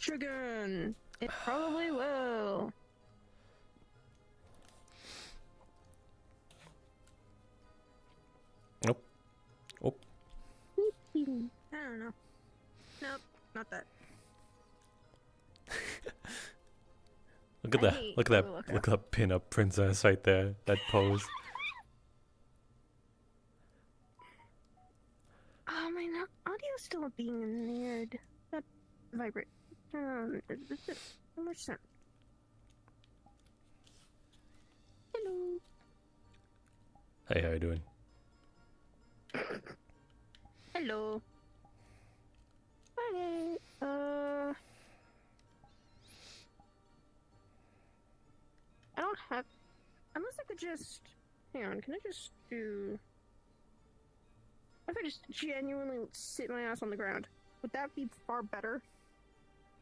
glitch again. It probably will. Nope. Oh. I don't know. Nope, not that. Look at that! Look at that! Look at that pin-up princess right there. That pose. Oh, my audio's still being weird. That vibrate. Much sound. Hello. Hey, how you doing? Hello. Okay. I don't have. Unless I could just. Hang on. Can I just do? If I just genuinely sit my ass on the ground, would that be far better?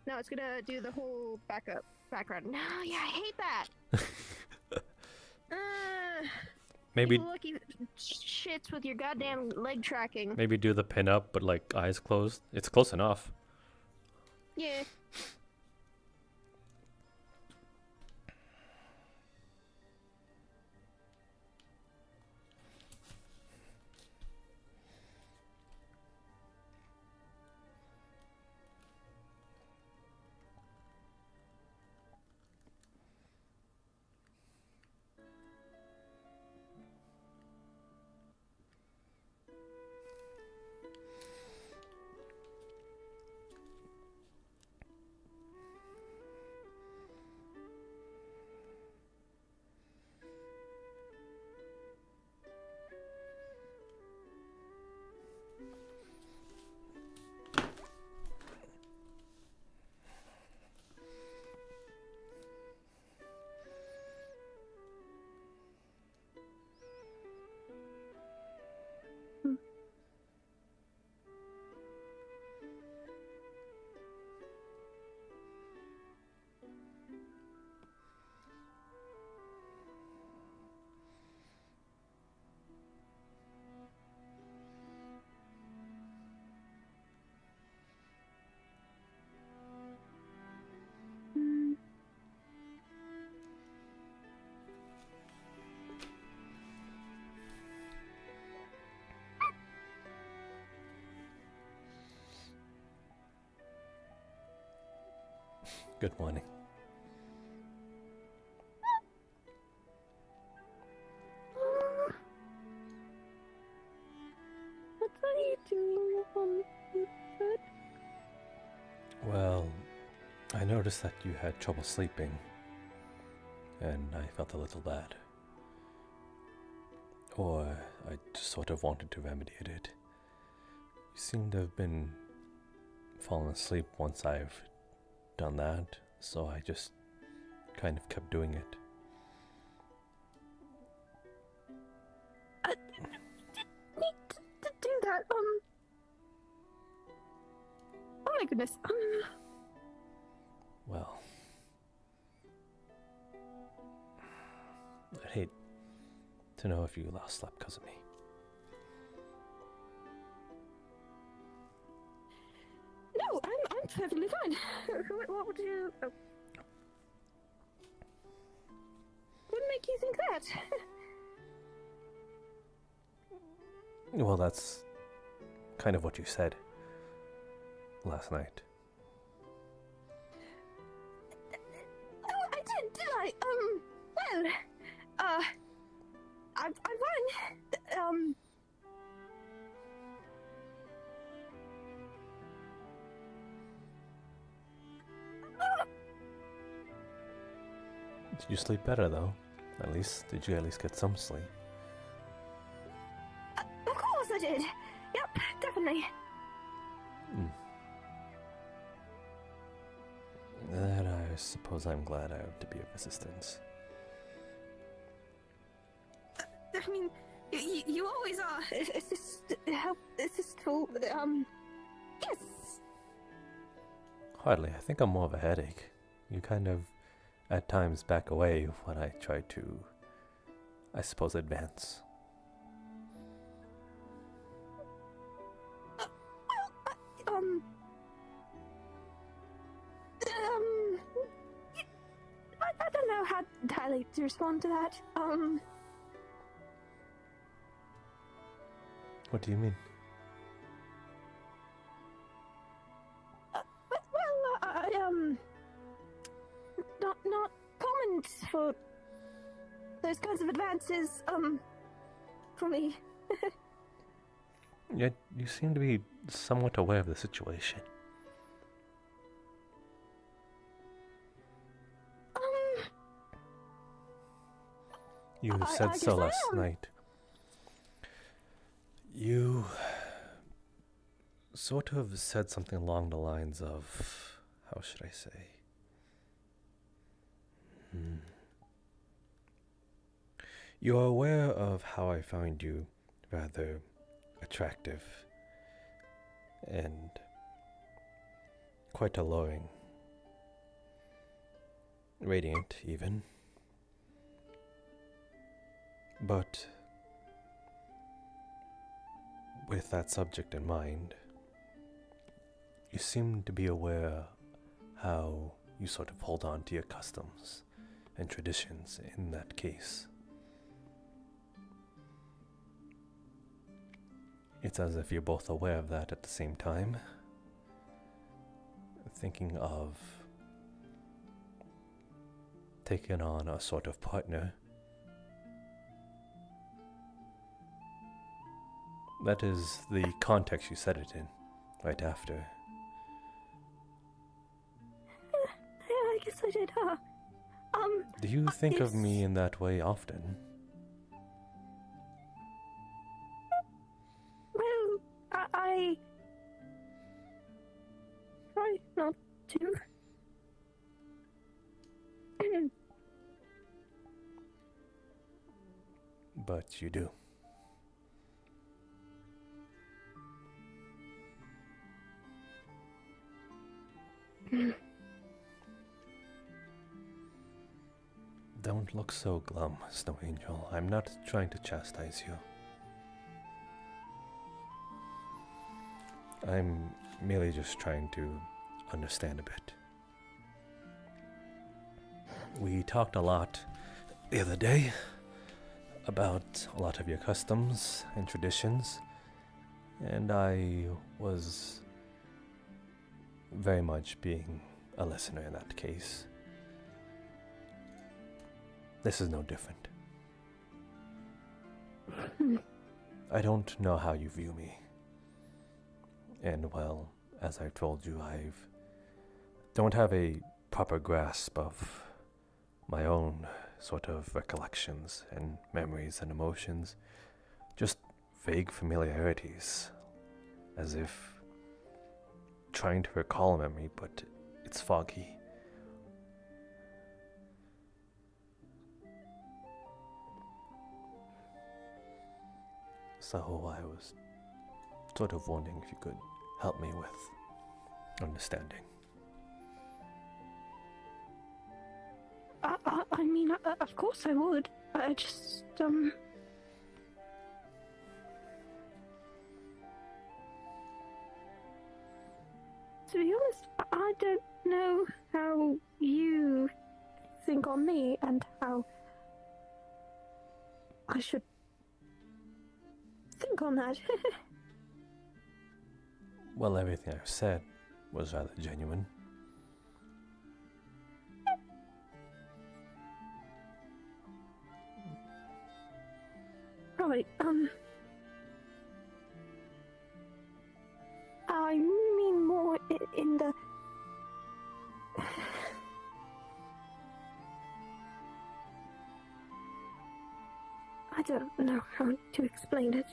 No, it's gonna do the whole background. No, yeah, I hate that. Maybe you lucky shits with your goddamn leg tracking. maybe do the pin up, but like eyes closed. It's close enough. Yeah. Good morning. What are you doing on the bed? Well, I noticed that you had trouble sleeping, and I felt a little bad. Or I just sort of wanted to remedy it. You seem to have been falling asleep once I've done that, so I just kind of kept doing it. I didn't need to do that. Oh my goodness. Well, I'd hate to know if you lost slept because of me. No, I'm perfectly fine. What would you? Oh. What make you think that? Well, that's kind of what you said last night. Oh, I did I? Well, I won. Did you sleep better though? Did you at least get some sleep? Of course I did. Yep, definitely. That I suppose I'm glad I have to be of assistance. I mean, you always are. It's just helpful. Yes. Hardly. I think I'm more of a headache. You kind of, at times, back away when I try to, I suppose, advance. know how entirely to respond to that. What do you mean? Not common for those kinds of advances, for me. Yet you seem to be somewhat aware of the situation. You said so last night. You sort of said something along the lines of, how should I say? You're aware of how I find you rather attractive and quite alluring. Radiant, even. But with that subject in mind, you seem to be aware how you sort of hold on to your customs and traditions in that case. It's as if you're both aware of that at the same time, thinking of taking on a sort of partner. That is the context you said it in, right after. Yeah, I guess I did, huh? Do you think of me in that way often? Well, I try not to. But you do. Don't look so glum, Snow Angel. I'm not trying to chastise you. I'm merely just trying to understand a bit. We talked a lot the other day about a lot of your customs and traditions, and I was very much being a listener in that case. This is no different. I don't know how you view me. And well, as I've told you, don't have a proper grasp of my own sort of recollections and memories and emotions. Just vague familiarities, as if trying to recall a memory, but it's foggy. So I was sort of wondering if you could help me with understanding. I mean, of course I would. I just, to be honest, I don't know how you think on me and how I should think on that. Well, everything I've said was rather genuine. Right, I mean more in the... I don't know how to explain it.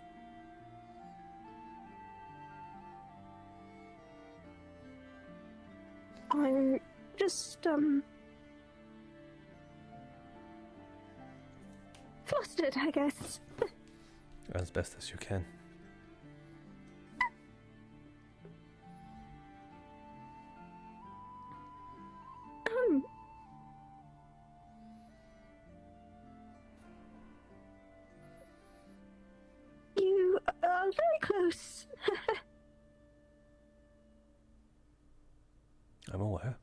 I'm just, flustered, I guess. As best as you can. You are very close. I'm aware.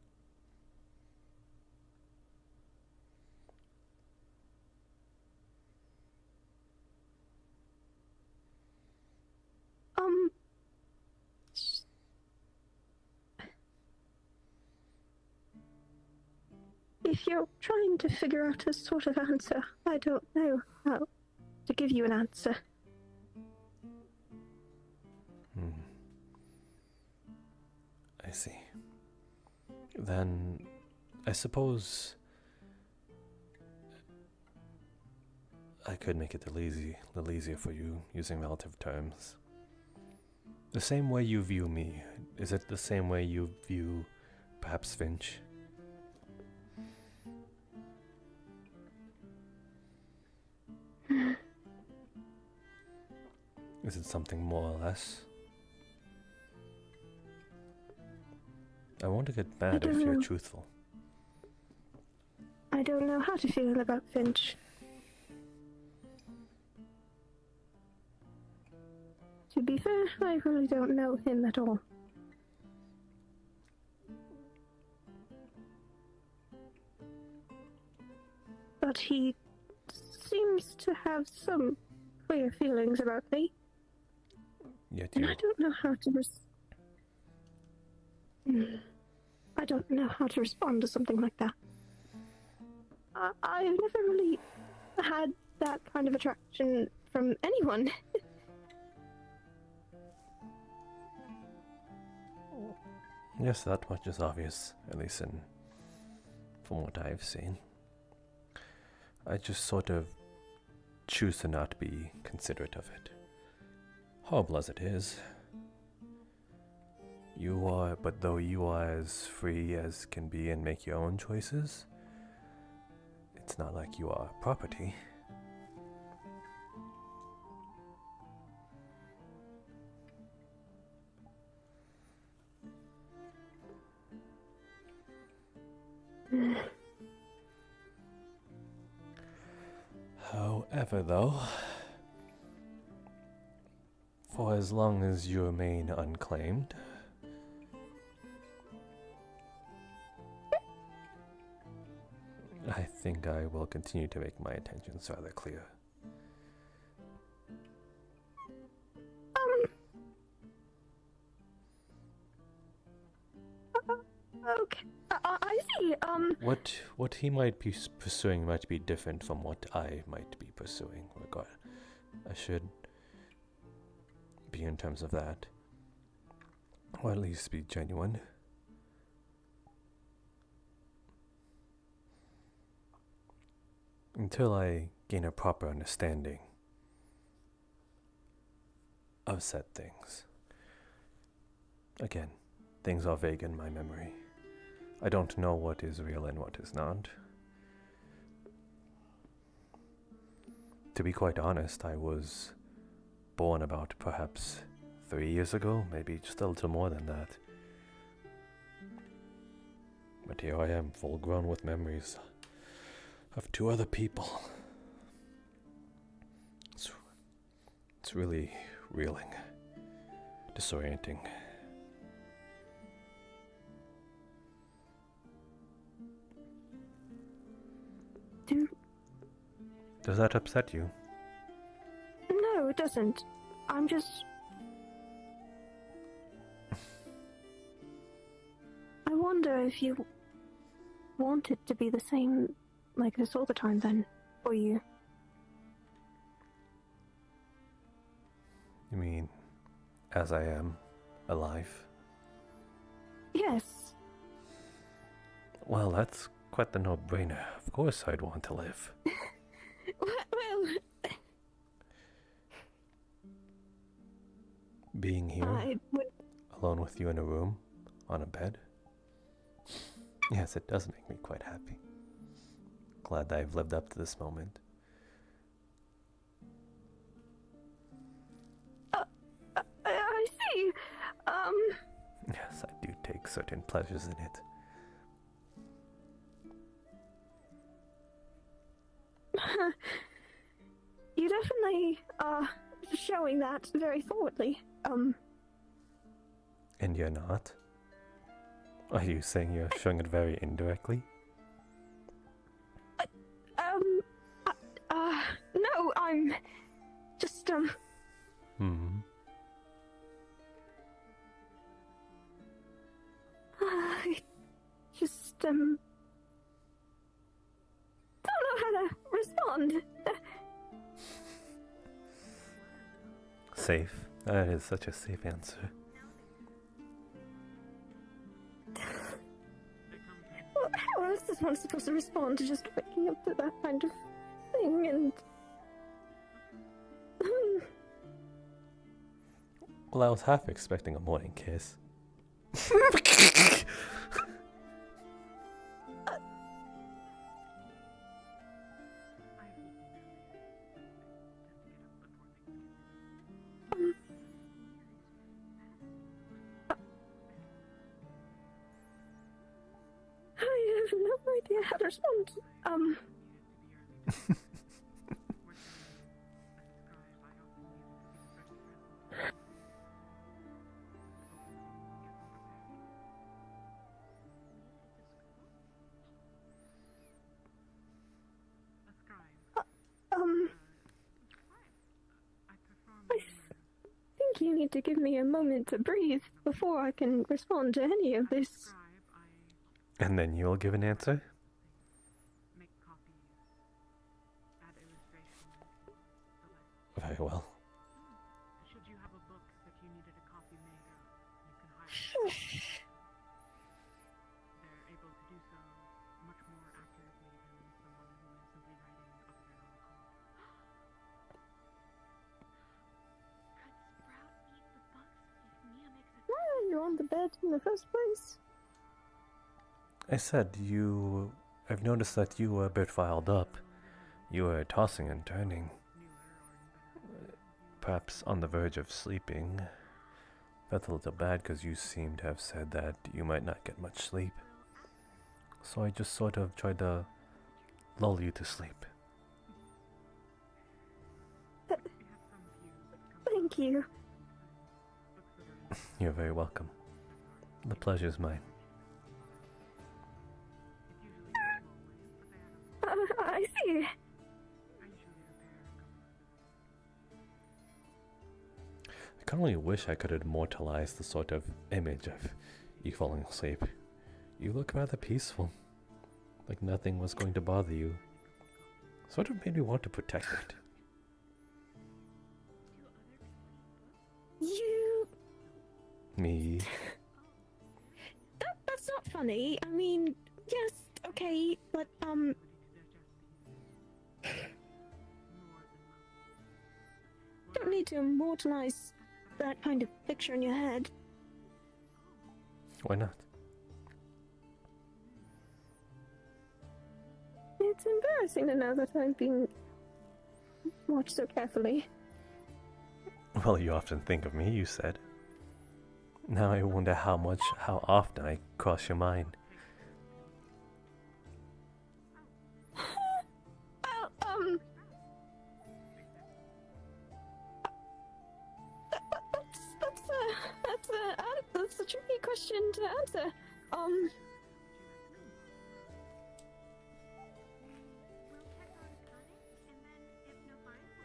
if you're trying to figure out a sort of answer, I don't know how to give you an answer. I see. Then, I suppose I could make it a little easier for you using relative terms. The same way you view me, is it the same way you view perhaps Finch? Is it something more or less? I won't get mad if you're truthful. I don't know how to feel about Finch. To be fair, I really don't know him at all. But he seems to have some clear feelings about me. Yet And you... I don't know how to I don't know how to respond to something like that. I've never really had that kind of attraction from anyone. Yes, that much is obvious, at least from what I've seen. I just sort of choose to not be considerate of it. Horrible as it is. But though you are as free as can be and make your own choices, it's not like you are property. However, though, for as long as you remain unclaimed, I think I will continue to make my intentions rather clear. Okay. I see. What he might be pursuing might be different from what I might be pursuing. I should be in terms of that, or at least be genuine. Until I gain a proper understanding of said things. Again, things are vague in my memory. I don't know what is real and what is not. To be quite honest, I was born about perhaps 3 years ago, maybe just a little more than that. But here I am, full grown with memories of 2 other people. It's really reeling, disorienting. Does that upset you? No, it doesn't. I'm just... I wonder if you want it to be the same like this all the time then, for you. You mean, as I am, alive? Yes. Well, that's quite the no-brainer. Of course I'd want to live. Well... Being here, alone with you in a room, on a bed? Yes, it does make me quite happy. Glad that I've lived up to this moment. I see. Yes, I do take certain pleasures in it. You definitely are showing that very forwardly. And you're not? Are you saying you're showing it very indirectly? No, I'm just, I just, respond. Safe. That is such a safe answer. Well, how else is one supposed to respond to just waking up to that kind of thing and... Well, I was half expecting a morning kiss. I have no idea how to respond. I think you need to give me a moment to breathe before I can respond to any of this. And then you'll give an answer? Very well. Should you have a book that you needed a copy made of, you can hire them. They're able to do so much more accurately than someone who is simply writing of their own accord. Could Sprout eat the books if Mia makes a... Why are you on the bed in the first place? I said I've noticed that you were a bit riled up. You were tossing and turning. Perhaps on the verge of sleeping. Felt a little bad because you seem to have said that you might not get much sleep. So I just sort of tried to lull you to sleep. Thank you. You're very welcome. The pleasure's mine. I see. I can only wish I could immortalize the sort of image of you falling asleep. You look rather peaceful, like nothing was going to bother you. Sort of made me want to protect it. You... Me? That's not funny. I mean, yes, okay, but, don't need to immortalize that kind of picture in your head. Why not? It's embarrassing to know that I'm being watched so carefully. Well, you often think of me, you said. Now I wonder how often I cross your mind. Well, that's a tricky question to answer.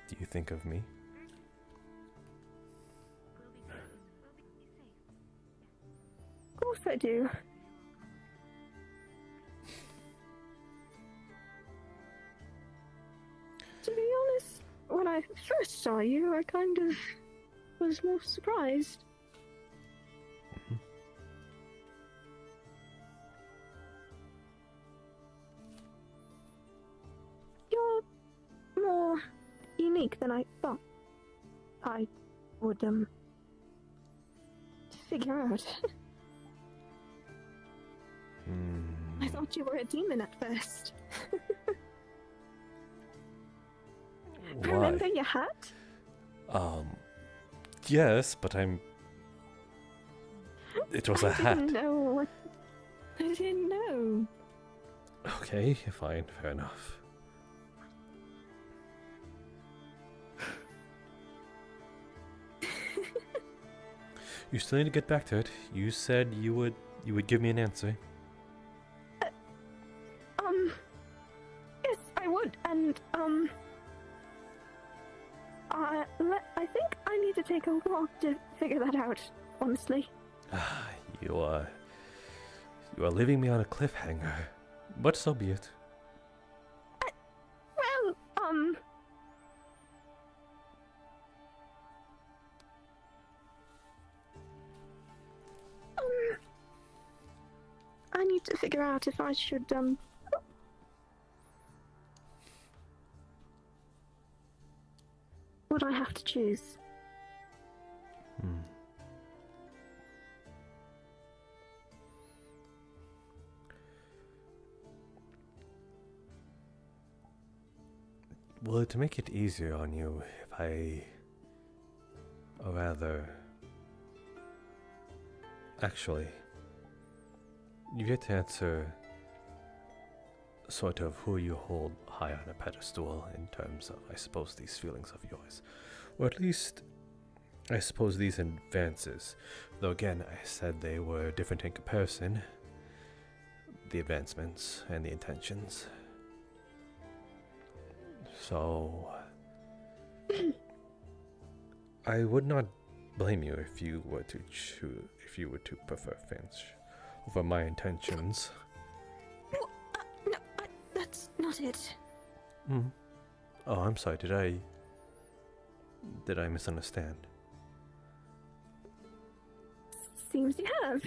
Do you think of me? Of course I do. To be honest, when I first saw you, I kind of was more surprised. You're more unique than I thought I would, figure out. I thought you were a demon at first. Why? Remember your hat? Yes, but it was a hat. I didn't know what... I didn't know. Okay, fine, fair enough. You still need to get back to it. You said you would give me an answer. Yes, I would, and, I think I need to take a walk to figure that out, honestly. You are leaving me on a cliffhanger, but so be it. Well, I need to figure out if I should, what I have to choose. Well, to make it easier on you, if I... Or rather... Actually... You get to answer... sort of who you hold high on a pedestal in terms of, I suppose, these feelings of yours. Or at least, I suppose, these advances. Though again, I said they were different in comparison. The advancements and the intentions. So... I would not blame you if you were to choose, if you were to prefer Finch over my intentions. No, that's not it. Oh, I'm sorry, did I misunderstand? Seems you have.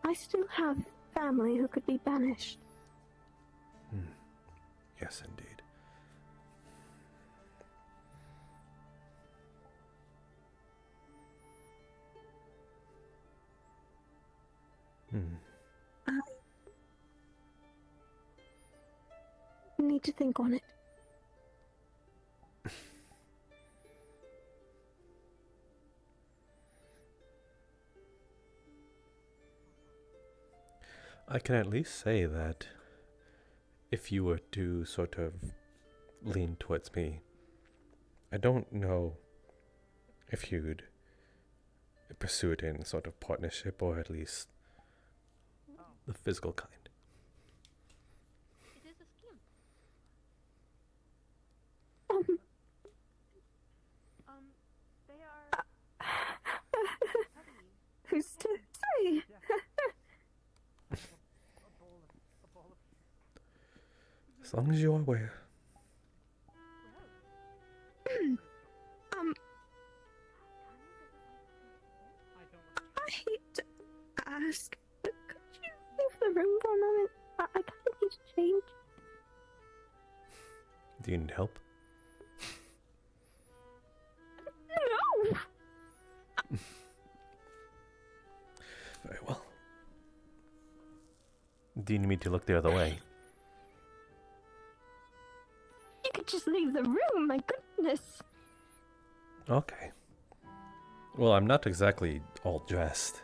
I still have family who could be banished. Yes, indeed. I need to think on it. I can at least say that if you were to sort of lean towards me, I don't know if you'd pursue it in sort of partnership or at least the physical kind. It is a scheme. They are heavy. Who's to say? A bowl of... As long as you're aware. I hate to ask, but could you leave the room for a moment? I kind of need to change. Do you need help? No! Very well. Do you need me to look the other way? You could just leave the room, my goodness. Okay. Well, I'm not exactly all dressed.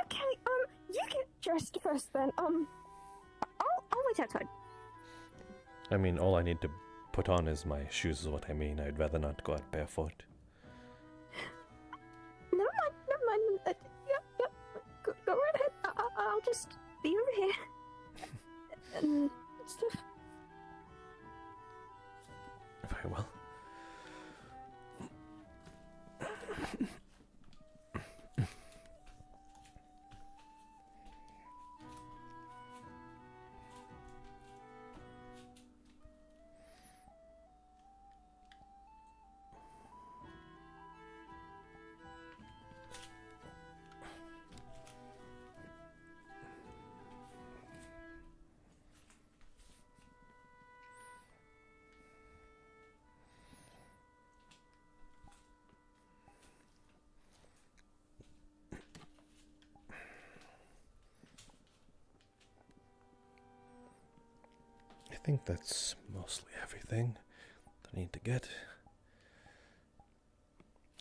Okay, you get dressed first then. I'll wait outside. I mean, all I need to put on is my shoes is what I mean. I'd rather not go out barefoot. Never mind. Yeah, go right ahead. I'll just be over here. And stuff. Very well. I think that's mostly everything that I need to get.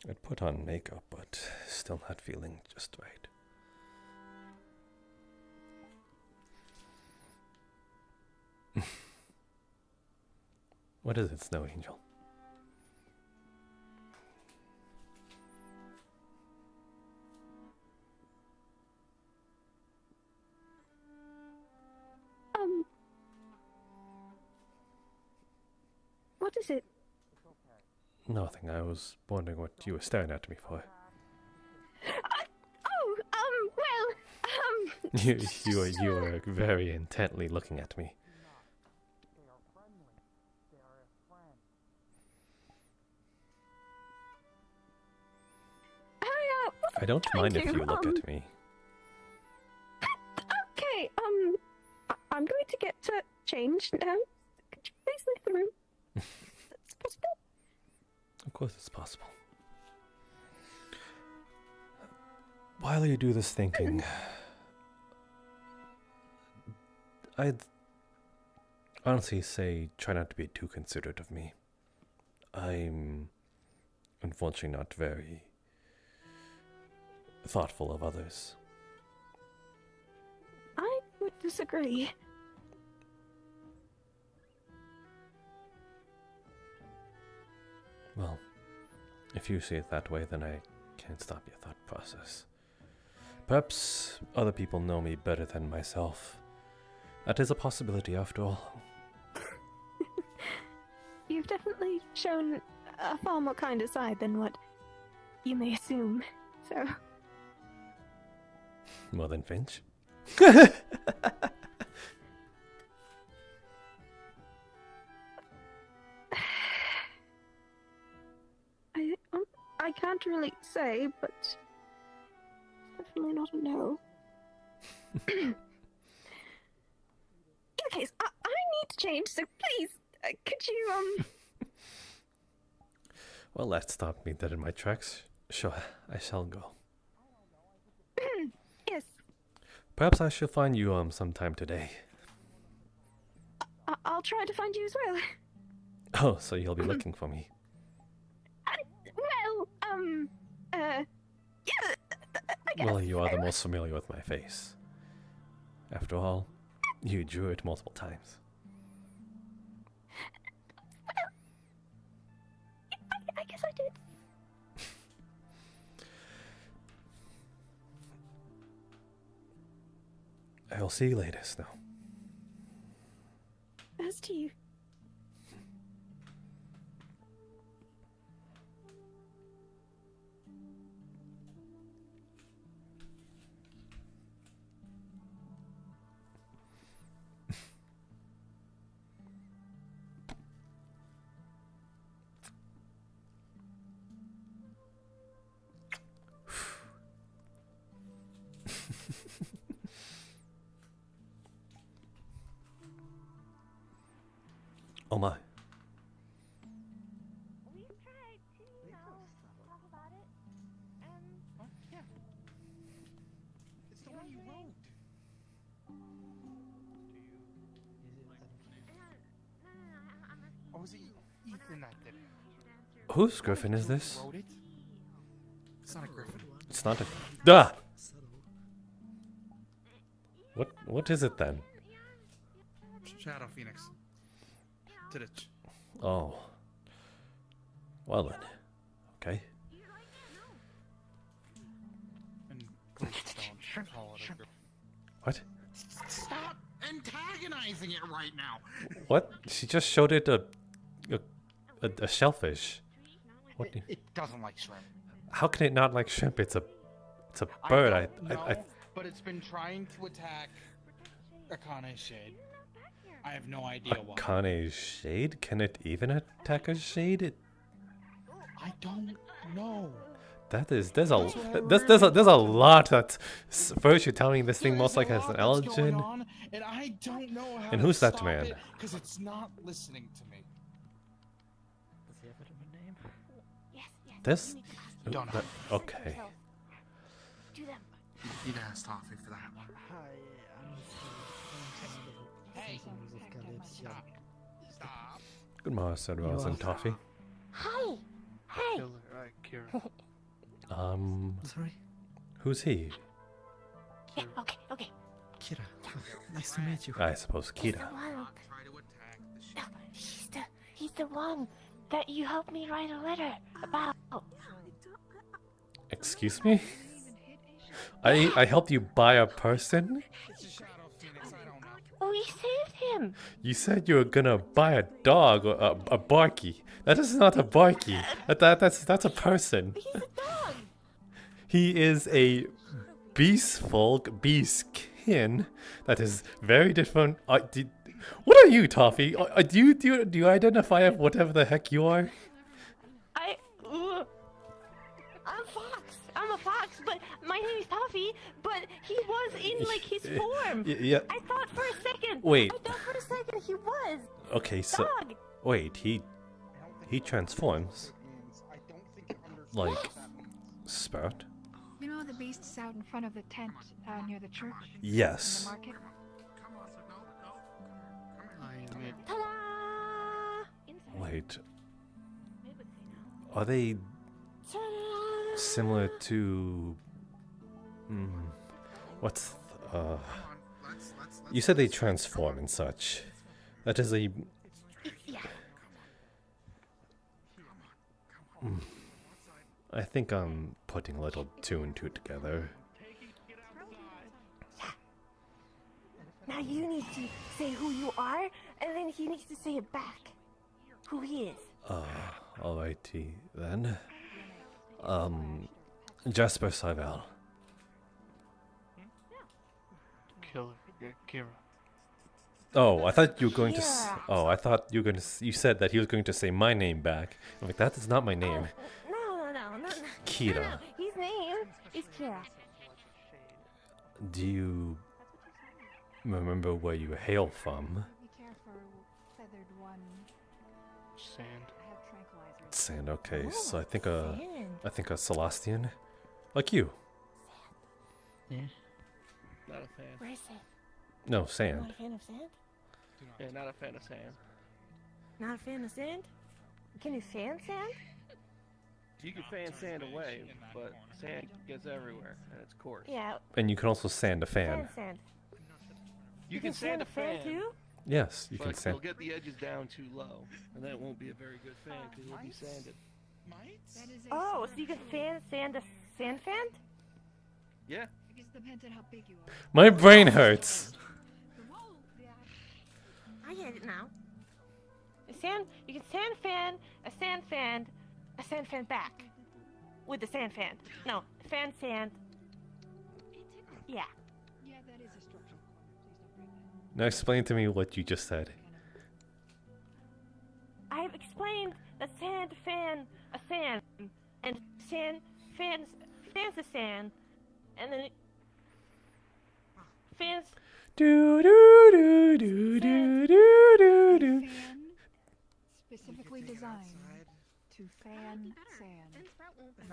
I'd put on makeup, but still not feeling just right. What is it, Snow Angel? What is it? Nothing. I was wondering what you were staring at me for. You are very intently looking at me. I don't mind if you look at me. Okay, I'm going to get to change now. Could you please leave the room? That's possible. Of course it's possible. While you do this thinking, I'd honestly say try not to be too considerate of me. I'm unfortunately not very thoughtful of others. I would disagree. Well, if you see it that way, then I can't stop your thought process. Perhaps other people know me better than myself. That is a possibility, after all. You've definitely shown a far more kinder side than what you may assume, so... More than Finch? I can't really say, but it's definitely not a no. In case, I need to change, so please, could you, Well, that stopped me dead in my tracks. Sure, I shall go. Yes. Perhaps I shall find you sometime today. I'll try to find you as well. Oh, so you'll be looking for me. Yeah, I guess. Well, you are the most familiar with my face. After all, you drew it multiple times. I guess I did. I'll see you later, Snow. As to you. Oh my. We've tried to, talk about it. Yeah. It's the one you wrote. I'm asking Or was it Ethan that did it? Whose griffin is this? Wrote it? It's not a griffin. It's not a... Duh! What is it then? Shadow Phoenix. Did it. Oh. Well then. Okay. And please don't call it a griffin. What? Stop antagonizing it right now. What? She just showed it a shellfish. What? It doesn't like shrimp. How can it not like shrimp? It's a bird. I don't know, but it's been trying to attack Akane Shade. I have no idea why. Akane's shade? Can it even attack a shade? I don't know. There's a lot that first you're telling me this thing most like has an allergen. And I don't know how And to who's that stop man? it because it's not listening to me. Does he have a different name? Yes. This? You need to ask Don't know. That- okay. yourself. Do them. You'd ask Toffee for that one. Hi, Hey, with Kalypsia. Stop. Good morning, Sarvel and Toffee. Hi. Hey. Kira. Sorry? Who's he? Yeah. Okay. Kira. Nice to meet you. I suppose He's Kita. the one. Try to attack the ship. No, he's the one that you helped me write a letter about. Excuse me? I helped you buy a person? It's a Shadow Phoenix, I don't know. We saved him. You said you were gonna buy a dog, or a barky. That is not a barky. That's a person. He's a dog. He is a beast folk, beast hin. That is very different. What are you, Toffee? Do you identify as whatever the heck you are? I'm Fox. I'm a fox, but my name is Toffee. But he was in like his form. Yeah. I thought for a second. Wait. I thought for a second he was. Okay, so Dog. wait, he transforms like Sprout. You know the beasts out in front of the tent near the church? Yes. In the market? Ta-da! Inside. Wait, I would say no. are they Ta-da! similar to? What's You said they transform and such. That is a. Yeah. I think I'm putting a little two and two together. Now you need to say who you are, and then he needs to say it back. Who he is. Alrighty then. Jasper Sarvel. Kira. Oh, I thought you were going to. Kira. Oh, I thought you were going to. You said that he was going to say my name back. I'm like, that is not my name. No. Kira. No. His name is Kira. Do you remember where you hail from? Be careful, feathered one. Sand. I have tranquilizers. Sand. Okay, Oh, so Sand. I think a Celestian, like you. Yeah. Not a fan. Where is it? No, Not sand. a fan of sand? Yeah, not a fan of sand. Not a fan of sand? Can you fan sand? You can fan sand away, but sand gets everywhere, and it's coarse. Yeah, And you can also sand a fan. sand. You can sand a fan, too? Yes, you can but sand. you'll get the edges down too low, and then it won't be a very good fan because it'll be sanded. Mites? That is a Oh, sand so you can fan sand a sand fan? Yeah. I guess it depends on how big you are. My brain hurts. I get it now. You can sand fan, a sand fan back. With the sand fan. No, fan sand. Yeah. Yeah, that is a structural corner. Please don't break that. Now explain to me what you just said. I've explained that sand fan a sand, and sand fans the sand, and then it fans. Do do do do do do do do. Fan specifically designed to fan sand.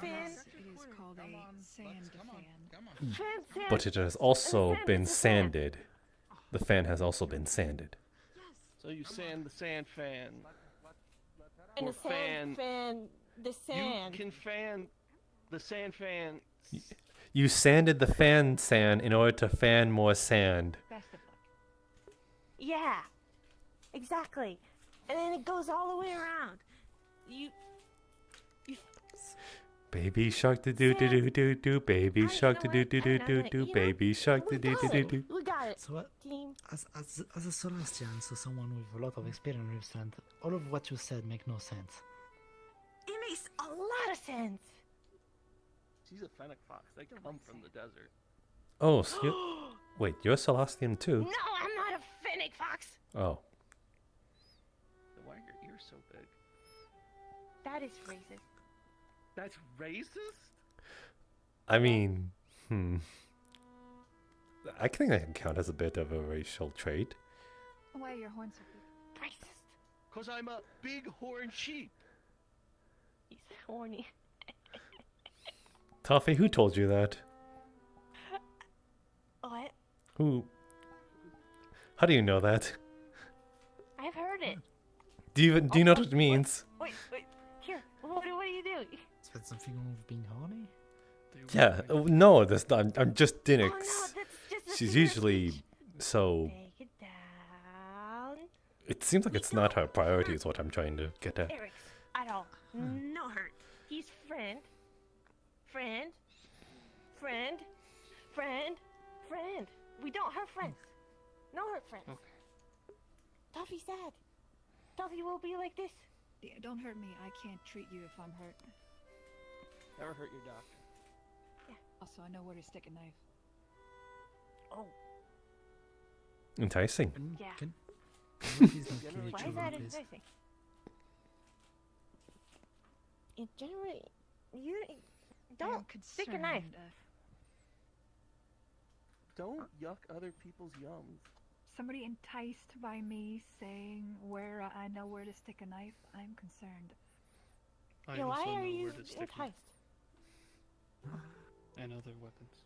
Fan. It is called a sand fan. Fan sand. But it has also sand been is a fan. sanded. The fan has also been sanded. So you sand the sand fan. And or the sand fan the sand. You can fan the sand fan. You sanded the fan sand in order to fan more sand. Best of luck. Yeah, exactly. And then it goes all the way around. You Baby shark do do do do do do. Baby I- shark do you know do what? do I do know do that, do. you know, Baby shark do we do got do do it. do. We got it. So, Team. as a Celestian, so someone with a lot of experience with sand, all of what you said make no sense. It makes a lot of sense. She's a fennec fox. They come from the desert. Oh, so you, wait, you're a Celestian too? No, I'm not a fennec fox. Oh, Then why are your ears so big? That is racist. That's racist? I mean, I think that can count as a bit of a racial trait. Why are your horns so big? Racist. Because I'm a big horned sheep. He's horny. Toffee, who told you that? What? Who? How do you know that? I've heard it. Do you know what it means? Wait. Here. What do you do? Is that something wrong with being horny? Yeah. No, that's not. I'm just Oh Dinix. no, that's just a She's figure of usually speech. so. Take it down. It seems like it's not her priority. Is what I'm trying to get at. Eric's at all. No hurt. He's friend. We don't hurt friends. No hurt friends. Toffee sad. Toffee will be like this. Yeah, don't hurt me. I can't treat you if I'm hurt. Never hurt your doctor. Also, I know where to stick a knife. Oh, Enticing. Yeah. Can you please don't kill Generally- each Why is other, that please? enticing? In general, you don't stick your knife. Don't yuck other people's yums. Somebody enticed by me saying where I know where to stick a knife. I'm concerned. I Yeah, why also are know you where to stick them, enticed? and other weapons.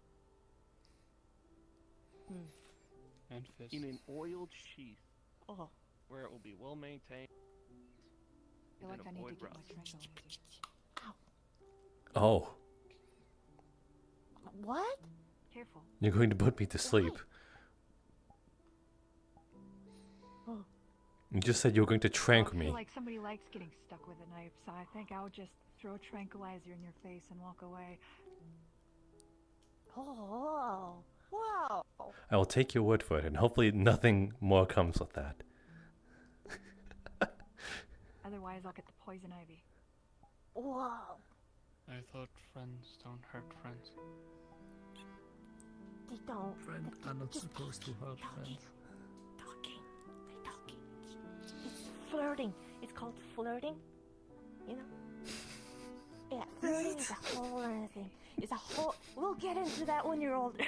And fists. In an oiled sheath Oh, where it will be well maintained. I feel like I need to avoid get my rust. tranquilizer. Oh, what? Careful. you're going to put me to sleep. Oh. You just said you were going to trank I me. feel like somebody likes getting stuck with a knife, so I think I'll just throw a tranquilizer in your face and walk away. Oh, wow. I will take your word for it, and hopefully nothing more comes with that. Otherwise, I'll get the poison ivy. Wow. I thought friends don't hurt friends. They don't. Friends are not supposed to hurt friends. Talking. They're talking. It's flirting. It's called flirting. You know? Yeah, flirting is a whole other thing. It's a whole. We'll get into that when you're older.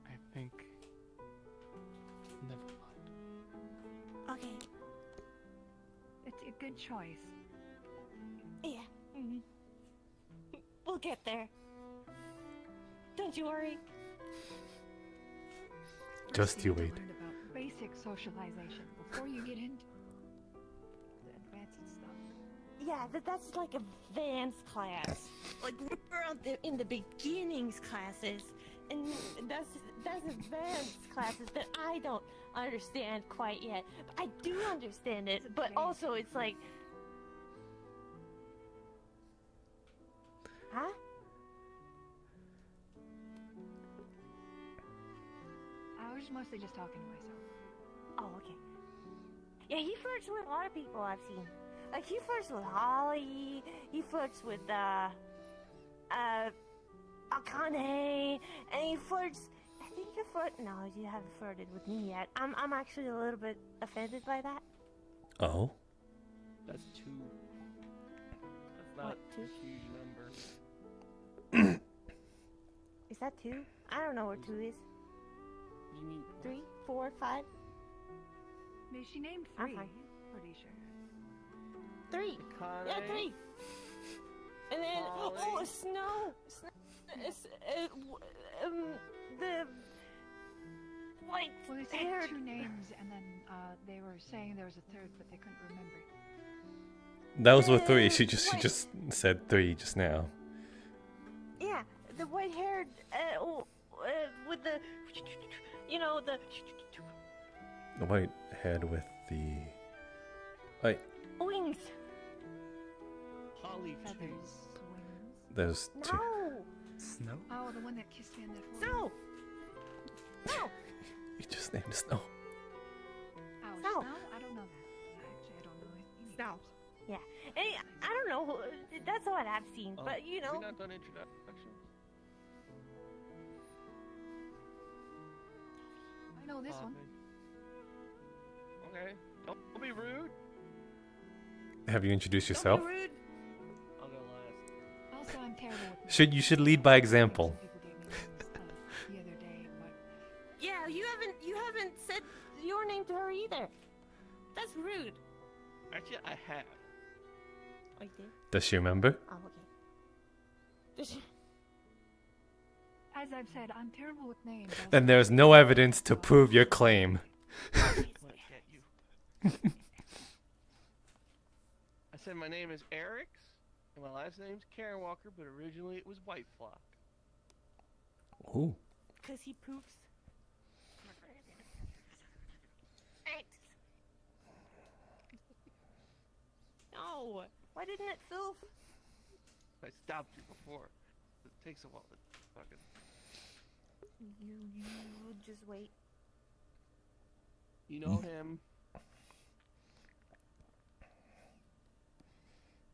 I think. Never mind. Okay. It's a good choice. Yeah. We'll get there. Don't you worry. Just you need to wait. learn about basic socialization before you get into the advanced stuff. Yeah, that's like advanced class. Like we're out there in the beginnings classes, and that's advanced classes that I don't understand quite yet. But I do understand it, but also it's like, huh? I was mostly just talking to myself. Oh, okay. Yeah, he flirts with a lot of people I've seen. Like, he flirts with Holly, he flirts with, Akane, and he flirts... I think you no, you haven't flirted with me yet. I'm actually a little bit offended by that. Oh? That's two. That's not What, two? a huge number. Is that 2? I don't know where 2 is. You mean 3, 4, 5? She named I'm 3. fine. Pretty sure. 3. Akane? Yeah, 3. And then, Holly? oh, Snow. The white Well, they haired. said 2 names, and then they were saying there was a third, but they couldn't remember. That was with 3. She just said 3 just now. Yeah, the white haired, with the, you know, the The white head with the... Wait, wings. Holly Feathers, too. wings. there's 2. No, Snow? Oh, the one that kissed me on the forehead. no, no. You just named Snow. Oh, Snow. Snow? I don't know that. Actually, I don't know any Snow. names. Yeah, and I don't know. That's what I've seen, Oh, but you have know. we not done introductions? I know this one. Okay. Don't be rude. Have you introduced Don't yourself? be rude. I'll go last. Also, I'm terrible with You should lead by example. Some people gave me names, the other day, but Yeah, you haven't said your name to her either. That's rude. Actually, I have. Oh, you did? Does she remember? Oh, okay. Does she- as I've said, I'm terrible with names. Then there's no evidence to prove your claim. Let's get you. I said my name is Eric, and my last name's Karen Walker, but originally it was White Flock. Ooh. Cause he poops. Right. No. Why didn't it fill? I stopped you before. It takes a while to fucking. You just wait. You know him.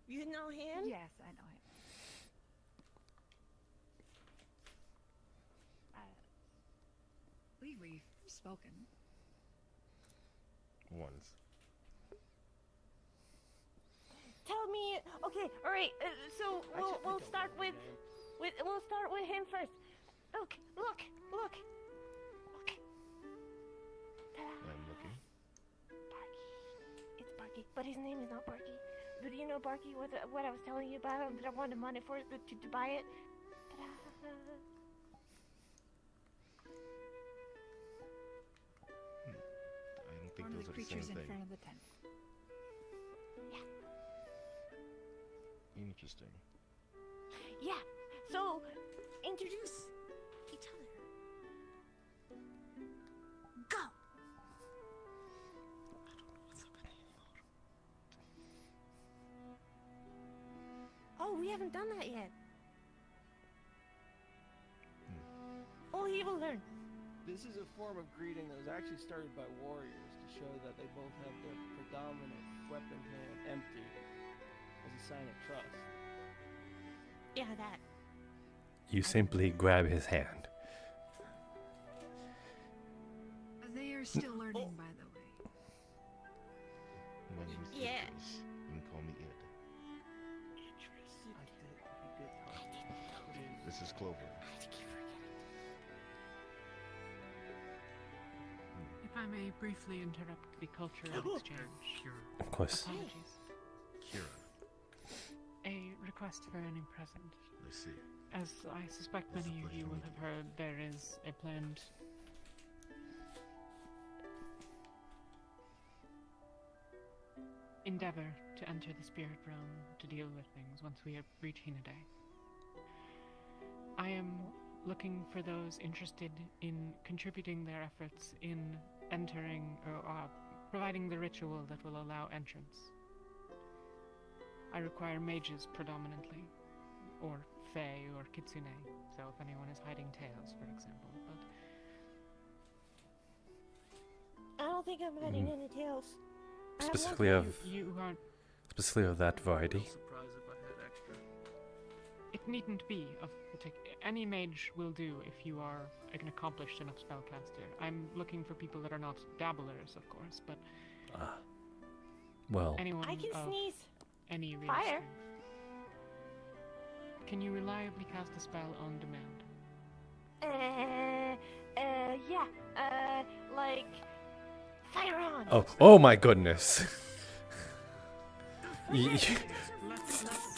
You know him? Yes, I know him. spoken. Once. Tell me. Okay, all right. So we'll start with him first. Look. I'm looking. Barky. It's Barky, but his name is not Barky. But do you know Barky? What I was telling you about him that I wanted money for to buy it. I don't think One of those the are the same creatures in thing. front of the tent. Interesting. Yeah. So introduce each other. Go. Oh, we haven't done that yet. Oh, he will learn. This is a form of greeting that was actually started by warriors to show that they both have their predominant weapon hand empty as a sign of trust. Yeah, that. You simply grab his hand. They are still learning, by the way. My name is Yeah. Idris. You can call me Id. This is Clover. If I may briefly interrupt the cultural exchange. Of course. Apologies. Kira. A request for any present. I see. As I suspect many of you will have heard, there is a planned endeavor to enter the spirit realm to deal with things once we reach Hinaday. I am looking for those interested in contributing their efforts in entering or providing the ritual that will allow entrance. I require mages predominantly, or fae or kitsune, so if anyone is hiding tails, for example, but I don't think I'm hiding any tails. I have Specifically one- of you aren't. specifically of that variety. Surprised if I had extra. It needn't be of any mage will do if you are an accomplished enough spellcaster. I'm looking for people that are not dabblers, of course, but Well, anyone I can of sneeze. any real Fire. strength. Can you reliably cast a spell on demand? Yeah. Like fire on. oh my goodness. You-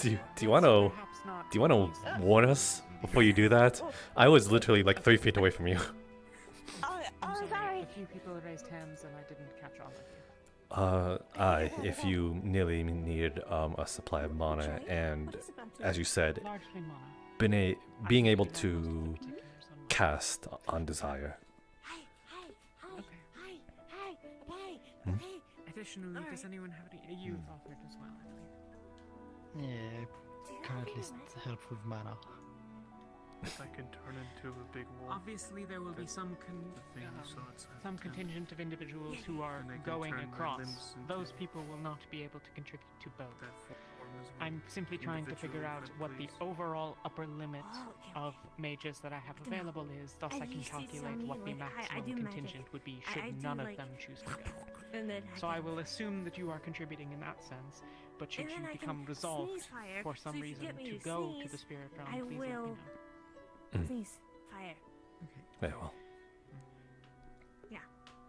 do you want to warn us before you do that? I was literally like 3 feet away from you. I'm sorry. A few people raised hands and I didn't catch on with you. If you nearly needed a supply of mana, and as you said, Largely mana. being able to cast on desire. Hi. Okay. Hi. Hmm? Okay. Additionally, Alright. does anyone have any? You've offered as well, I believe. Yeah, can at least help with mana. If I can turn into a big wolf. Obviously, there will be some some contingent of individuals who are And I can going turn my across. limbs into- Those people will not be able to contribute to both. That form as well. I'm simply trying to figure out what the overall upper limit of mages that I have available is, thus I can calculate what the maximum contingent would be should none of them choose to go. And then So I will assume that you are contributing in that sense, but should you become resolved for some reason to go to the spirit realm, I please let me will. know. Sneeze. Fire. Very well.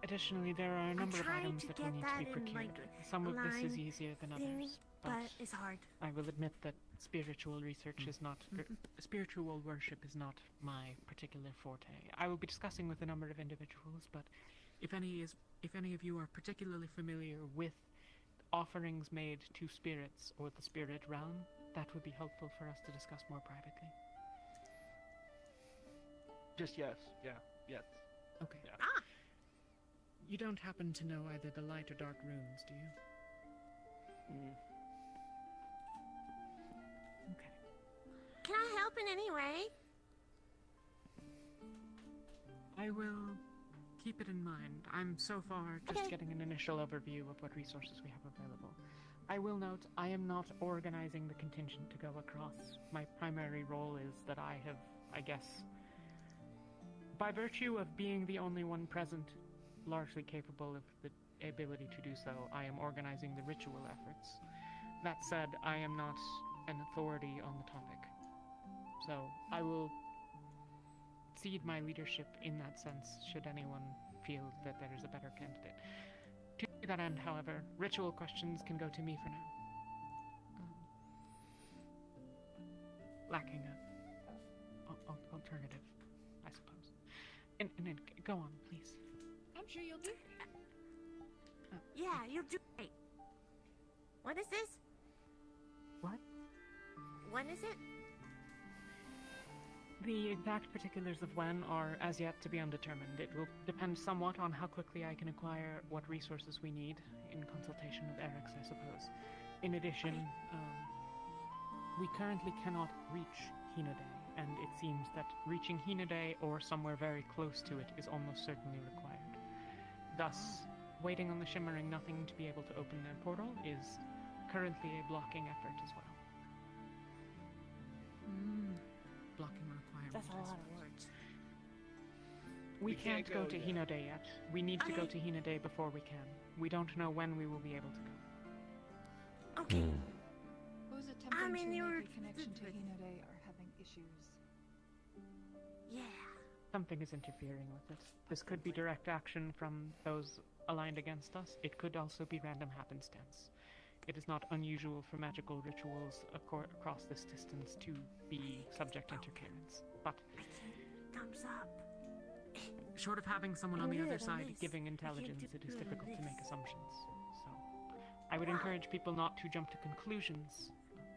Additionally, there are a number of tried items to that will get need to that be in, procured. like, Some of this is line easier than thing, others, but it's hard. I will admit that spiritual research is not, spiritual worship is not my particular forte. I will be discussing with a number of individuals, but if any of you are particularly familiar with offerings made to spirits or the spirit realm, that would be helpful for us to discuss more privately. Just yes. Yeah. Yes. Okay. Yeah. You don't happen to know either the light or dark runes, do you? Okay. Can I help in any way? I will keep it in mind. I'm so far just getting an initial overview of what resources we have available. I will note, I am not organizing the contingent to go across. My primary role is that I have, I guess, by virtue of being the only one present largely capable of the ability to do so, I am organizing the ritual efforts. That said, I am not an authority on the topic. So, I will cede my leadership in that sense, should anyone feel that there is a better candidate. To that end, however, ritual questions can go to me for now. Lacking a alternative, I suppose. And go on, please. I'm sure you'll do. Yeah, you'll do great. When is this? What? When is it? The exact particulars of when are as yet to be undetermined. It will depend somewhat on how quickly I can acquire what resources we need, in consultation with Eric's, I suppose. In addition, we currently cannot reach Hinode, and it seems that reaching Hinode or somewhere very close to it is almost certainly required. Thus, waiting on the Shimmering Nothing to be able to open their portal is currently a blocking effort as well. Blocking requirement. That's a lot of words. We can't go to Hinode yet. We need to go to Hinode before we can. We don't know when we will be able to go. Okay. Who's attempting to make a connection to Hinode are having issues. Yeah. Something is interfering with it. This could be direct action from those aligned against us. It could also be random happenstance. It is not unusual for magical rituals across this distance to be subject to interference. But thumbs up. Short of having someone on the other side giving intelligence, it is difficult to make assumptions. So, I would encourage people not to jump to conclusions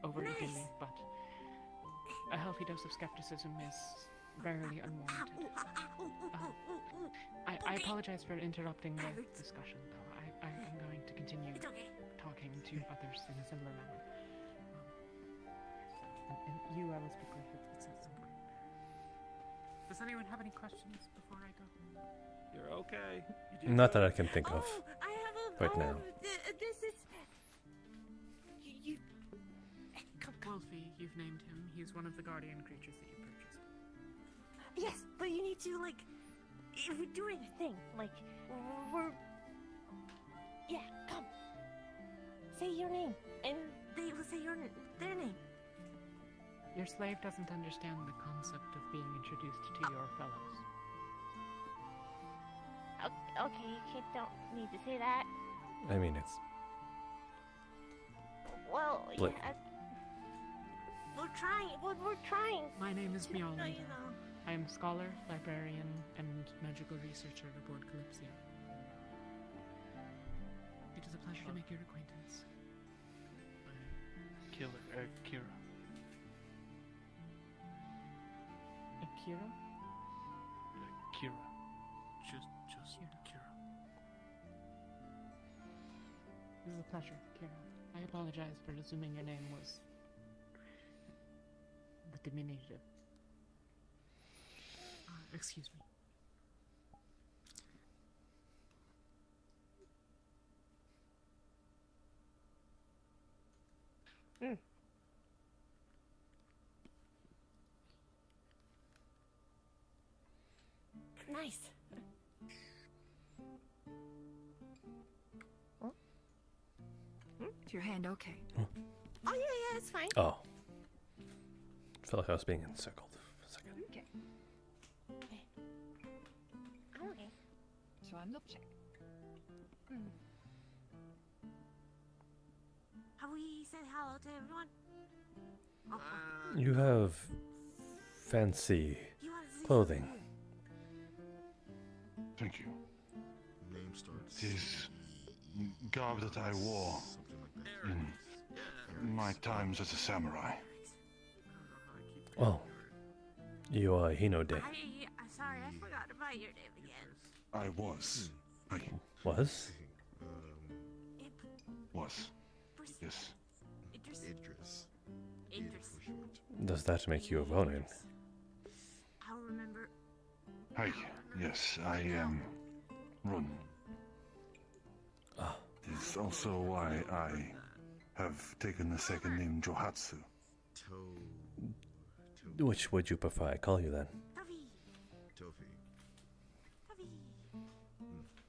over eagerly, but a healthy dose of skepticism is rarely unwarranted. I apologize for interrupting the discussion, though. I am going to continue talking to others in a similar manner. And you, I will speak with at some point. Does anyone have any questions before I go? You're okay. You did Not that great. I can think of I have a. right now. This is. You. Come. Wolfie, you've named him. He's one of the guardian creatures that you purchased. Yes, but you need to, like. If we're doing a thing, like. We're. Yeah, come. Say your name, and they will say their name. Your slave doesn't understand the concept of being introduced to your fellows. Okay, you don't need to say that. I mean, it's Well, Blake. yeah. We're trying. We're trying. My name is No, Mjolnir. you know. I am scholar, librarian, and magical researcher aboard Kalypsia. It is a pleasure to make your acquaintance. Killer, Kira. Akira? Kira. Just Kira. It is a pleasure, Kira. I apologize for assuming your name was the diminutive. Excuse me. Nice. Is your hand okay? Oh yeah, it's fine. oh. Felt like I was being encircled for a second. Okay. Okay. So I'm up check. Have we said hello to everyone? You have fancy You want to see clothing. something? Thank you. Name starts. It is garb that I wore Something like that. in my times as a samurai. Oh. You are Hinode. I'm sorry, I forgot about your name again. I was. I Was? was. Yes. Idris. Idris. Idris. For short. Does that make you a Ronin? I'll remember. Hi. Yes, I am Run. Ah. It's also why I have taken the second name Johatsu. Which would you prefer I call you then? Tuffy. Tofi. Tuffy.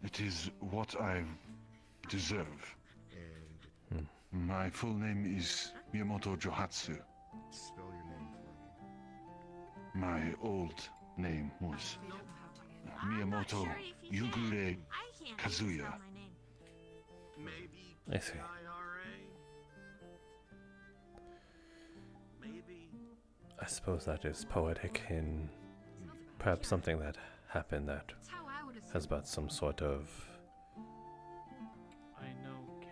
It is what I deserve. And My full name is Miyamoto Johatsu. spell your name for me. My old name was Miyamoto Yugure Kazuya. Maybe I see. Maybe. I suppose that is poetic in perhaps something that happened that has about some sort of... I know K.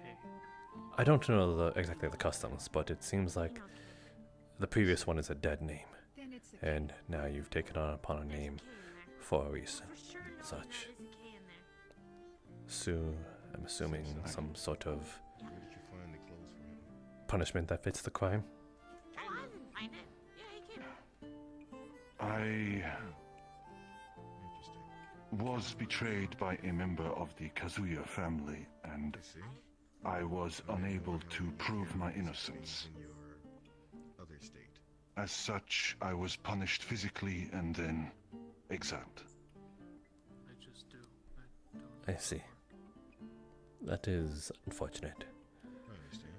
I don't know exactly the customs, but it seems like the previous one is a dead name, and now you've taken on upon a name for a reason, such. So, I'm assuming some sort of Where did you find the clothes for him? punishment that fits the crime. I Interesting. was betrayed by a member of the Kazuya family, and I see. I was unable to prove my innocence. In your other state. As such, I was punished physically and then exiled. I just do. I don't. I see. That is unfortunate. I understand.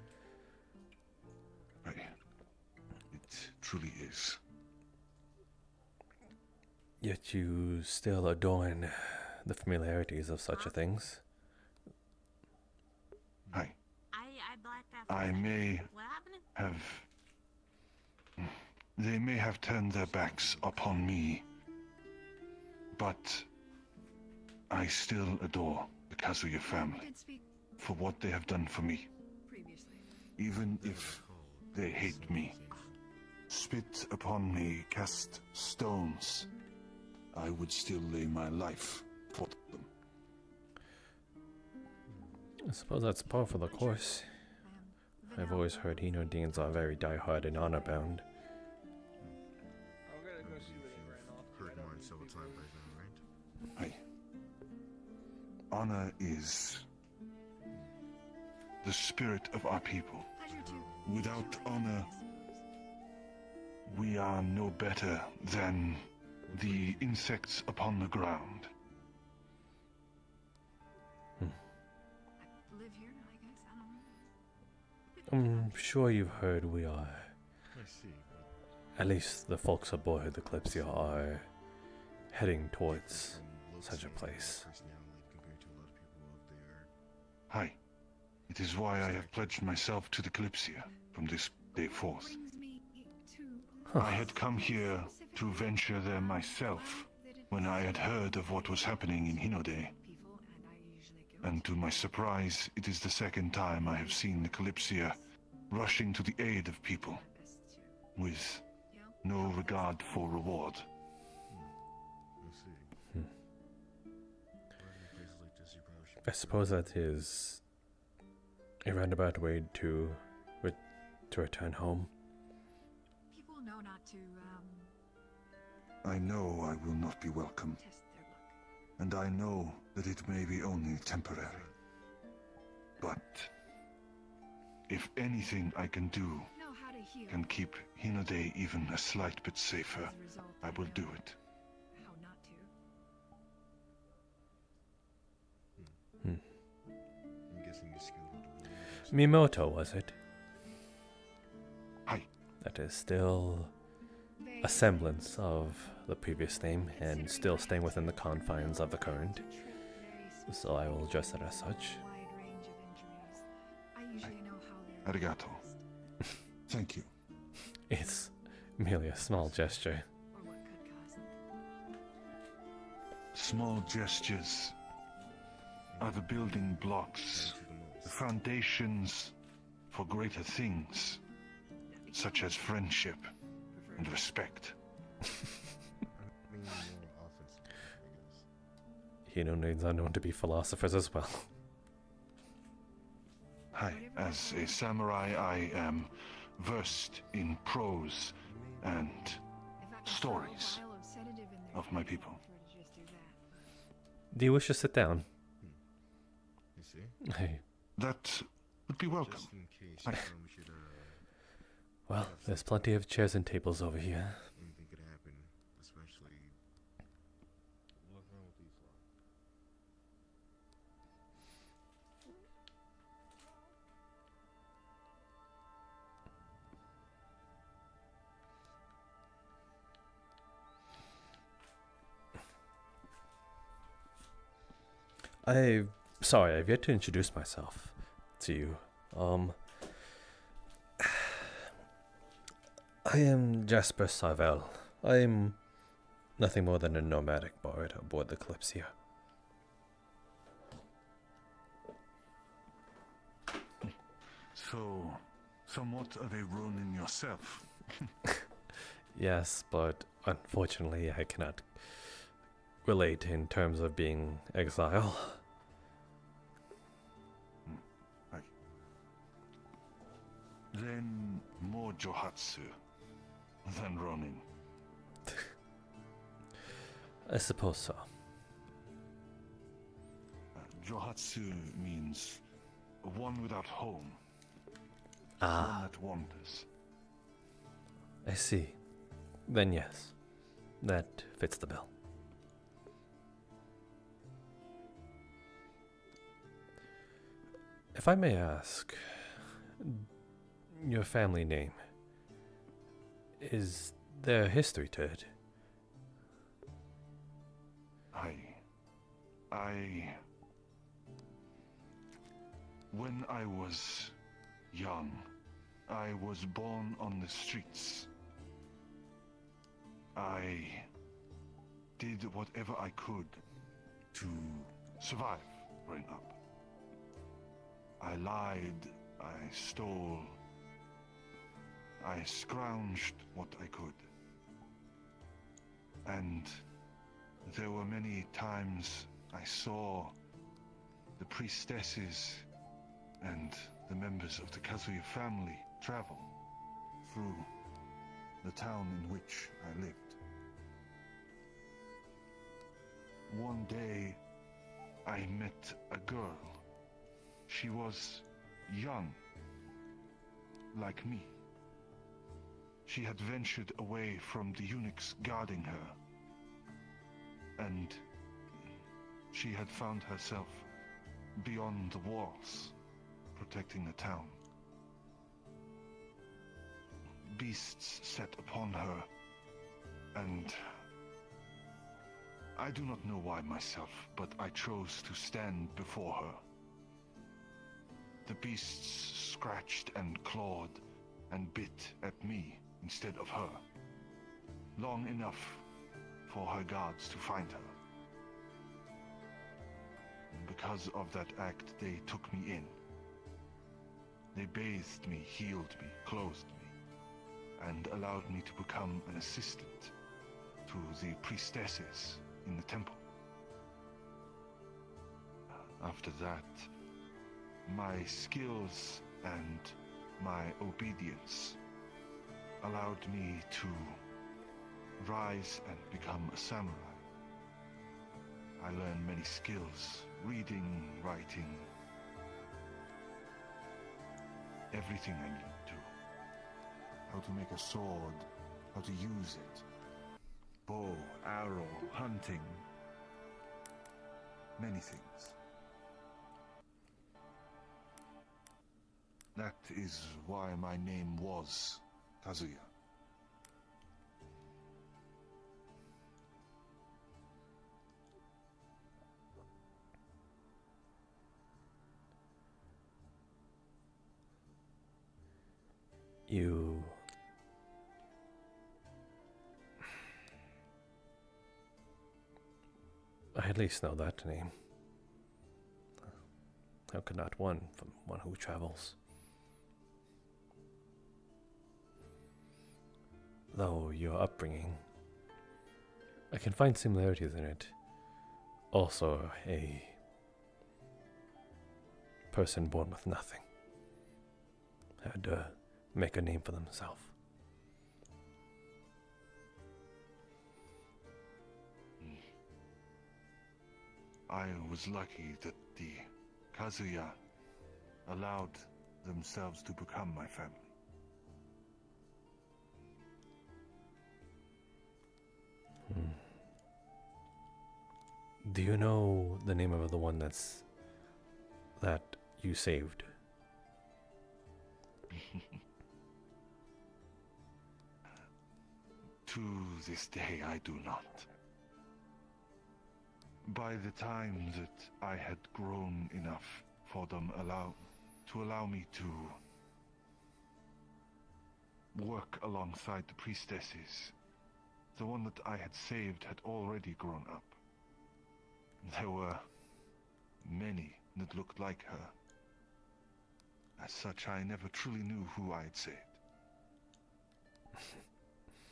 It truly is. Yet you still adorn the familiarities of such a things. I may have... They may have turned their backs upon me, but I still adore the Kazuya family for what they have done for me. Even if they hate me, spit upon me, cast stones, I would still lay my life for them. I suppose that's par for the course. I've always heard Hinodeans are very diehard and honor-bound. I'm gonna go see what they ran off. Heard mine several times by now, right? Honor is the spirit of our people. Without honor, we are no better than the insects upon the ground. I'm sure you've heard we are, I see. at least the folks aboard the Kalypsia are heading towards such a place. Personality compared to a lot of people out there. Hi. It is why I have pledged myself to the Kalypsia from this day forth. I had come here to venture there myself when I had heard of what was happening in Hinode. And to my surprise, it is the second time I have seen the Kalypsia rushing to the aid of people, with no regard for reward. I see. Well, in places like this, you probably should I suppose that is a roundabout way to return home. People know not to I know I will not be welcome, test their luck. and I know that it may be only temporary. But if anything I can do Know how to heal. can keep Hinode even a slight bit safer, As a result, I will know do it. How not to. I'm guessing you're skilled with the rules. Miyamoto, was it? Hi. That is still They a semblance of the previous name and still staying within the confines of the current, treat very so I will address it as such. wide range of injuries. I usually know how they're Arigato. Thank you. It's merely a small gesture. or what could cause them. Small gestures are the building blocks, the foundations for greater things, such as friendship and respect. I mean, more offensive, I guess. Hinodeans are known to be philosophers as well. Hi. As a samurai, I am versed in prose and If I could throw a stories vial of sedative in their of my face, people. I'd prefer to just do that. Do you wish to sit down? You see? Hey, That would be welcome. Just in case, you know, we should, well, there's plenty of chairs and tables over here. anything could happen, especially... What's wrong with these Sorry, I've yet to introduce myself to you. I am Jasper Sarvel. I am nothing more than a nomadic bard aboard the Kalypsia. So, somewhat of a Ronin yourself. Yes, but unfortunately I cannot relate in terms of being exile. Then more Johatsu than Ronin. I suppose so. Johatsu means one without home. Ah. One that wanders. I see. Then yes, that fits the bill. If I may ask, your family name, is there a history to it? When I was young, I was born on the streets. I did whatever I could to survive growing up. I lied, I stole, I scrounged what I could. And there were many times I saw the priestesses and the members of the Kazuya family travel through the town in which I lived. One day, I met a girl. She was young, like me. She had ventured away from the eunuchs guarding her, and she had found herself beyond the walls, protecting the town. Beasts set upon her, and I do not know why myself, but I chose to stand before her. The beasts scratched and clawed and bit at me instead of her, long enough for her guards to find her. Because of that act, they took me in. They bathed me, healed me, clothed me, and allowed me to become an assistant to the priestesses in the temple. After that, my skills and my obedience allowed me to rise and become a samurai. I learned many skills, reading, writing, everything I knew to. How to make a sword, how to use it, bow, arrow, hunting, many things. That is why my name was Kazuya. I at least know that name. How could not one from one who travels? Though your upbringing, I can find similarities in it. Also, a person born with nothing had to make a name for themselves. I was lucky that the Kazuya allowed themselves to become my family. Do you know the name of the one that you saved? To this day, I do not. by the time that I had grown enough for them to allow me to work alongside the priestesses, the one that I had saved had already grown up. There were many that looked like her. As such, I never truly knew who I had saved.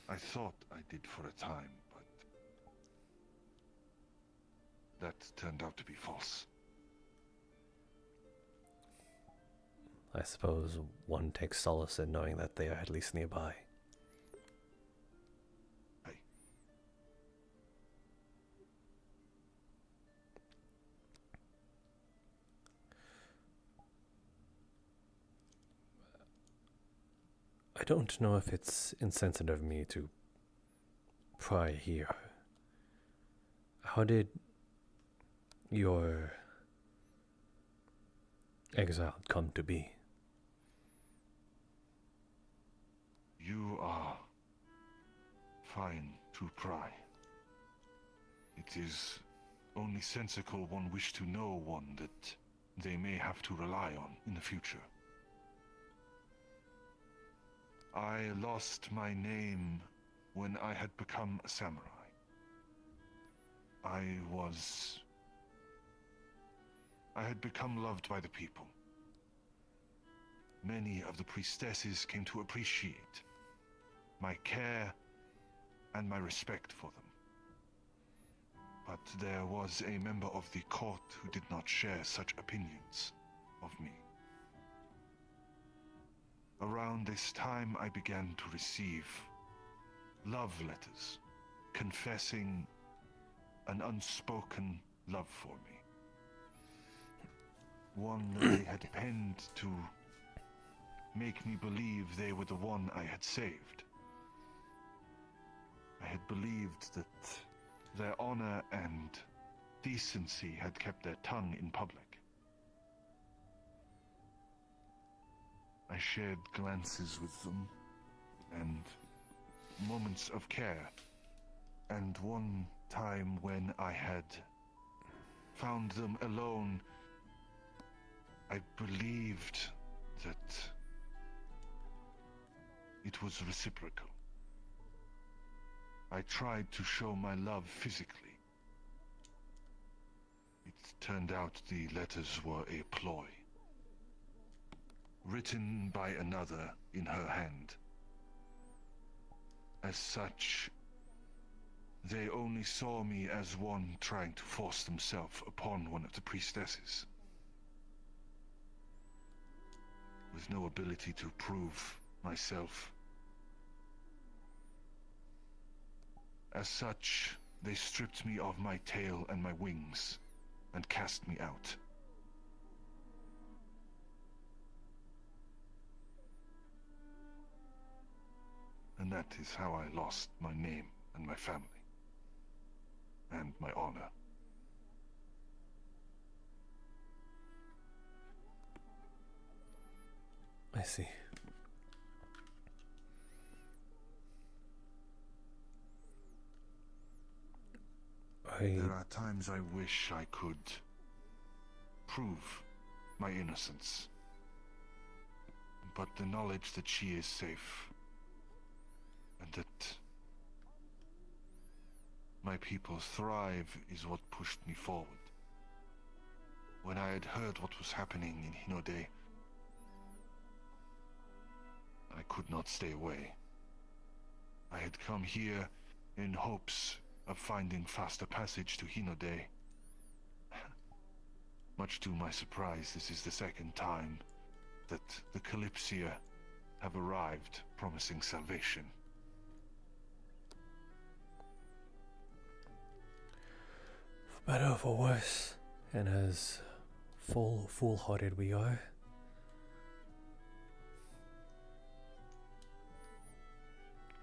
I thought I did for a time, but that turned out to be false. I suppose one takes solace in knowing that they are at least nearby. Hey. I don't know if it's insensitive of me to pry here. How did your exile come to be? You are fine to pry. It is only sensical one wish to know one that they may have to rely on in the future. I lost my name when I had become a samurai. I had become loved by the people. Many of the priestesses came to appreciate my care and my respect for them. But there was a member of the court who did not share such opinions of me. Around this time, I began to receive love letters confessing an unspoken love for me. One that they had penned to make me believe they were the one I had saved. I had believed that their honor and decency had kept their tongue in public. I shared glances with them and moments of care, and one time when I had found them alone, I believed that it was reciprocal. I tried to show my love physically. It turned out the letters were a ploy, written by another in her hand. As such, they only saw me as one trying to force themselves upon one of the priestesses, with no ability to prove myself. As such, they stripped me of my tail and my wings and cast me out. And that is how I lost my name and my family, and my honor. I see. There are times I wish I could prove my innocence, but the knowledge that she is safe and that my people thrive is what pushed me forward. When I had heard what was happening in Hinode, I could not stay away. I had come here in hopes of finding faster passage to Hinode. Much to my surprise, this is the second time that the Kalypsia have arrived, promising salvation. For better or for worse, and as foolhardy we are,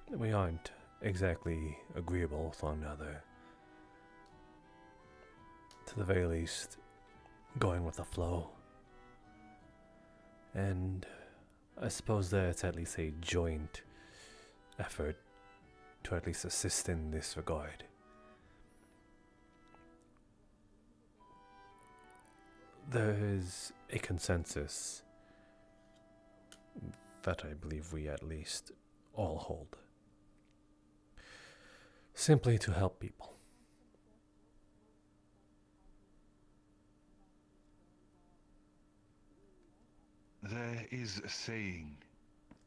we aren't exactly agreeable with one another. To the very least, going with the flow. And I suppose that it's at least a joint effort to at least assist in this regard. there is a consensus that I believe we at least all hold. Simply to help people. There is a saying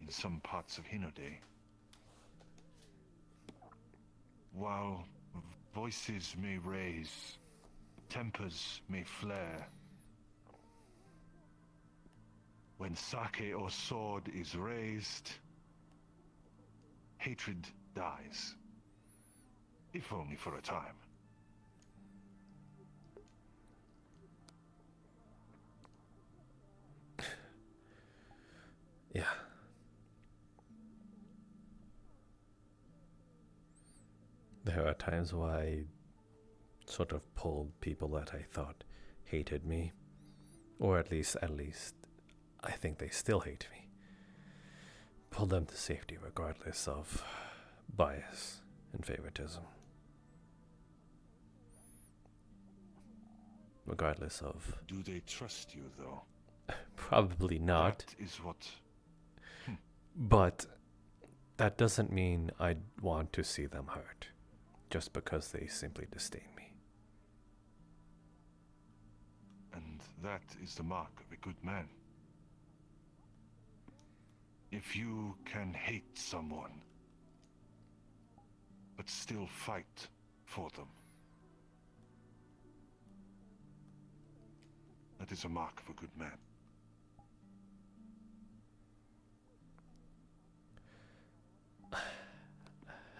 in some parts of Hinode. While voices may raise, tempers may flare, when sake or sword is raised, hatred dies. If only for a time. Yeah. There are times where I sort of pulled people that I thought hated me, or at least I think they still hate me. Pulled them to safety regardless of bias and favoritism. Regardless of... Do they trust you, though? Probably not. That is what... But that doesn't mean I'd want to see them hurt, just because they simply disdain me. And that is the mark of a good man. If you can hate someone, but still fight for them, that is a mark of a good man.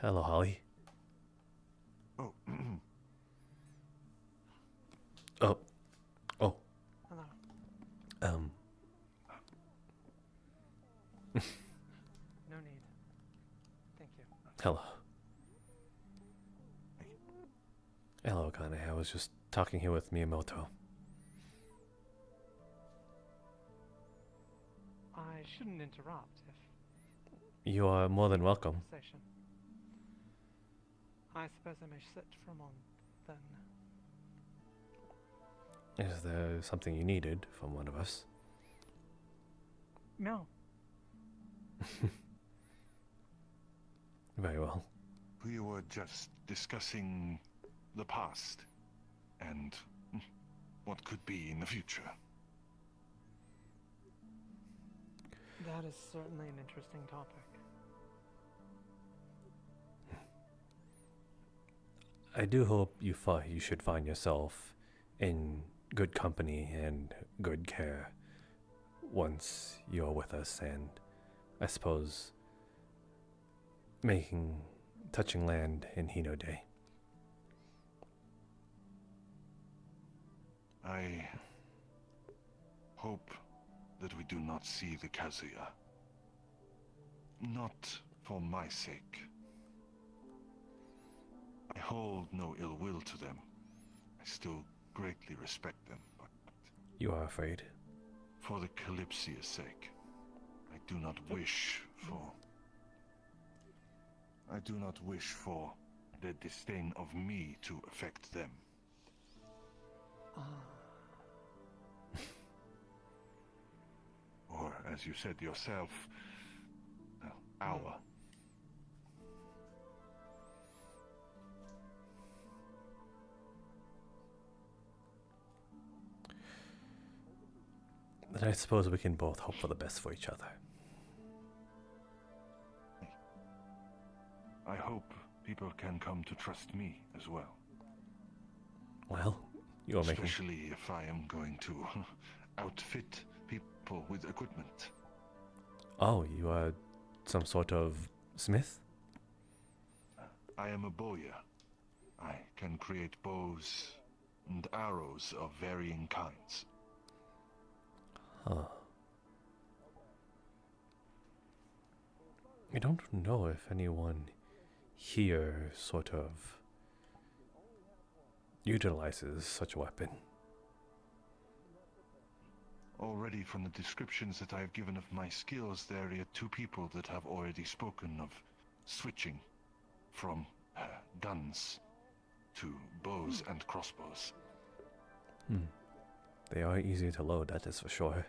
Hello, Holly. Oh. Oh. Hello. No need. Thank you. Hello. Hello, Kane. I was just talking here with Miyamoto. I shouldn't interrupt if... You are more than welcome. Conversation. I suppose I may sit for a moment, then. Is there something you needed from one of us? No. Very well. We were just discussing the past and what could be in the future. That is certainly an interesting topic. I do hope you should find yourself in good company and good care once you're with us, and I suppose touching land in Hinode. I hope that we do not see the Kazuya. Not for my sake. I hold no ill will to them. I still greatly respect them, but... You are afraid? For the Kalypsia's sake. I do not wish for the disdain of me to affect them. Or, as you said yourself, our. Then I suppose we can both hope for the best for each other. I hope people can come to trust me as well. Well, you're making... Especially if I am going to outfit people with equipment. Oh, you are some sort of smith? I am a bowyer. I can create bows and arrows of varying kinds. Huh. I don't know if anyone here sort of utilizes such a weapon. Already from the descriptions that I have given of my skills, there are 2 people that have already spoken of switching from guns to bows and crossbows. They are easier to load, that is for sure.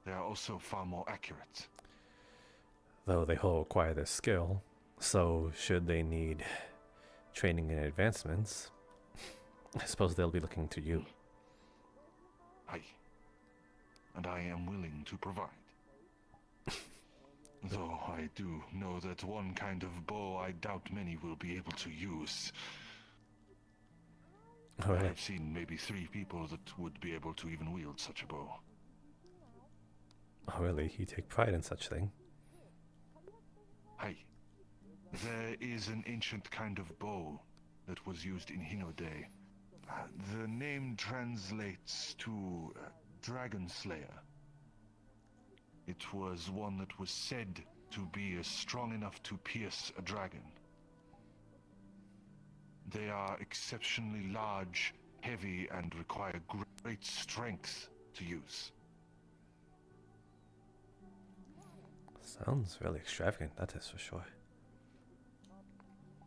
They are also far more accurate. Though they all require their skill, so should they need training and advancements, I suppose they'll be looking to you. Aye. And I am willing to provide. Though I do know that one kind of bow I doubt many will be able to use. Oh, I really? have seen maybe 3 people that would be able to even wield such a bow. Oh, really? You take pride in such thing? Aye. There is an ancient kind of bow that was used in Hinode. The name translates to Dragon Slayer. It was one that was said to be strong enough to pierce a dragon. They are exceptionally large, heavy, and require great strength to use. Sounds really extravagant, that is for sure.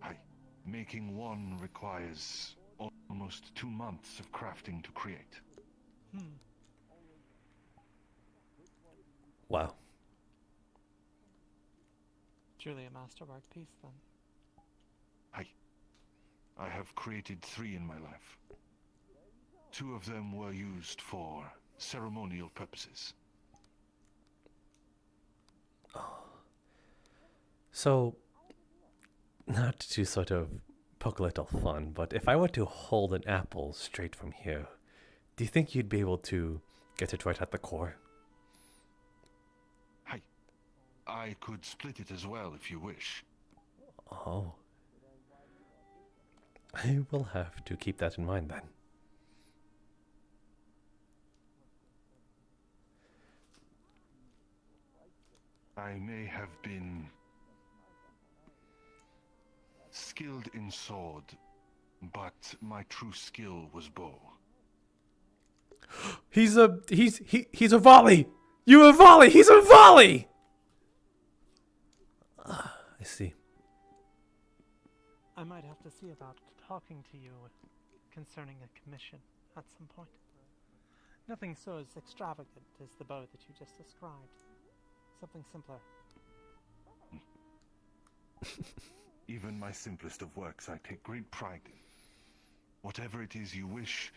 Aye. Making one requires almost 2 months of crafting to create. Wow. Truly a masterwork piece, then. I have created 3 in my life. 2 of them were used for ceremonial purposes. So, not to sort of poke a little fun, but if I were to hold an apple straight from here, do you think you'd be able to get it right at the core? Hi. I could split it as well if you wish. Oh. I will have to keep that in mind then. I may have been skilled in sword, but my true skill was bow. He's a volley! You a volley! He's a volley! I see. I might have to see about talking to you concerning a commission at some point. Nothing so as extravagant as the bow that you just described. Something simpler. Even my simplest of works I take great pride in. Whatever it is you wish,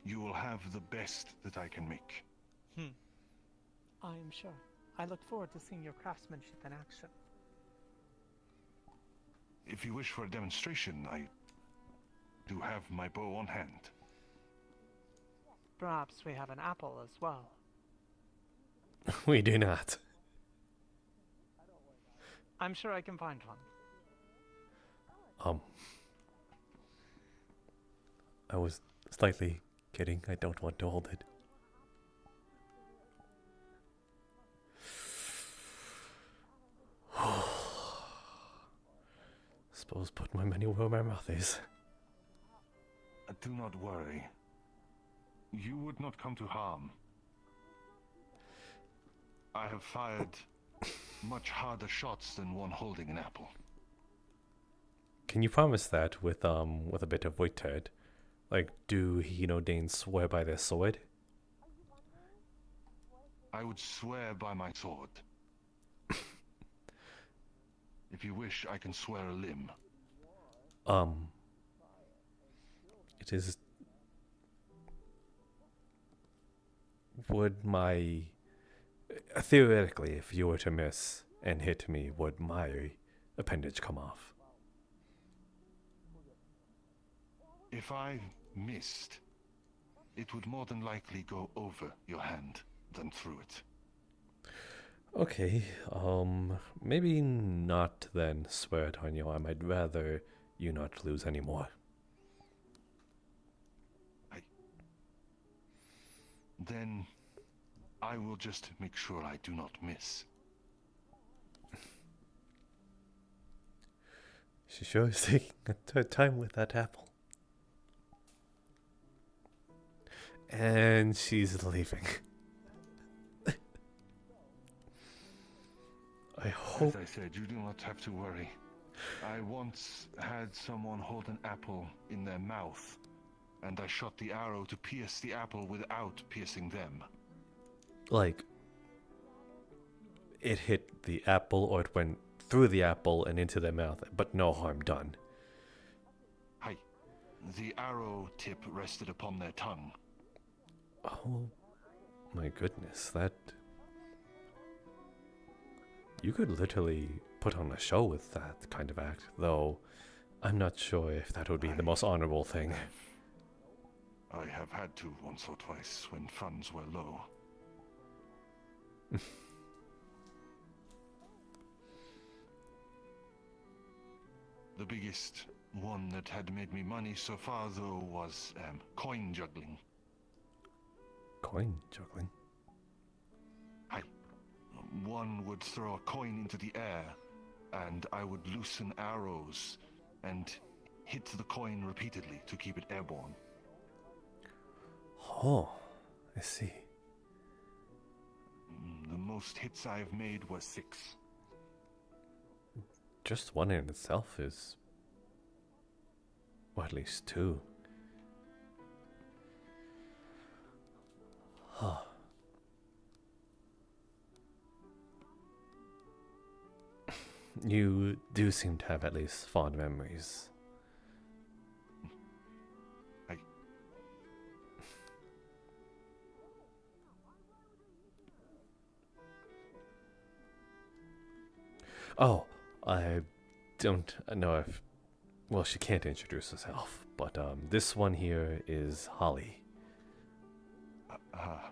you will have the best that I can make. I am sure. I look forward to seeing your craftsmanship in action. If you wish for a demonstration, I do have my bow on hand. Perhaps we have an apple as well. We do not. I'm sure I can find one. I was slightly kidding. I don't want to hold it. Suppose put my money where my mouth is. Do not worry. You would not come to harm. I have fired much harder shots than one holding an apple. Can you promise that with a bit of weight to it? Like, do Danes swear by their sword? I would swear by my sword. If you wish, I can swear a limb. It is... Would my... Theoretically, if you were to miss and hit me, would my appendage come off? If I missed, it would more than likely go over your hand than through it. Okay, maybe not then, swear it on you. I'd rather you not lose any more. Then I will just make sure I do not miss. She sure is taking her time with that apple. And she's leaving. I hope... As I said, you do not have to worry. I once had someone hold an apple in their mouth and I shot the arrow to pierce the apple without piercing them. Like, it hit the apple, or it went through the apple and into their mouth, but no harm done. Hi. The arrow tip rested upon their tongue. Oh, my goodness, that... You could literally put on a show with that kind of act, though I'm not sure if that would be the most honorable thing. I have had to once or twice when funds were low. The biggest one that had made me money so far, though, was coin juggling. Coin juggling? Hi. One would throw a coin into the air, and I would loosen arrows and hit the coin repeatedly to keep it airborne. Oh, I see. The most hits I've made were 6. Just one in itself is... or at least 2. Huh. You do seem to have at least fond memories. Oh, I don't know if... Well, she can't introduce herself, but this one here is Holly. Hi.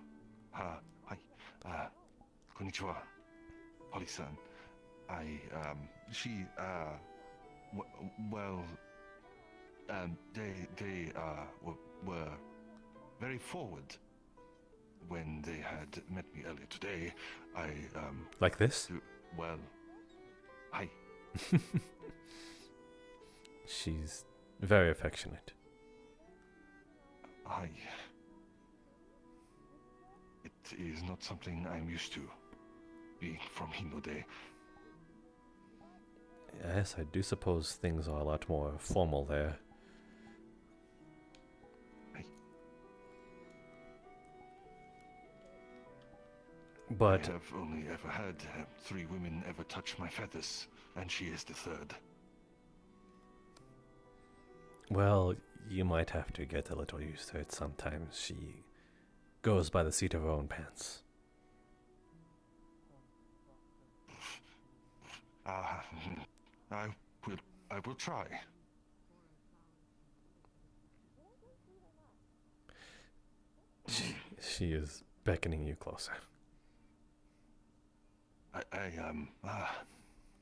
Konnichiwa. Holly-san. They were very forward when they had met me earlier today. Like this? Well, hi. She's very affectionate. It is not something I'm used to, being from Hinode. Yes, I do suppose things are a lot more formal there. But I have only ever had 3 women ever touch my feathers, and she is the 3rd. Well, you might have to get a little used to it. Sometimes she goes by the seat of her own pants. I will try. She is beckoning you closer.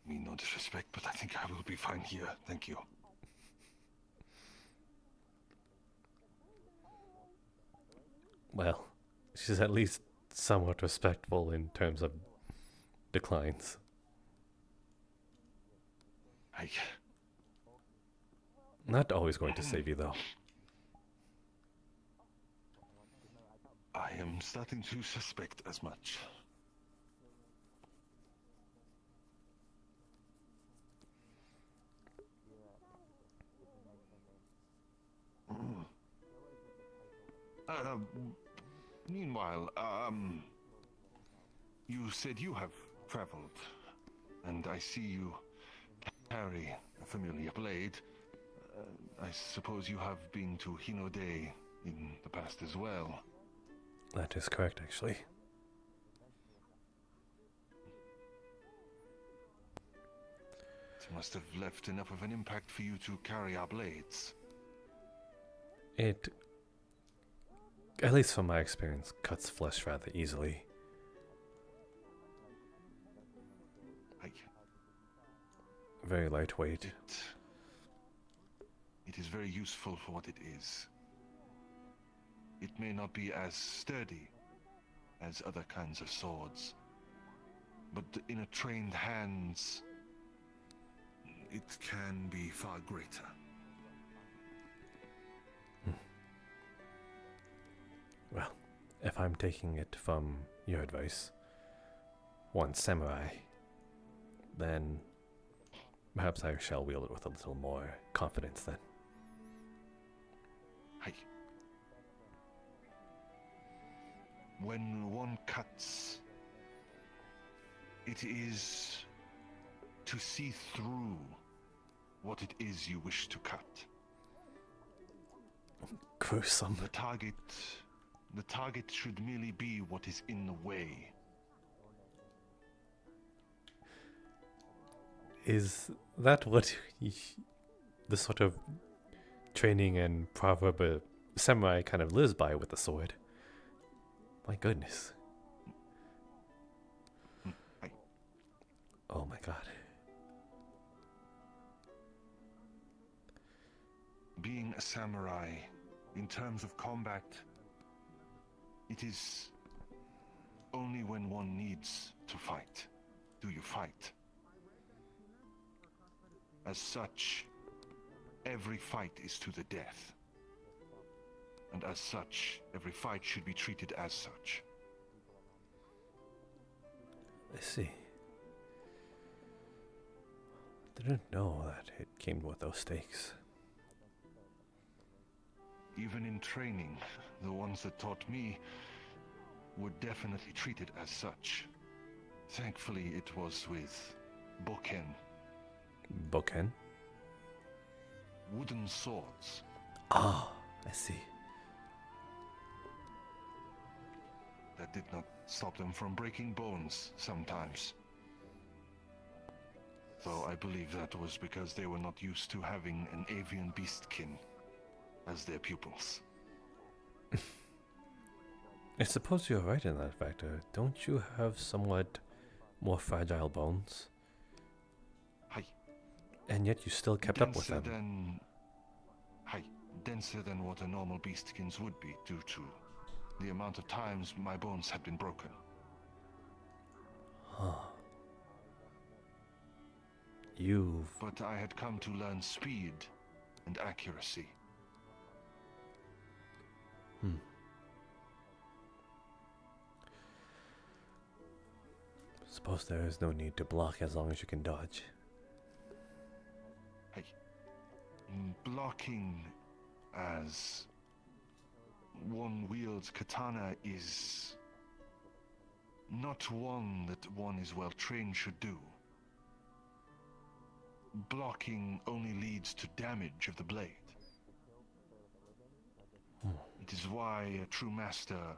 Mean no disrespect, but I think I will be fine here. Thank you. Well, she's at least somewhat respectful in terms of declines. Not always going to save you, though. I am starting to suspect as much. Meanwhile, you said you have traveled, and I see you carry a familiar blade. I suppose you have been to Hinode in the past as well. That is correct, actually. It must have left enough of an impact for you to carry our blades. It, at least from my experience, cuts flesh rather easily. Very lightweight. It is very useful for what it is. It may not be as sturdy as other kinds of swords, but in a trained hands, it can be far greater. Well, if I'm taking it from your advice, one samurai, then perhaps I shall wield it with a little more confidence then. when one cuts, it is to see through what it is you wish to cut. Gruesome. The target should merely be what is in the way. Is that what the sort of training and proverb a samurai kind of lives by with the sword? My goodness. Oh my god. Being a samurai, in terms of combat, it is only when one needs to fight do you fight. As such, every fight is to the death. And as such, every fight should be treated as such. I see. Didn't know that it came with those stakes. Even in training, the ones that taught me would definitely treat it as such. Thankfully, it was with bokken. Bokken? Wooden swords. Ah, I see. That did not stop them from breaking bones sometimes. Though I believe that was because they were not used to having an avian beastkin as their pupils. I suppose you're right in that factor. Don't you have somewhat more fragile bones? Hi. And yet you still kept up with them. Denser than what a normal beastkins would be due to the amount of times my bones had been broken. Huh. But I had come to learn speed and accuracy. Suppose there is no need to block as long as you can dodge. Blocking as one wields katana is not one that one is well trained should do. Blocking only leads to damage of the blade. It is why a true master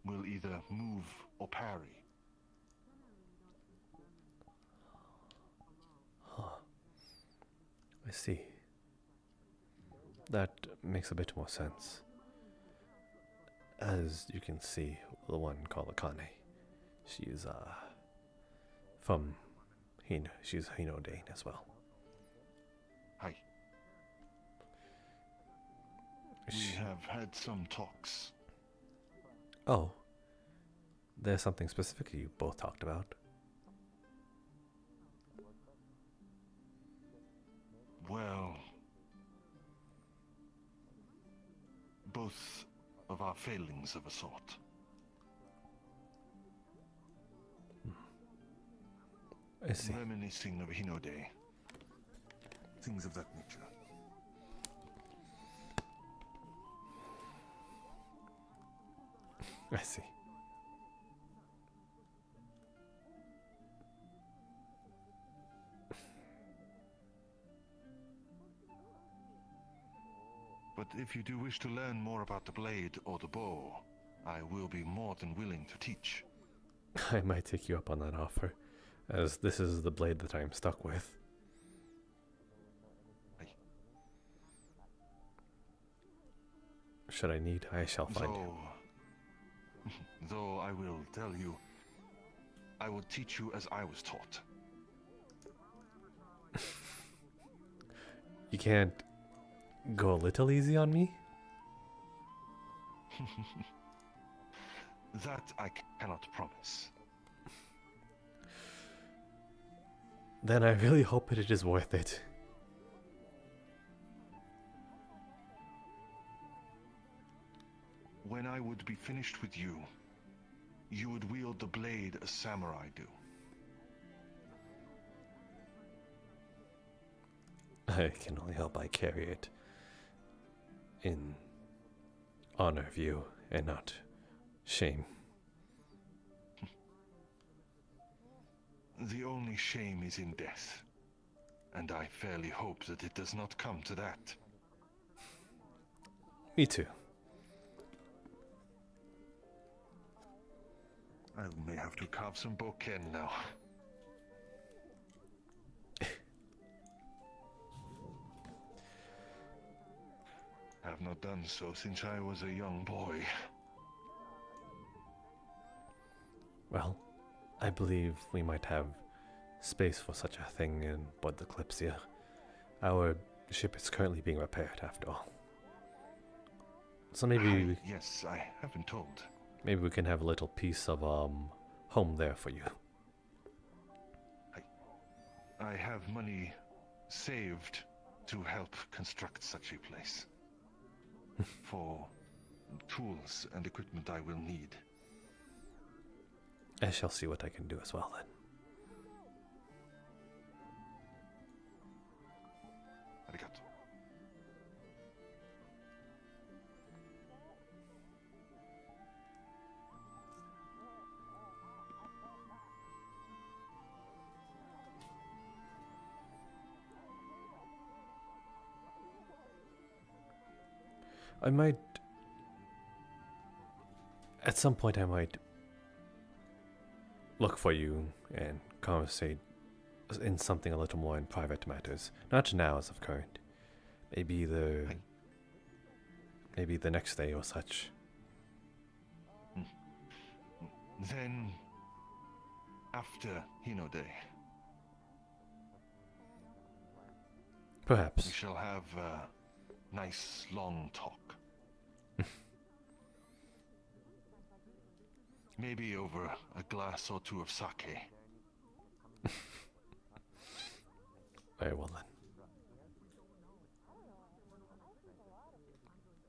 will either move or parry. I see. That makes a bit more sense. As you can see, the one called Akane, she's from Hino. She's Hino Dane as well. Hi. We have had some talks. Oh. There's something specific you both talked about. Well, both of our failings of a sort. I see. Reminiscing of Hinode. Things of that nature. I see. But if you do wish to learn more about the blade or the bow, I will be more than willing to teach. I might take you up on that offer, as this is the blade that I'm stuck with. Should I need, I shall find you. Though I will tell you, I will teach you as I was taught. You can't go a little easy on me? That I cannot promise. Then I really hope that it is worth it. When I would be finished with you, you would wield the blade as samurai do. I can only hope I carry it in honor of you and not shame the only shame is in death. And I fairly hope that it does not come to that. Me too. I may have to carve some boken now. I have not done so since I was a young boy. Well, I believe we might have space for such a thing in aboard the Kalypsia. Our ship is currently being repaired, after all. So maybe Yes, I have been told. maybe we can have a little piece of home there for you. I have money saved to help construct such a place. For tools and equipment I will need. I shall see what I can do as well then. Arigato. I might... At some point I might look for you and conversate in something a little more in private matters. Not now as of current. Maybe the next day or such. Then, after Hino Day, Perhaps. we shall have a nice long talk. Maybe over a glass or two of sake. Very well then.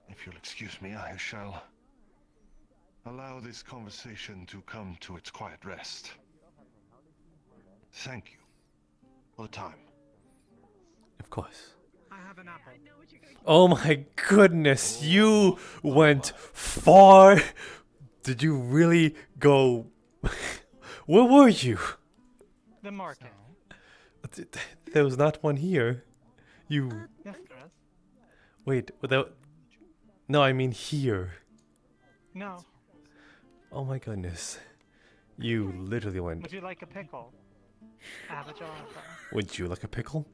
If you'll excuse me, I shall allow this conversation to come to its quiet rest. Thank you for the time. Of course. I have an apple. Oh my goodness, you went far. Did you really go... Where were you? The market. There was not one here. You... Yes, there is. Wait, without... No, I mean here. No. Oh my goodness. You literally went... Would you like a pickle? I have a jar of them. Would you like a pickle?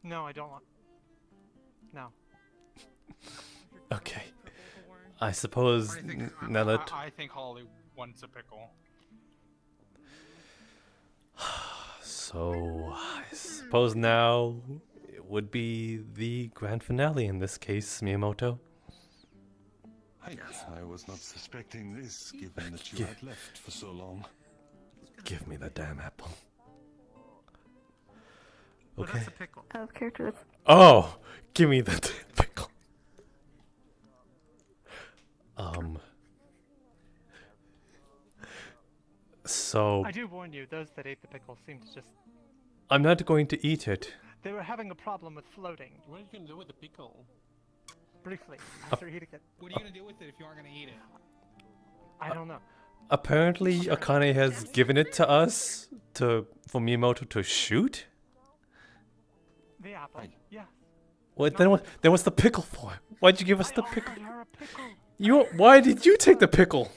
No, I don't want... No. Okay. I suppose now that... I think Holly wants a pickle. So, I suppose now it would be the grand finale in this case, Miyamoto. I was not suspecting this, given that you had left for so long. Give me the damn apple. Well, Okay. that's a pickle. Out of character. Oh! Give me the damn pickle. So... I do warn you, those that ate the pickle seem to just... I'm not going to eat it. They were having a problem with floating. What are you gonna do with the pickle? Briefly, after eating it. What are you gonna do with it if you aren't gonna eat it? I don't know. Apparently, Akane has given it to us for Miyamoto to shoot? The apple, yeah. What? Then what's the pickle for? Why'd you give us the pickle? Her a pickle. Why did you take the pickle?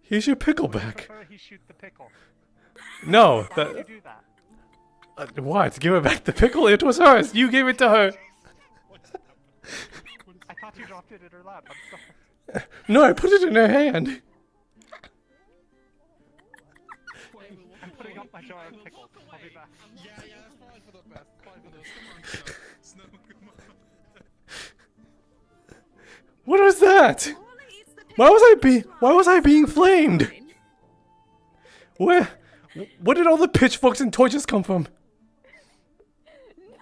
Here's your pickle back. Prefer he shoot the pickle. No, Why would you do that? What? Give her back the pickle? It was hers. You gave it to her. I thought you dropped it in her lap. I'm sorry. No, I put it in her hand. I'm putting up my jar of pickles. I'll be back. Yeah, that's probably for the best. Probably for the best. Come on, What was that? Why was I being flamed? Where? Where did all the pitchforks and torches come from? Nowhere.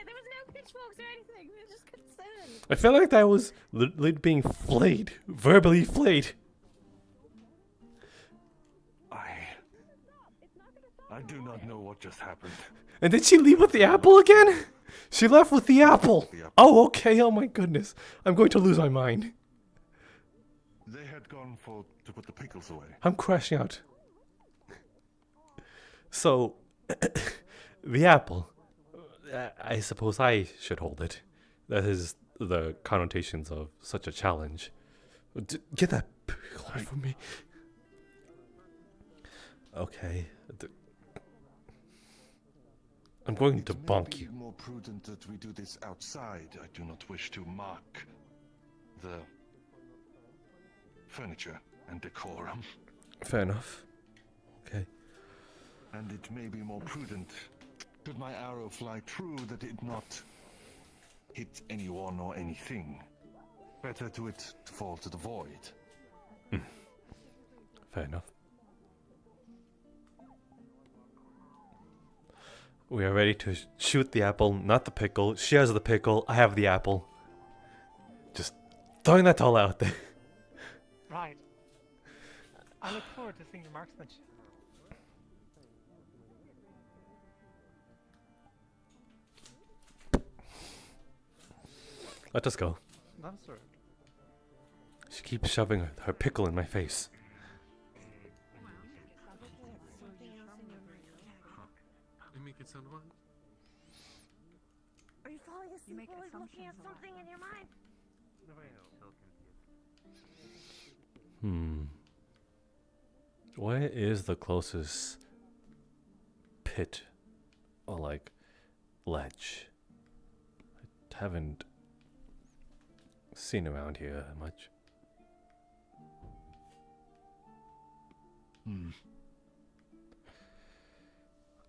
There was no pitchforks or anything. They were just concerned. I felt like I was literally being flayed, verbally flayed. I do not know what just happened. And did she leave with the apple again? She left with the apple. Oh, okay. Oh my goodness. I'm going to lose my mind. They had gone to put the pickles away. I'm crashing out. So, the apple. I suppose I should hold it. That is the connotations of such a challenge. Get that away from me. Okay. I'm going to bonk you. It may be more prudent that we do this outside. I do not wish to mark the furniture and decorum. Fair enough. Okay. And it may be more prudent, should my arrow fly true, that it not hit anyone or anything. Better to it to fall to the void. Fair enough. We are ready to shoot the apple, not the pickle. She has the pickle, I have the apple. Just throwing that all out there. Right. I look forward to seeing your marksmanship. Let us go. That's right. She keeps shoving her pickle in my face. You make it sound what? Are you falling asleep You make while he's looking at assumptions a lot. something in your mind? Where is the closest pit or like ledge? I haven't seen around here much.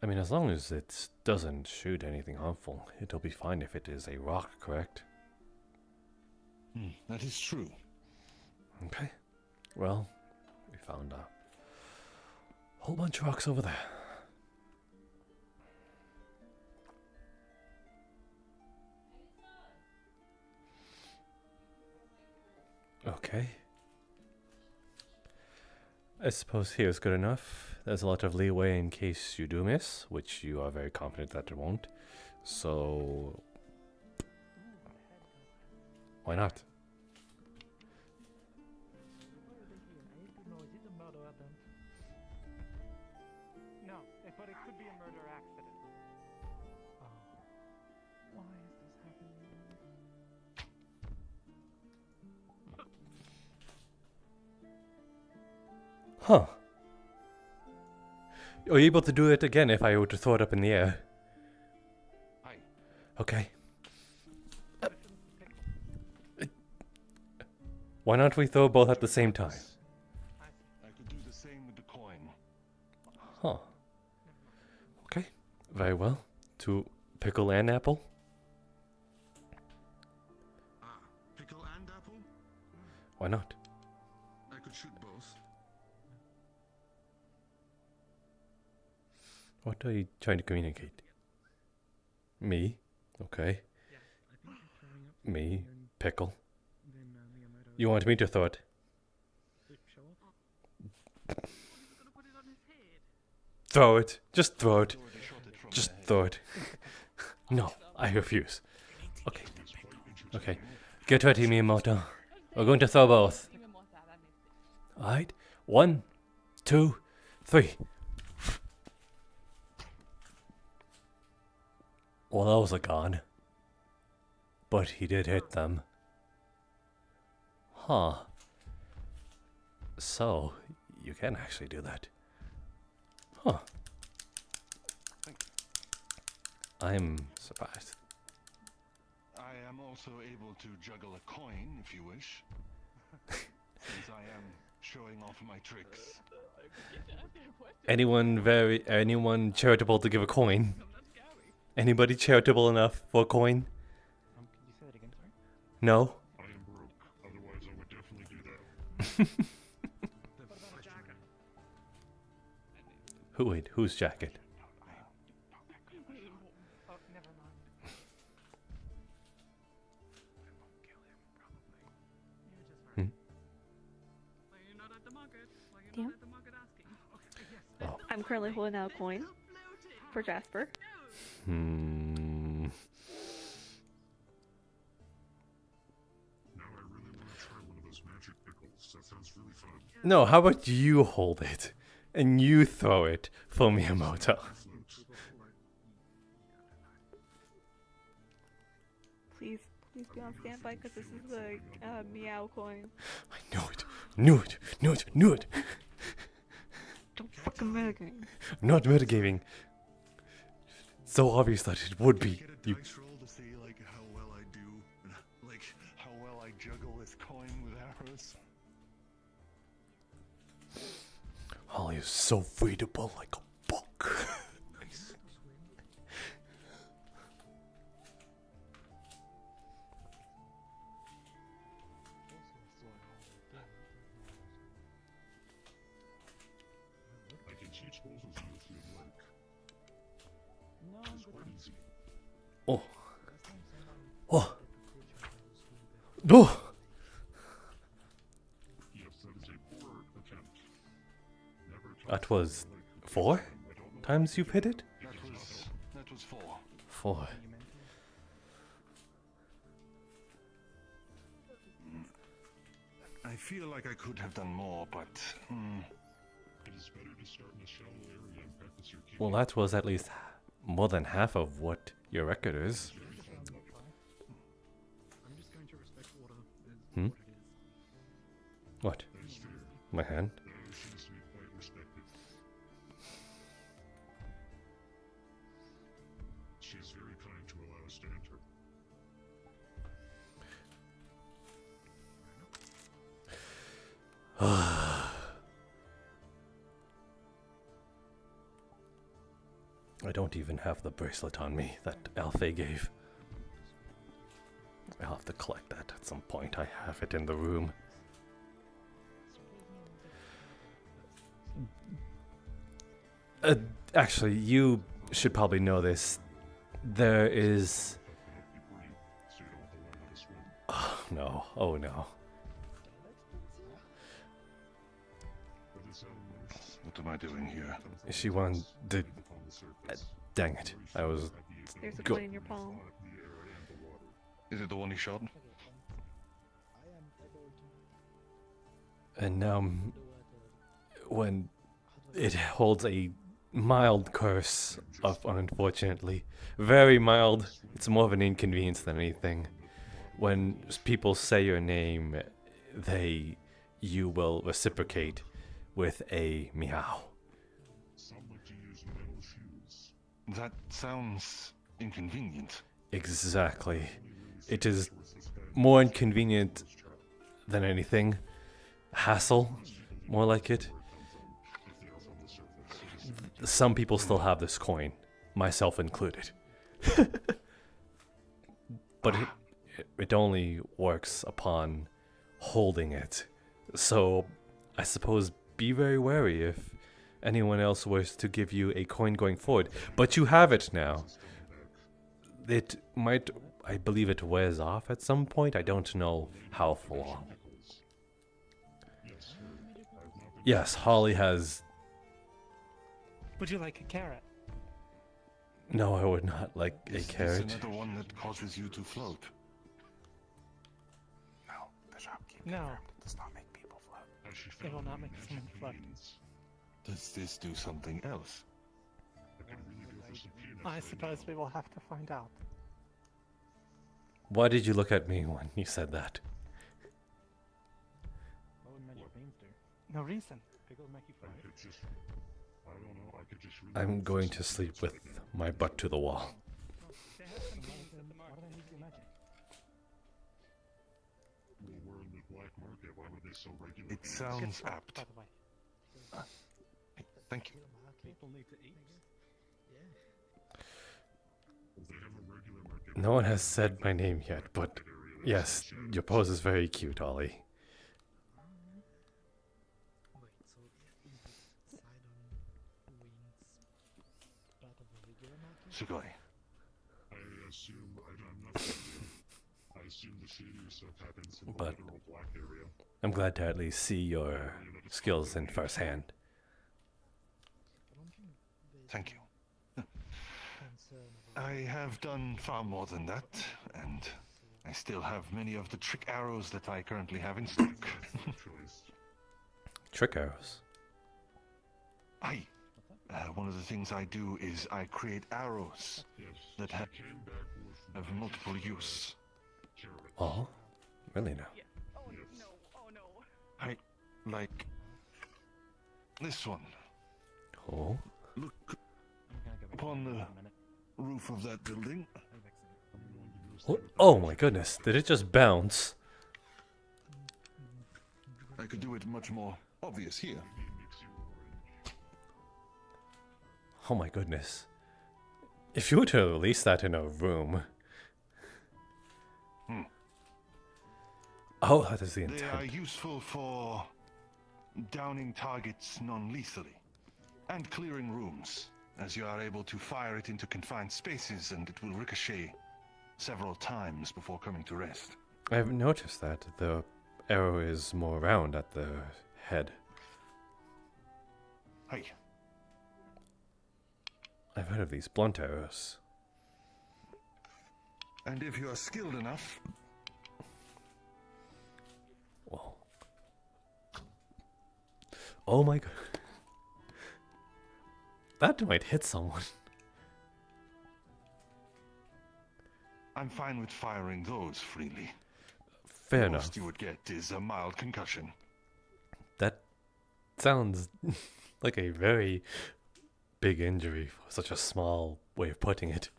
I mean, as long as it doesn't shoot anything harmful, it'll be fine if it is a rock, correct? That is true. Okay. Well, we found a whole bunch of rocks over there. Okay. I suppose here is good enough. There's a lot of leeway in case you do miss, which you are very confident that it won't. So, why not? No, but it could be a murder accident. Why is this happening? Huh. Are you able to do it again if I were to throw it up in the air? Aye. Okay. Why not we throw both at the same time? I could do the same with the coin. Huh. Okay. Very well. To pickle and apple? Pickle and apple? Why not? I could shoot both. What are you trying to communicate? Me? Okay. Me? Pickle? You want me to throw it? Throw it. Just throw it. Just throw it. No, I refuse. Okay. Okay. Get ready, Miyamoto. We're going to throw both. Alright. 1, 2, 3. Well, those are gone. But he did hit them. Huh. So, you can actually do that. Huh. I'm surprised. I am also able to juggle a coin, if you wish. Since I am showing off my tricks. Anyone charitable to give a coin? Anybody charitable enough for a coin? Could you say that again, sorry? No? I am broke. Otherwise, I would definitely do that. Wait, whose jacket? Oh, never mind. Yeah. Oh. I'm currently holding out a coin for Jasper. Now I really want to try one of those magic pickles. That sounds really fun. No, how about you hold it? and you throw it for Miyamoto. Please be on standby because this is the meow coin. I knew it. Don't fucking metagame. I'm not mitigating. So obvious that it would be. Get a dice roll to see like how well I do, like how well I juggle this coin with arrows. Holly is so readable like a book. Nice. I can teach both of you if you'd like. It's quite easy. Oh. No. Yes, that is a poor attempt. Never That was 4 times you've hit it? That was 4. 4. I feel like I could have done more, but It is better to start in a shallow area and practice your Well, that was at least more than half of what your record is. I'm just going to respect water as Hmm? what it is. What? My hand? That seems to be quite respected. She is very kind to allow us to enter. I don't even have the bracelet on me that Alfie gave. I'll have to collect that at some point. I have it in the room. Actually, you should probably know this. There is... Oh no, oh no. what am I doing here? She wanted to... dang it. I was... There's a Go- coin in your palm. Is it the one he shot? And when it holds a mild curse of, unfortunately, very mild. It's more of an inconvenience than anything. When people say your name, you will reciprocate with a meow. That sounds inconvenient. Exactly. It is more inconvenient than anything. Hassle, more like it. Some people still have this coin, myself included. But it only works upon holding it. So I suppose be very wary if anyone else was to give you a coin going forward. But you have it now. It might, I believe it wears off at some point. I don't know how for long. Yes, Holly has... Would you like a carrot? No, I would not like a Is carrot. this another one that causes you to float? No, the shopkeeper No. does not make people float. It will not make someone float. Does this do something else? I suppose we will have to find out. Why did you look at me when you said that? What would magic beans do? No reason. Pickles make you float. I don't know, I could just I'm going to sleep with my butt to the wall. They have some beans in the market. What do they need to do magic? Well, we're in the black market, why would they so regular? It sounds Good apt. by the way. Thank you. People need to eat. They have a regular market. No one has said my name yet, but yes, your pose is very cute, Ollie. Sugoi. I assume I'm not sure. I assume the shadier stuff happens in the But- literal black area. I'm glad to at least see your skills in first hand. Thank you. I have done far more than that, and I still have many of the trick arrows that I currently have in stock. Trick arrows. One of the things I do is I create arrows that have multiple use. Oh, really now? Like this one. Oh. Look upon the roof of that building. Oh my goodness, did it just bounce? I could do it much more obvious here. Oh my goodness. If you were to release that in a room... Oh, that is the intent. They are useful for downing targets non-lethally and clearing rooms, as you are able to fire it into confined spaces and it will ricochet several times before coming to rest. I've noticed that the arrow is more round at the head. Hey. I've heard of these blunt arrows. And if you are skilled enough... Whoa. Oh my god. That might hit someone. I'm fine with firing those freely. Fair The enough. most you would get is a mild concussion. That sounds like a very big injury for such a small way of putting it.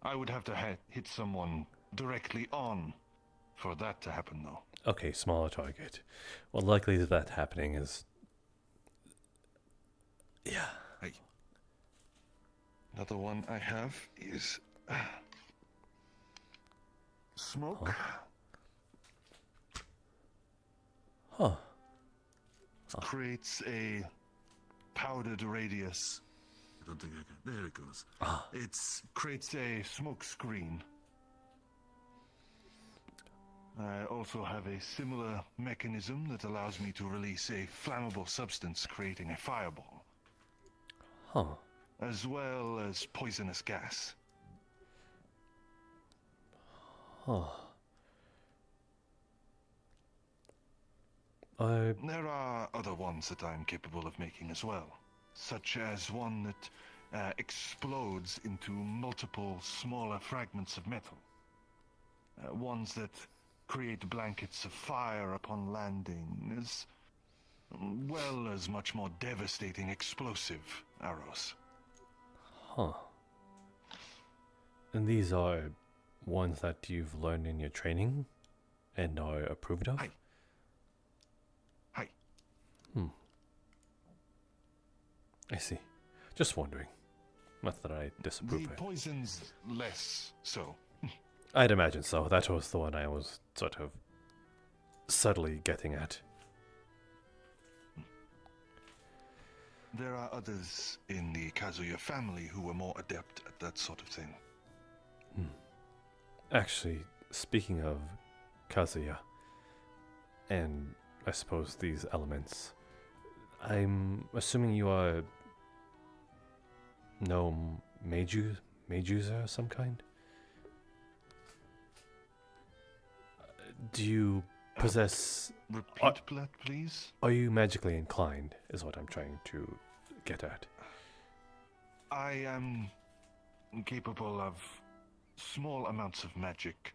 I would have to hit someone directly on for that to happen, though. Okay, smaller target. What likely is that happening is... Yeah. Hey. Another one I have is... smoke. Huh. Creates a powdered radius. I don't think I can. There it goes. It creates a smoke screen. I also have a similar mechanism that allows me to release a flammable substance, creating a fireball. Huh. As well as poisonous gas. Huh. There are other ones that I'm capable of making as well, such as one that explodes into multiple smaller fragments of metal. Ones that create blankets of fire upon landing, as well as much more devastating explosive arrows. Huh. And these are ones that you've learned in your training and are approved of? Hi. I see. Just wondering. Not that I disapprove The of it. poison's less so. I'd imagine so. That was the one I was sort of subtly getting at. There are others in the Kazuya family who are more adept at that sort of thing. Actually, speaking of Kazuya, and I suppose these elements, I'm assuming you are no mage user of some kind? Do you possess... Repeat that, please? Are you magically inclined, is what I'm trying to get at. I am capable of small amounts of magic.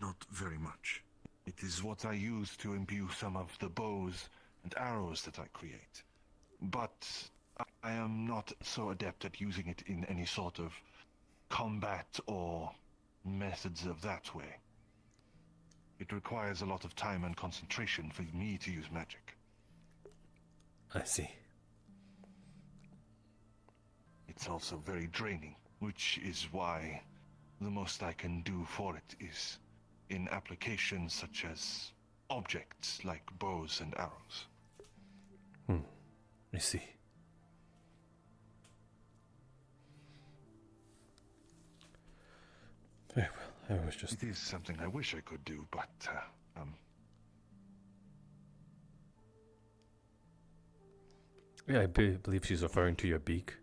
Not very much. It is what I use to imbue some of the bows and arrows that I create. But I am not so adept at using it in any sort of combat or methods of that way. It requires a lot of time and concentration for me to use magic. I see. It's also very draining, which is why the most I can do for it is in applications such as objects like bows and arrows. I see. Very well, I was just... It is something I wish I could do, but, Yeah, I believe she's referring to your beak.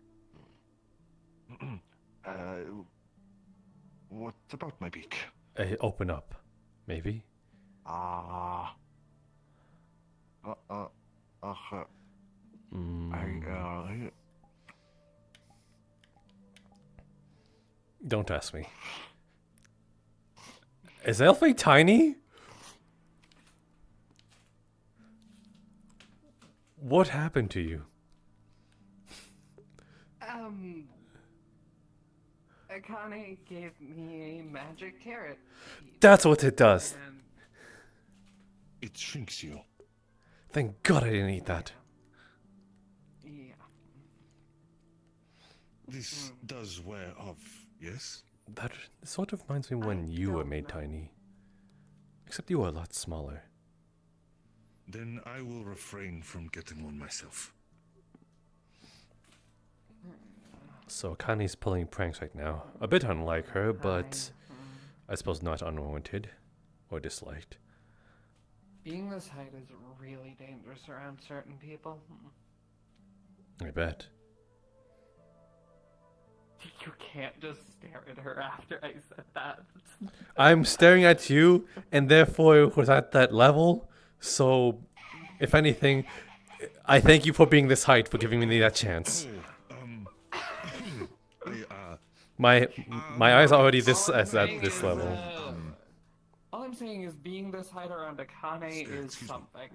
What about my beak? Open up, maybe? Don't ask me. Is Elfie tiny? What happened to you? Akane gave me a magic carrot. That's what it does. And It shrinks you. Thank God I didn't eat that. yeah. This does wear off, yes? That sort of reminds me when you were made tiny. Except you were a lot smaller. Then I will refrain from getting one myself. So Akane's pulling pranks right now. A bit unlike her, but I suppose not unwarranted or disliked. Being this height is really dangerous around certain people. I bet. You can't just stare at her after I said that. I'm staring at you, and therefore it was at that level. So, if anything, I thank you for being this height, for giving me that chance. My eyes are already this at this level. All I'm saying is being this height around Akane is something.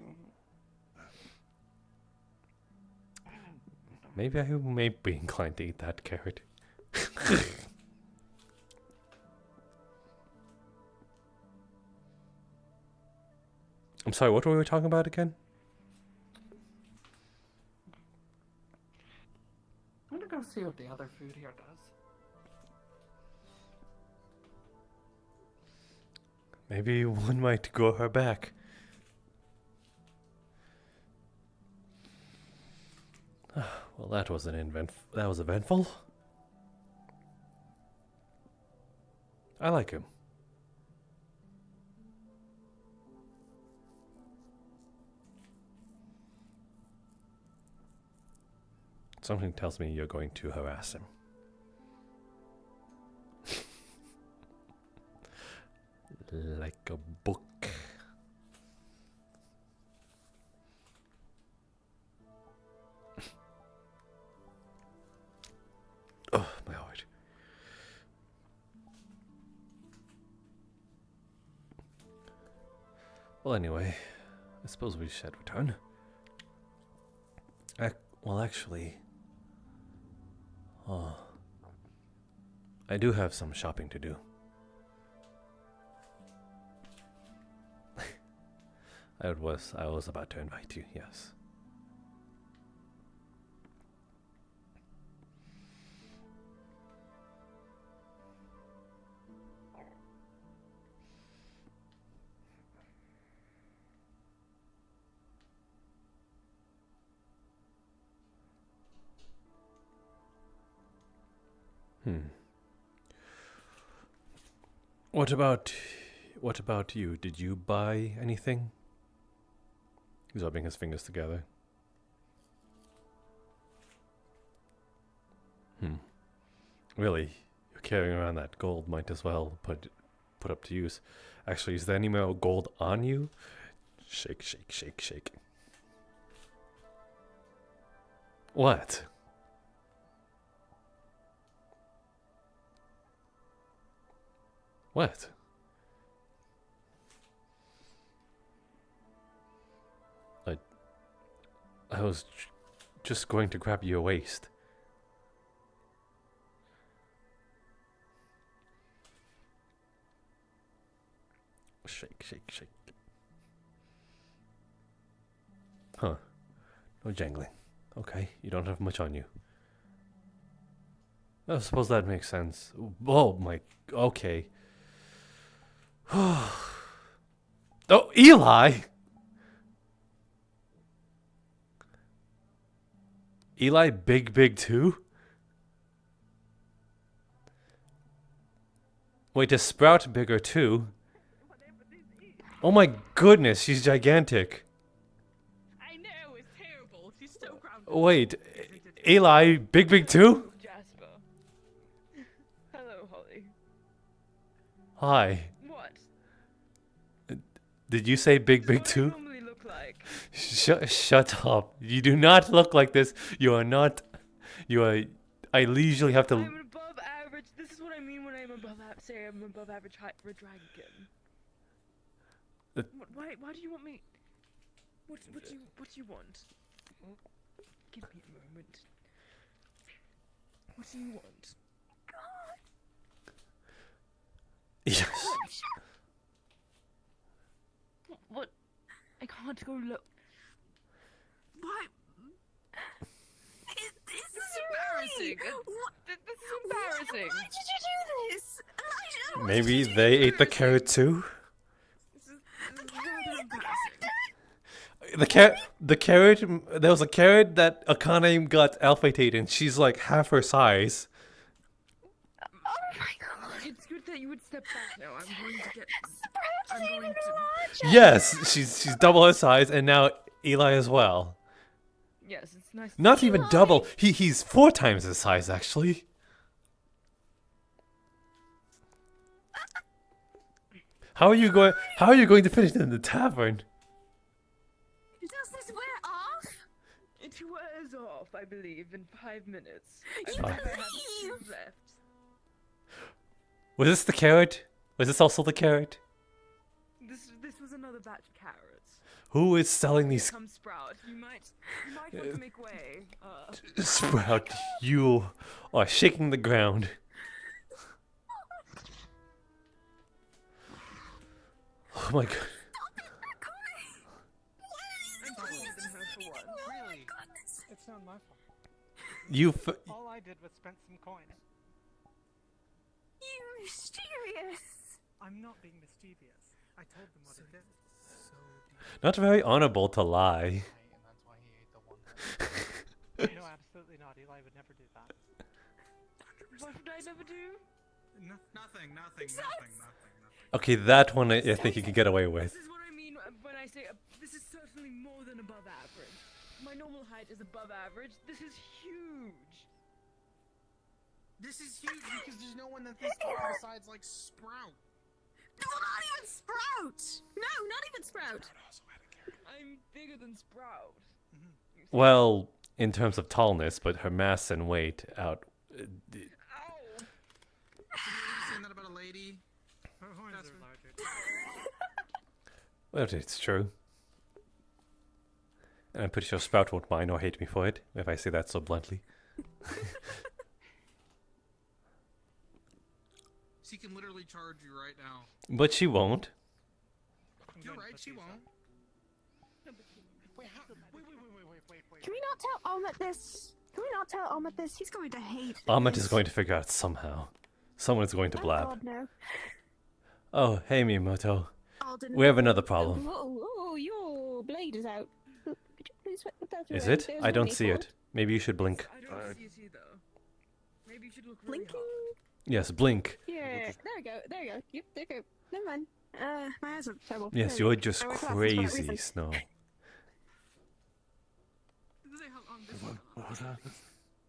Maybe I may be inclined to eat that carrot. I'm sorry, what were we talking about again? I'm gonna go see what the other food here does. Maybe one might grow her back. Well, that was eventful. I like him. Something tells me you're going to harass him. Like a book. Oh, my heart. Well, anyway, I suppose we should return. Well, actually, I do have some shopping to do. I was about to invite you, yes. What about you? Did you buy anything? He's rubbing his fingers together. Really? You're carrying around that gold, might as well put up to use. Actually, is there any more gold on you? Shake, shake, shake, shake. What? What? I was just going to grab your waist. Shake, shake, shake. Huh. No jangling. Okay, you don't have much on you. I suppose that makes sense. Oh my... Okay. Oh, Eli! Eli big too? Wait, is Sprout bigger too? Oh my goodness, she's gigantic. I know, it's terrible. She's so grounded. Wait, Eli big too? Jasper. Hello, Holly. Hi. What? Did you say big What do I too? normally look like? Shut up. You do not look like this. You are not. You are. I usually have to. I'm above average. This is what I mean when I'm above average. Say I'm above average height for a dragonkin. Why do you want me? What do you want? Give me a moment. What do you want? Yes. What? I can't go low. Why? This is embarrassing. This is embarrassing. Why did you do this? Elijah, Maybe they ate the carrot too. The carrot. There was a carrot that Akane got alphated, and she's like half her size. Oh my god! It's good that you would step back now. I'm going to get. I'm going to. Yes, she's double her size, and now Eli as well. Yes, it's nice. Not even double. He's 4 times his size actually. How are you going to finish in the tavern? Does this wear off? It wears off, I believe, in 5 minutes. You I believe I have believe? 2 left. Was this the carrot? Was this also the carrot? This was another batch of carrots. Who is selling these? Come Sprout. You might want to make way. Sprout, you are shaking the ground. Oh my god. Really? It's not my fault. All I did was spend some coin. You mischievous. I'm not being mischievous. I told them what it is. Not very honorable to lie. No, absolutely not. Eli would never do that. What would I never do? Nothing. Okay, that one I think you can get away with. This is what I mean when I say this is certainly more than above average. My normal height is above average. This is huge. This is huge because there's no one that this tall besides like Sprout. Well, not even Sprout. No, not even Sprout. I'm bigger than Sprout. Well, in terms of tallness, but her mass and weight out. Saying that about a lady. Her horns are larger. Well, it's true. And I'm pretty sure Sprout won't mind or hate me for it, if I say that so bluntly. She can literally charge you right now. But she won't. You're right, she won't. Wait. Can we not tell Ahmet this? Can we not tell Ahmet this? He's going to hate Ahmet this. is going to figure out somehow. Someone's going to blab. God, no. Oh, hey Miyamoto. Alden. We have another problem. Oh, your blade is out. Could you please put that Is away? it? There's I don't one see equal. it. Maybe you should blink. I don't see it either. Maybe you should look really Blinking? Yes, blink. Yeah, there we go. Yep, there we go. Never mind. My eyes are terrible. Yes, There we you're go. just I wear glasses for that crazy, reason. Snow.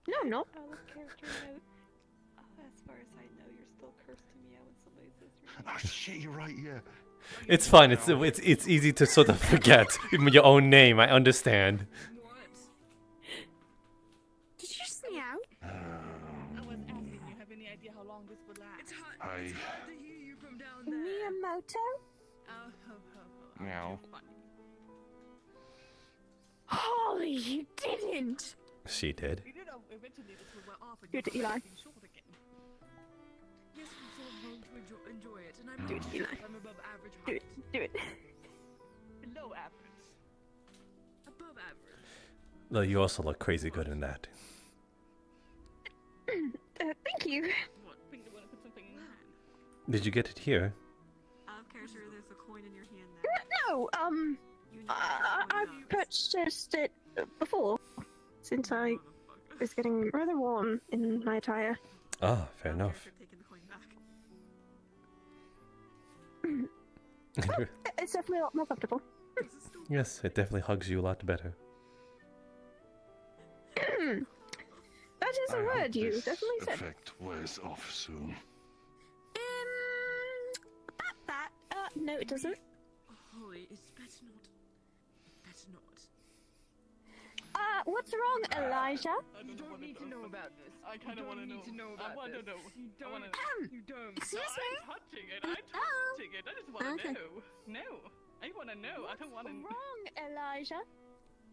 No, I'm not. Out of character note. As far as I know, you're still cursed to me when somebody says your name. Oh shit, you're right, yeah. It's fine. It's easy to sort of forget your own name. I understand. Did you just meow? I was asking you have any idea how long this would last. It's hard to hear you from down there. Miyamoto? Meow. Holly, you didn't! She did. We did eventually this would wear off and Good, you'll Eli. be short again. Yes, I'm so going to enjoy it, and I'm Do it, not Eli. sure if I'm above average Do height. it, do it. Below average. Above average. Though you also look crazy good in that. Thank you. What? Think you want to put something in your hand? Did you get it here? Out of character, there's a coin in your hand there. No, I purchased it before, since I was getting rather warm in my attire. Ah, fair enough. It's definitely a lot more comfortable. Yes, it definitely hugs you a lot better. That is a I hope word you this definitely said. effect wears off soon. No, it doesn't. Holly, it's better not. What's wrong, Elijah? You don't need to know about this. I kind of want to know. I want to know. You don't. You don't. Excuse me? I'm touching it. I'm touching it. I just want to know. No. I want to know. I don't want to. What's wrong, Elijah?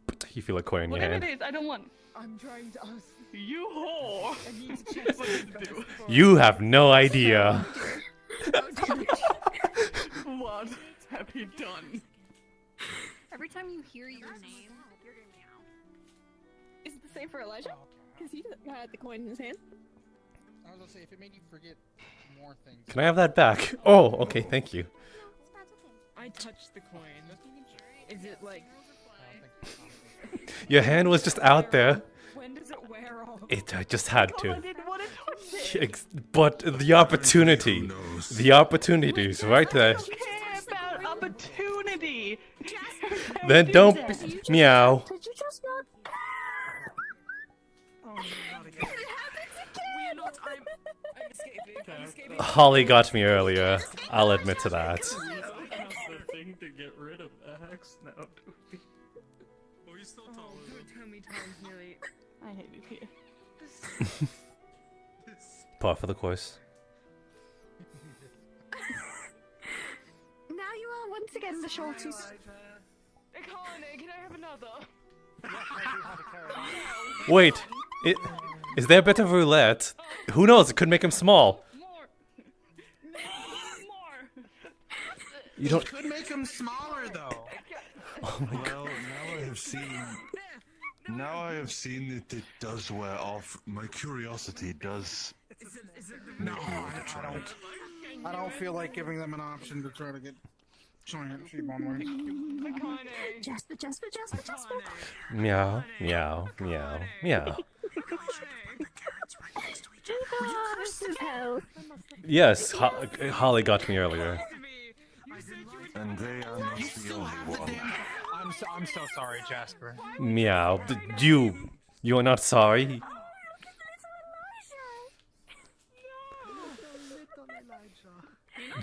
But you feel a coin in your Whatever hand. it is, I don't want. I'm trying to ask. You whore. I need to check what to do. You have no idea. What have you done? Every time you hear your name, you're gonna meow. Is it the same for Elijah? Because he had the coin in his hand. I was gonna say, if it made you forget more things. Can I have that back? Oh, okay, thank you. I touched the coin. Is it like? Your hand was just out there. When does it wear off? I just had I to. didn't want to touch it. But the opportunity. The opportunity is right there. I don't care about opportunity. Then don't meow. Did you just not? Oh, not again. We're not. I'm escaping. I'm escaping. Holly got me earlier. I'll admit to that. the thing to get rid of Axe now. Oh, you still Oh, do it tell me times nearly. I hate you here. Par for the course. Now you are once again the shortest. Akane, can I have another? Wait, is there a bit of roulette? Who knows? It could make him small. More. You don't. Could make them smaller though. Oh my god. Well, now I have seen that it does wear off. My curiosity does No, make me want to try it. I don't feel like giving them an option to try to get giant sheep on one. Jasper, Jasper, Jasper, Jasper. Meow, meow, meow, meow. This is hell. Yes, Holly got me earlier. And they are not the only one. I'm so sorry, Jasper. Meow. You are not sorry.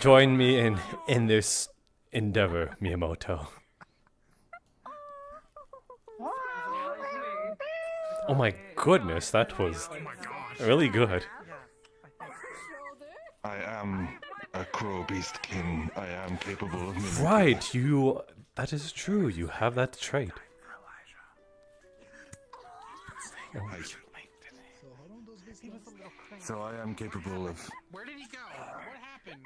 Join me in this endeavor, Miyamoto. Oh my goodness, that was really good. I am a crow beast king. I am capable of mimicry. Right, that is true. You have that trait. So I am capable of. Where did he go? What happened?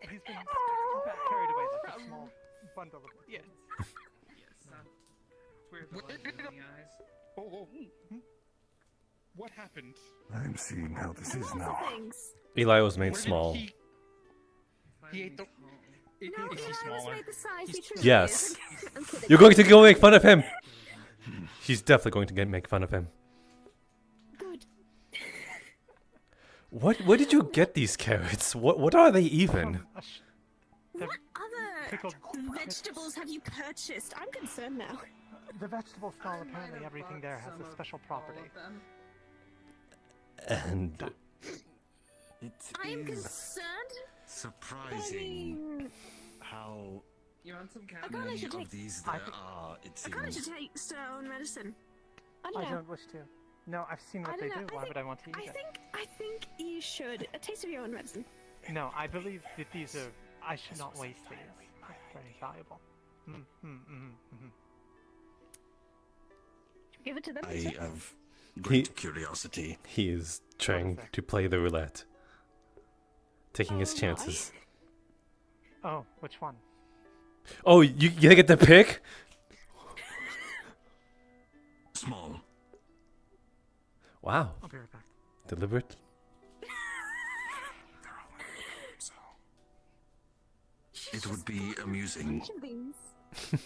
He's been carried away like a small bundle of. Yes. Weird the light in the eyes. Oh. What happened? I'm seeing how this is now. Eli was made small. He ate the. No, Is he I was smaller? made the size he truly Yes. is. I'm kidding. You're going to go make fun of him. He's definitely going to make fun of him. Good. Where did you get these carrots? What are they even? What other vegetables have you purchased? I'm concerned now. The vegetable stall, apparently everything there has a special property. And I am concerned. Surprising how You want some I many should of take. these there are. It I kind of should seems. take stone medicine. I I don't know. don't wish to. No, I've seen what I they don't do. know. Why would I want to eat I it? think you should. A taste of your own medicine. No, I believe that these are. I should not waste these. They're very valuable. Give it to them. I instead. have great curiosity. he is trying to play the roulette. Taking his chances. Oh, which one? Oh, you get the pick? Small. Wow. I'll be right back. Deliberate. It would be amusing. So,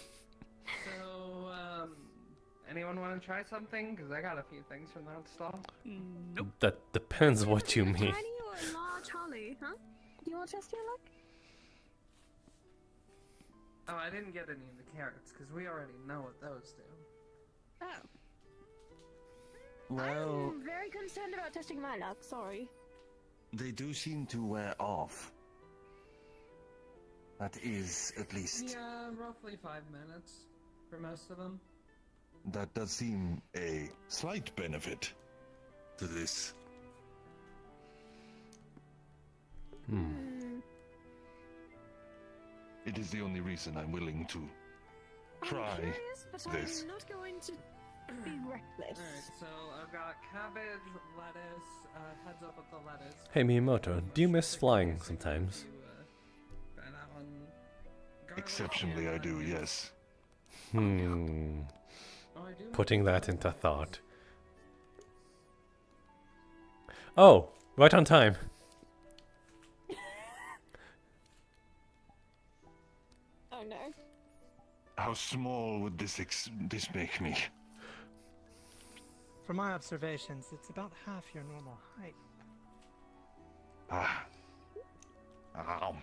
anyone want to try something? Because I got a few things from that stall. Nope. That depends what you mean. Tiny or large holly, huh? Do you want to test your luck? Oh, I didn't get any of the carrots, because we already know what those do. Oh. Well, I'm very concerned about testing my luck. Sorry. they do seem to wear off. That is, at least. Yeah, roughly 5 minutes. for most of them. That does seem a slight benefit to this. It is the only reason I'm willing to try I'm curious, but this. I'm not going to be reckless. Alright, so I've got cabbage, lettuce, heads up with the lettuce. Hey Miyamoto, do you miss flying sometimes? Try that one. Exceptionally, I do, yes. Oh, I do. Putting that into thought. Oh, right on time. Oh no. How small would this make me? From my observations, it's about half your normal height. Ah. Ow.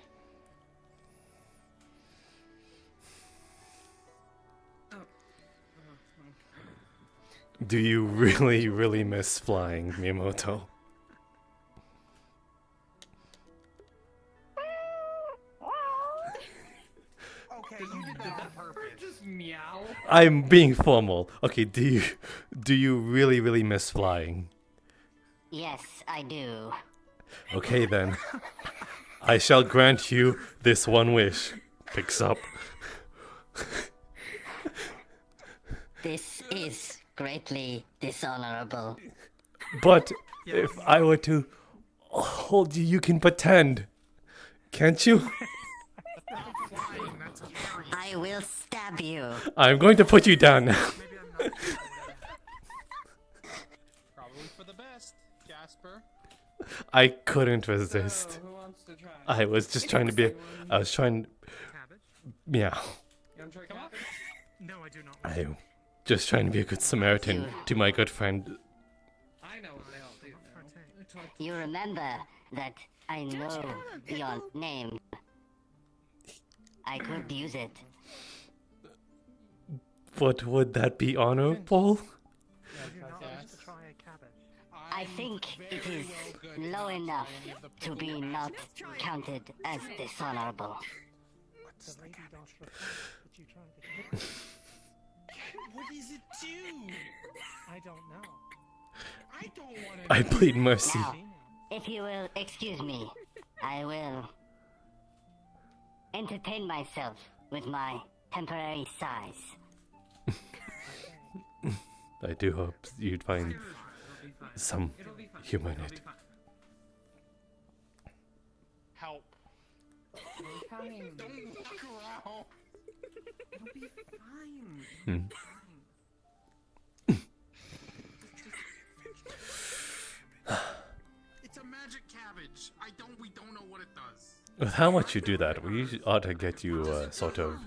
Do you really, really miss flying, Miyamoto? Okay, you did that on purpose. Just meow. I'm being formal. Okay, do you really, really miss flying? Yes, I do. Okay then. I shall grant you this one wish. Picks up. This is greatly dishonorable. But if I were to hold you, you can pretend. Can't you? I will stab you. I'm going to put you down now. Probably for the best, Jasper. I couldn't resist. So, who wants to try? I was just trying to be. I was trying. Yeah. You want to try cabbage? No, I do not. I'm just trying to be a good Samaritan to my good friend. I know what they all do now. You remember that I know your name. I could use it. But would that be honorable? I think it is low enough to be not counted as dishonorable. What does it do? I don't know. I don't want I plead mercy. Now, if you will excuse me, I will entertain myself with my temporary size. I do hope you'd find some humor in it. Help. Fine. Don't walk around. It'll be fine. It's a magic cabbage. We don't know what it does. With how much you do that, we ought to get you sort of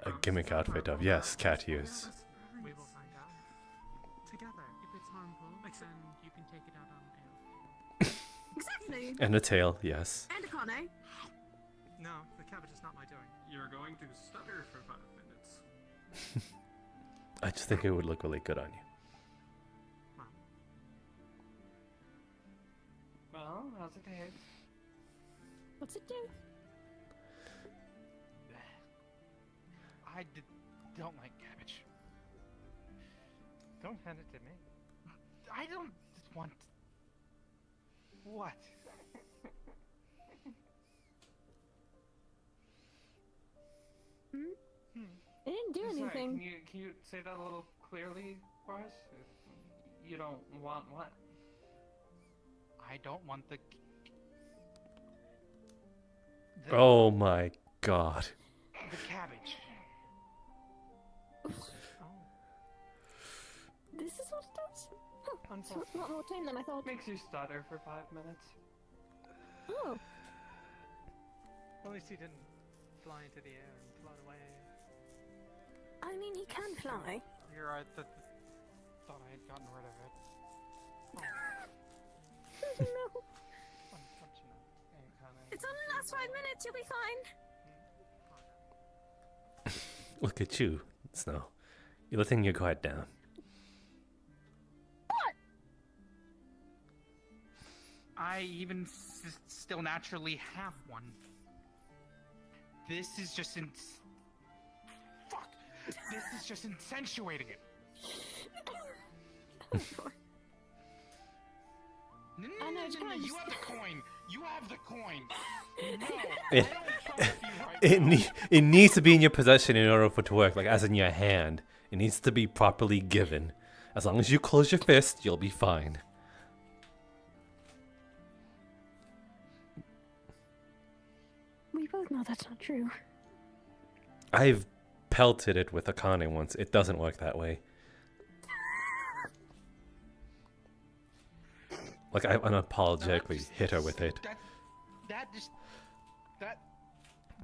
a gimmick outfit of, yes, cat ears. We will find out. Together. If it's harmful, then you can take it out on Elf. Exactly. And a tail, yes. And a Kane. No, the cabbage is not my doing. You're going to stutter for 5 minutes. I just think it would look really good on you. Well, how's it taste? What's it do? Don't like cabbage. Don't hand it to me. I don't want. What? It didn't do Sorry, anything. Can you say that a little clearly for us? You don't want what? I don't want the. Oh my god. The cabbage. This is what it does? Huh. It's a lot more tame than I thought. Makes you stutter for 5 minutes. Oh. At least he didn't fly into the air and float away. I mean, he can fly. You're right. Thought I had gotten rid of it. No. Unfortunate. It's only the last 5 minutes. You'll be fine. Look at you, Snow. You're letting your guard down. What? I even still naturally have one. This is just Fuck! This is just accentuating it. No, you have the coin. You have the coin. No, I don't trust you right now. It needs to be in your possession in order for it to work, like as in your hand. It needs to be properly given. As long as you close your fist, you'll be fine. We both know that's not true. I've pelted it with Akane once. It doesn't work that way. Like, I unapologetically hit her with it.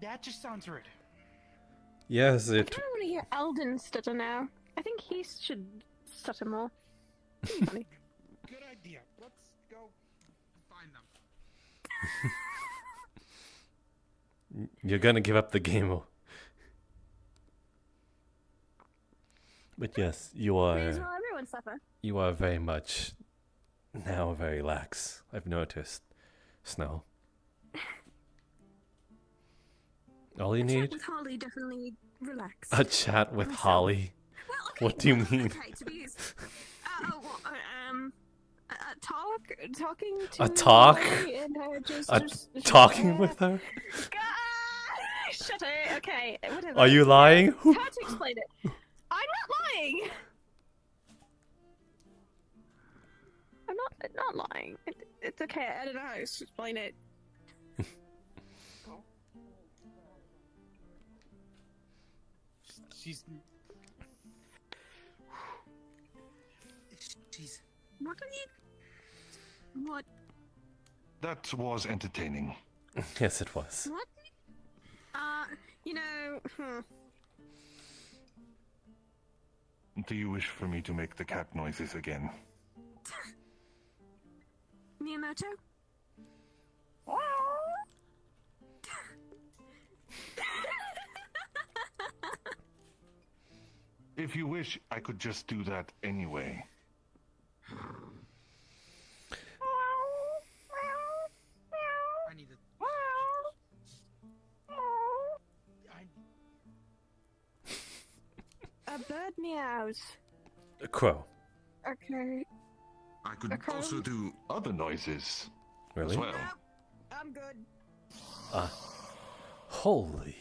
That just sounds rude. Yes, I it... kind of want to hear Alden stutter now. I think he should stutter more. Funny. Good idea. Let's go find them. You're gonna give up the game. But yes, you May as are... well everyone suffer. You are very much... now very lax. I've noticed. Snow. All you A need... chat with Holly definitely relax. A chat with Myself. Holly? Well, okay, What do you mean? Okay, to be talking to A talk? Holly and her just Talking with her? Shut it. Okay, whatever. Are you lying? It's hard to explain it. I'm not lying. I'm not lying. It's okay. I don't know how to explain it. She's. What are you? What? That was entertaining. Yes, it was. What? You know. Do you wish for me to make the cat noises again? Miyamoto? If you wish, I could just do that anyway. I need A bird meows. A crow. Okay. I could Okay. also do other noises Really? as well. I'm good. Holy.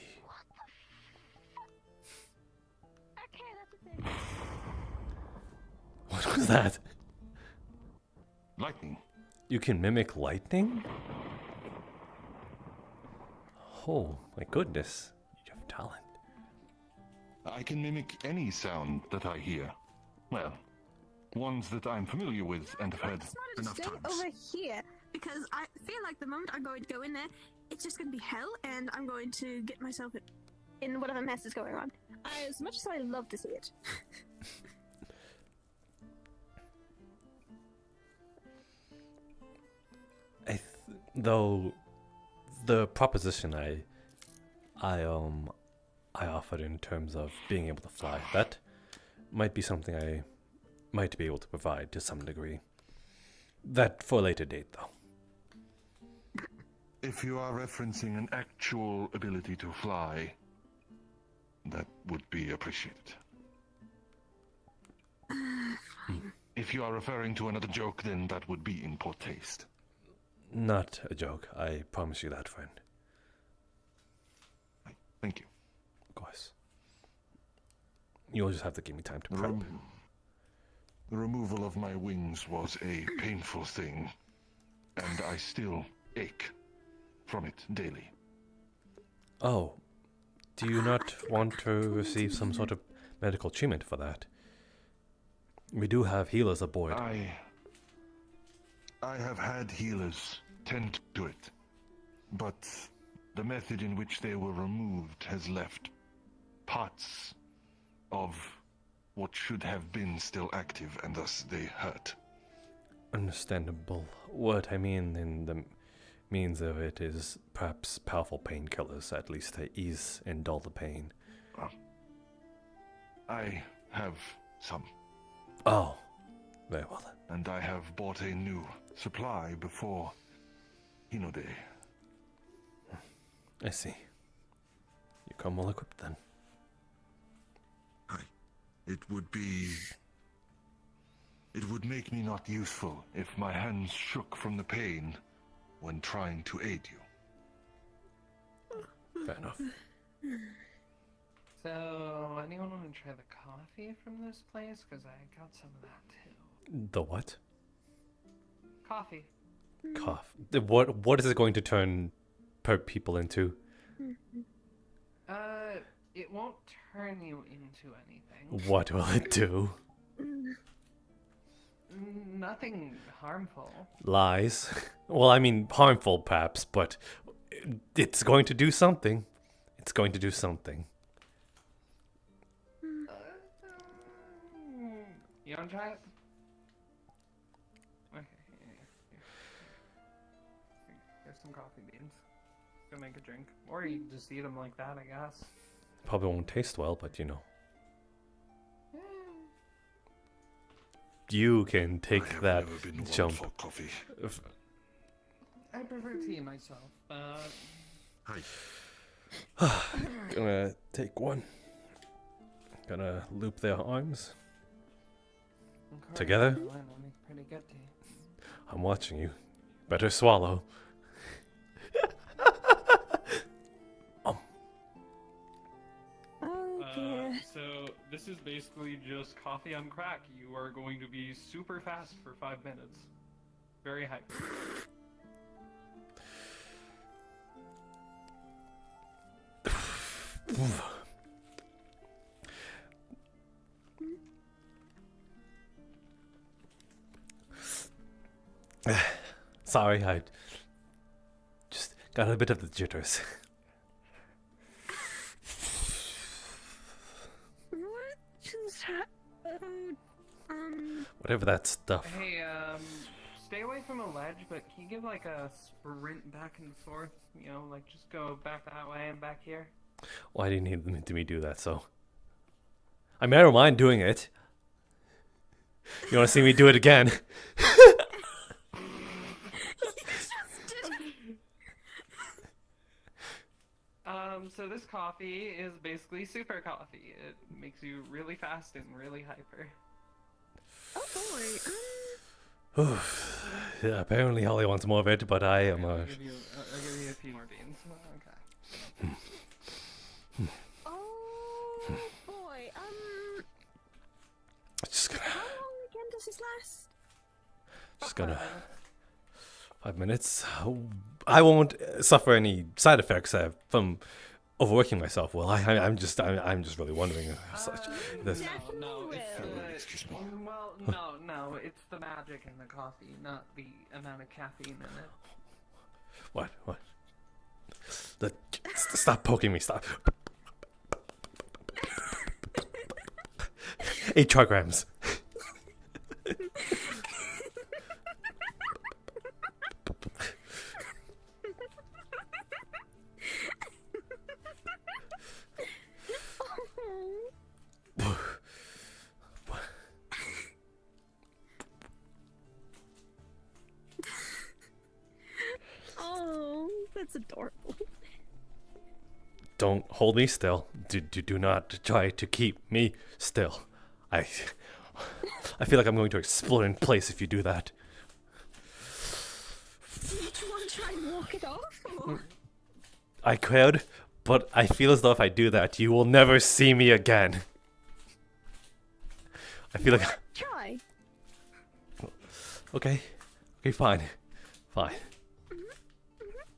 What was that? Lightning. You can mimic lightning? Oh, my goodness. You have talent. I can mimic any sound that I hear. Well, ones that I'm familiar with and have heard enough Stay times. over here because I feel like the moment I'm going to go in there, it's just going to be hell, and I'm going to get myself in whatever mess is going on. As much as I love to see it. Though the proposition I offered in terms of being able to fly, that might be something I might be able to provide to some degree. That for a later date, though. If you are referencing an actual ability to fly, that would be appreciated. If you are referring to another joke, then that would be in poor taste. Not a joke. I promise you that, friend. Thank you. Of course. You'll just have to give me time to prep. The removal of my wings was a painful thing, and I still ache from it daily. Oh, do you not want to receive some sort of medical treatment for that? We do have healers aboard. I have had healers tend to it, but the method in which they were removed has left parts of what should have been still active, and thus they hurt. Understandable. What I mean in the means of it is perhaps powerful painkillers, at least to ease and dull the pain. I have some. Oh, very well then. And I have bought a new supply before Hinode. I see. You come well equipped then. It would make me not useful if my hands shook from the pain when trying to aid you. Fair enough. So, anyone want to try the coffee from this place? Because I got some of that too. The what? Coffee. Cough. What is it going to turn people into? It won't turn you into anything. What will it do? Nothing harmful. Lies. Well, I mean, harmful perhaps, but it's going to do something. It's going to do something. You want to try it? Okay, here's some coffee beans. Go make a drink. Or you can just eat them like that, I guess. Probably won't taste well, but you know. You can take that jump. I prefer tea myself. Hi. Gonna take one. Gonna loop their arms. Together? Pretty good tea. I'm watching you. Better swallow. So this is basically just coffee on crack. You are going to be super fast for 5 minutes. Very hyper. Sorry, I just got a bit of the jitters. What just Whatever that stuff. Hey, stay away from a ledge, but can you give like a sprint back and forth? You know, like just go back that way and back here. Why do you need me to do that? So, I mean, I don't mind doing it. You want to see me do it again? So this coffee is basically super coffee. It makes you really fast and really hyper. Oh boy. Yeah, apparently Holly wants more of it, but I am I'll give you a few more beans. Okay. Oh boy. Just gonna. How long again does this last? Just gonna. 5 minutes. I won't suffer any side effects from overworking myself. Well, I'm just really wondering. No, it's the magic in the coffee, not the amount of caffeine in it. What? Stop poking me! Stop. 8 trigrams. Oh, that's adorable. Don't hold me still. Do not try to keep me still. I feel like I'm going to explode in place if you do that. Do you want to try and walk it off? Or? I could, but I feel as though if I do that, you will never see me again. I feel like... Try. Okay, fine.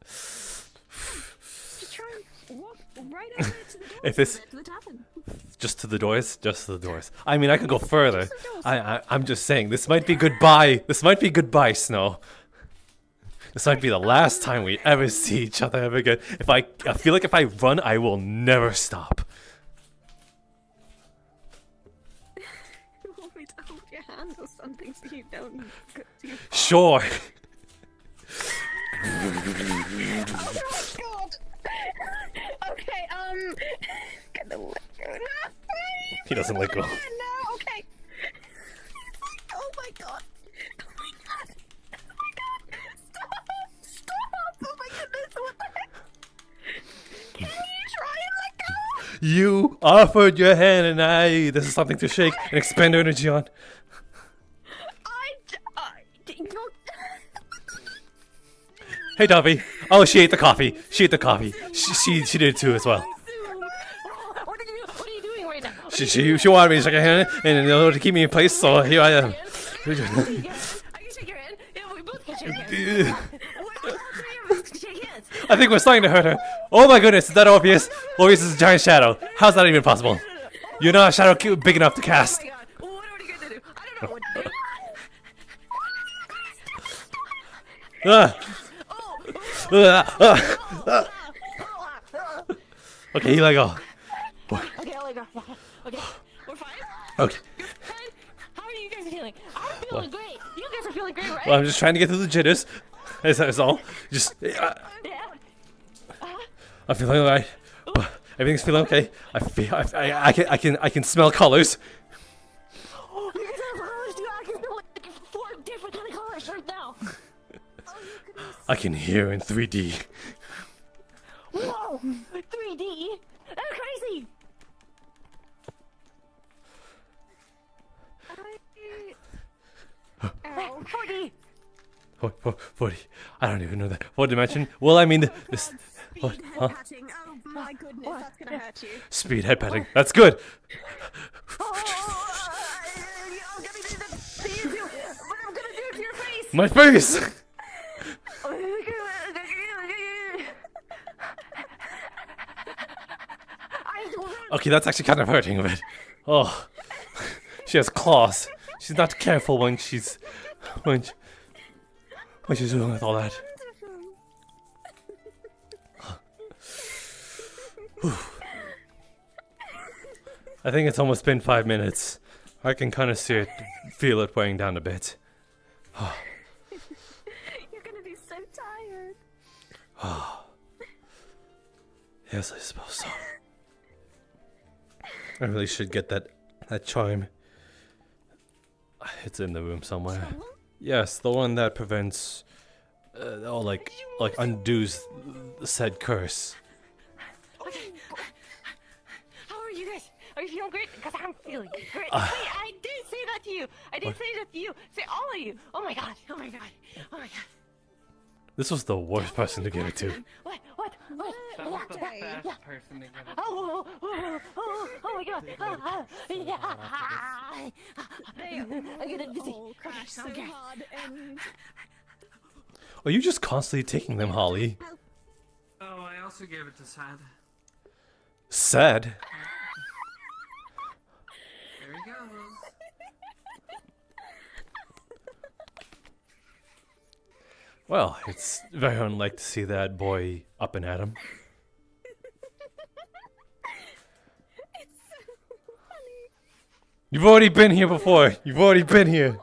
Just try and walk right over to the door. If this... Just to the doors? Just to the doors. I mean, I could go further. I'm just saying, this might be goodbye. This might be goodbye, Snow. This might be the last time we ever see each other ever again. I feel like if I run, I will never stop. You want me to hold your hand or something so you don't go too far? Sure. Oh god! Okay, gonna let go now. He doesn't let go. No, okay. Oh my god. Oh my god. Oh my god. Stop! Oh my goodness, what the heck? Can you try and let go? You offered your hand, and this is something to shake and expend energy on. Hey, Duffy. Oh, she ate the coffee. She ate the coffee. She did it too as well. What are you doing right now? She wanted me to shake her hand and in order to keep me in place, so here I am. I can shake your hand. Yeah, we both can shake hands. All three of us can shake hands. I think we're starting to hurt her. Oh my goodness, is that Orpheus? Orpheus is a giant shadow. How's that even possible? You're not a shadow big enough to cast. What are we gonna do? I don't know what to do. Okay, you let go. Okay, I'll let go. Okay, we're fine. Okay. You're fine. How are you guys feeling? I'm feeling great. You guys are feeling great, right? Well, I'm just trying to get through the jitters. That's all. Just. I'm feeling alright. Everything's feeling okay. I can smell colors. Oh, you guys have colors too. I can smell like 4 different kind of colors right now. I can hear in 3D. Whoa! 3D? That's crazy! Ow. 4D! 40. I don't even know that. What dimension? Well, I mean this. What? Huh? Patting. Oh my goodness, that's gonna hurt you. Speed head patting. That's good. I'm gonna do the to you, but I'm gonna do it to your face! My face. Okay, that's actually kind of hurting a bit. Oh, she has claws. She's not careful when she's doing with all that. I think it's almost been 5 minutes. I can kind of see it, feel it weighing down a bit. You're gonna be so tired. Yes, I suppose so. I really should get that charm. It's in the room somewhere. Yes, the one that prevents, like undoes said curse. Okay. How are you guys? Are you feeling great? Because I'm feeling great. Wait, I did say that to you. I did say that to you. Say all of you. Oh my god. Oh my god. Oh my god. This was the worst person to give it to. What? That was the best person to get it. Oh my god. I'm gonna dizzy. Crash so hard and... Are you just constantly taking them, Holly? Oh, I also gave it to Sad. Sad? There he goes. Well, it's very unlike to see that boy up and at him. It's so funny. You've already been here before. You've already been here.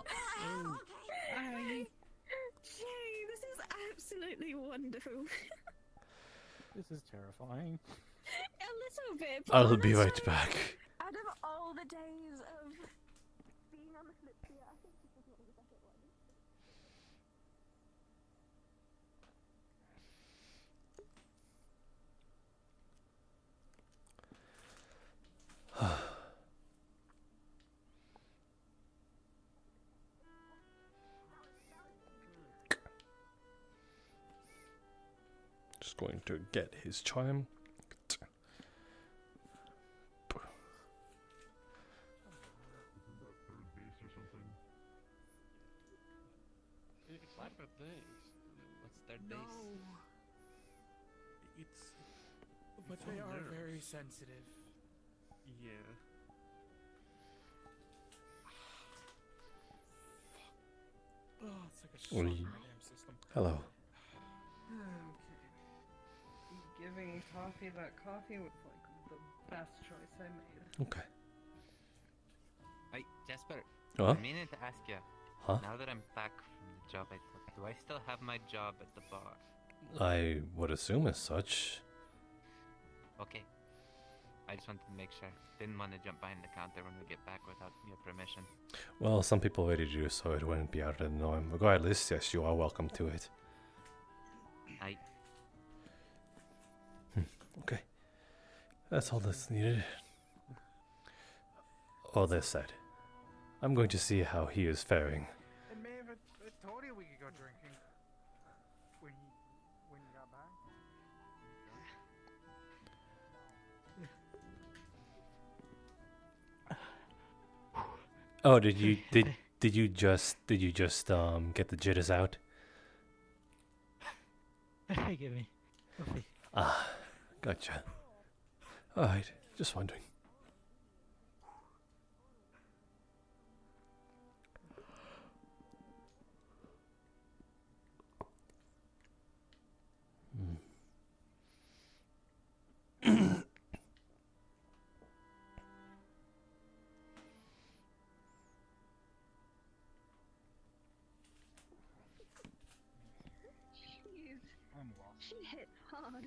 Jay, this is absolutely wonderful. This is terrifying. A little bit. But I'll be right honestly, back. Out of all the days of being on the Kalypsia, I think this is one of the better ones. Just going to get his charm. What about this? What's their base? It's... But they are very sensitive. Yeah. Oh, it's like a What shot are in you- my damn system. Hello. Okay. Giving coffee that coffee was like the best choice I made. Okay. Hey, Jasper. Huh? I meaning to ask you. Huh? Now that I'm back from the job I took, do I still have my job at the bar? I would assume as such. Okay. I just wanted to make sure. Didn't want to jump behind the counter when we get back without your permission. Well, some people already do, so it wouldn't be out of the norm. Regardless, yes, you are welcome to it. I. Okay. That's all that's needed. All this said, I'm going to see how he is faring. And Maeve, I told you we could go drinking when you got back. Oh, did you just get the jitters out? Forgive me. Okay. Ah, gotcha. Alright, just wondering. She hit hard.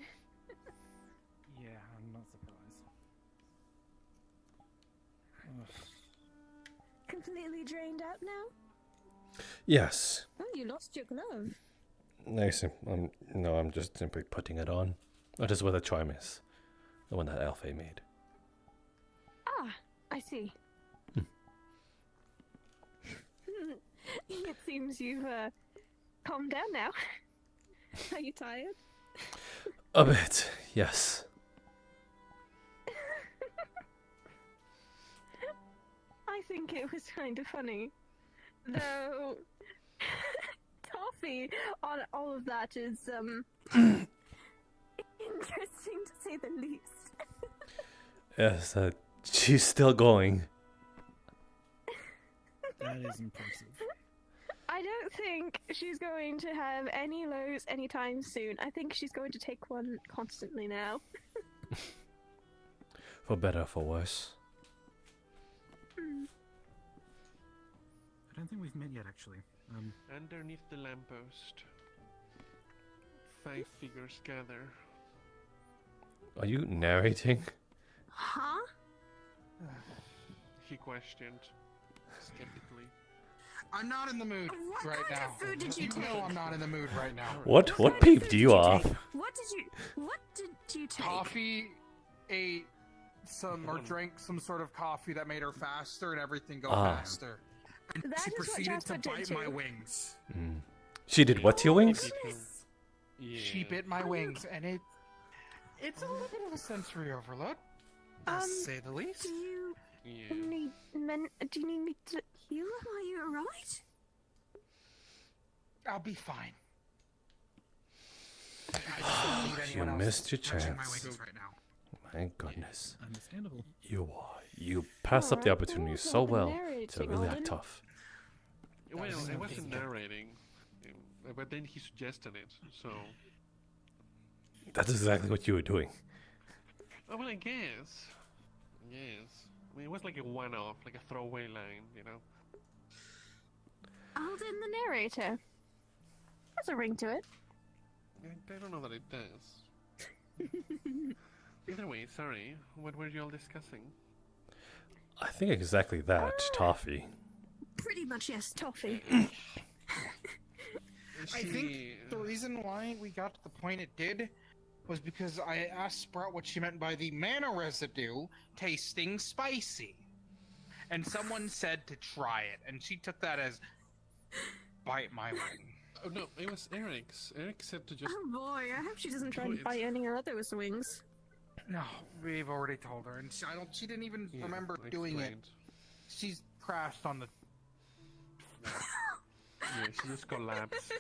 Yeah, I'm not surprised. Completely drained out now? Yes. Oh, you lost your glove. Nice. I'm just simply putting it on. That is where the charm is. The one that Alfie made. Ah, I see. It seems you've calmed down now. Are you tired? A bit, yes. I think it was kind of funny. Though, Toffee on all of that is, interesting to say the least. Yes, she's still going. That is impressive. I don't think she's going to have any lows anytime soon. I think she's going to take one constantly now. For better, for worse. I don't think we've met yet, actually. Underneath the lamppost, 5 figures gather. Are you narrating? Huh? He questioned, skeptically. I'm not in the mood right now. food did you know I'm not in the mood right now. What peeved you off? What did you take? Toffee ate some or drank some sort of coffee that made her faster and everything go faster. And That she is what proceeded Jasper to did bite too. my wings. She did what to your wings? She bit my wings, and it's a little bit of a sensory overload, to say the least. Do you need do you need me to heal? Are you alright? I'll be fine. I just don't need You anyone else missed your touching my chance. wings right now. My goodness. Understandable. You passed up the Alright, opportunity well, so I've been well to narrating really all act in. tough. Well, I wasn't narrating, but then he suggested it, so... That's exactly what you were doing. Oh, well, I guess. Yes. I mean, it was like a one-off, like a throwaway line, you know? Hold in the narrator. There's a ring to it. I don't know that it does. Either way, sorry. What were you all discussing? I think exactly that, Toffee. Pretty much, yes, Toffee. I think the reason why we got to the point it did was because I asked Sprout what she meant by the mana residue tasting spicy. And someone said to try it, and she took that as bite my wing. Oh no, it was Eric's. Eric said to just... Oh boy, I hope she doesn't try do and it. bite any other's wings. No, we've already told her, and she didn't even remember doing it. She's crashed on the... Yeah, she just collapsed.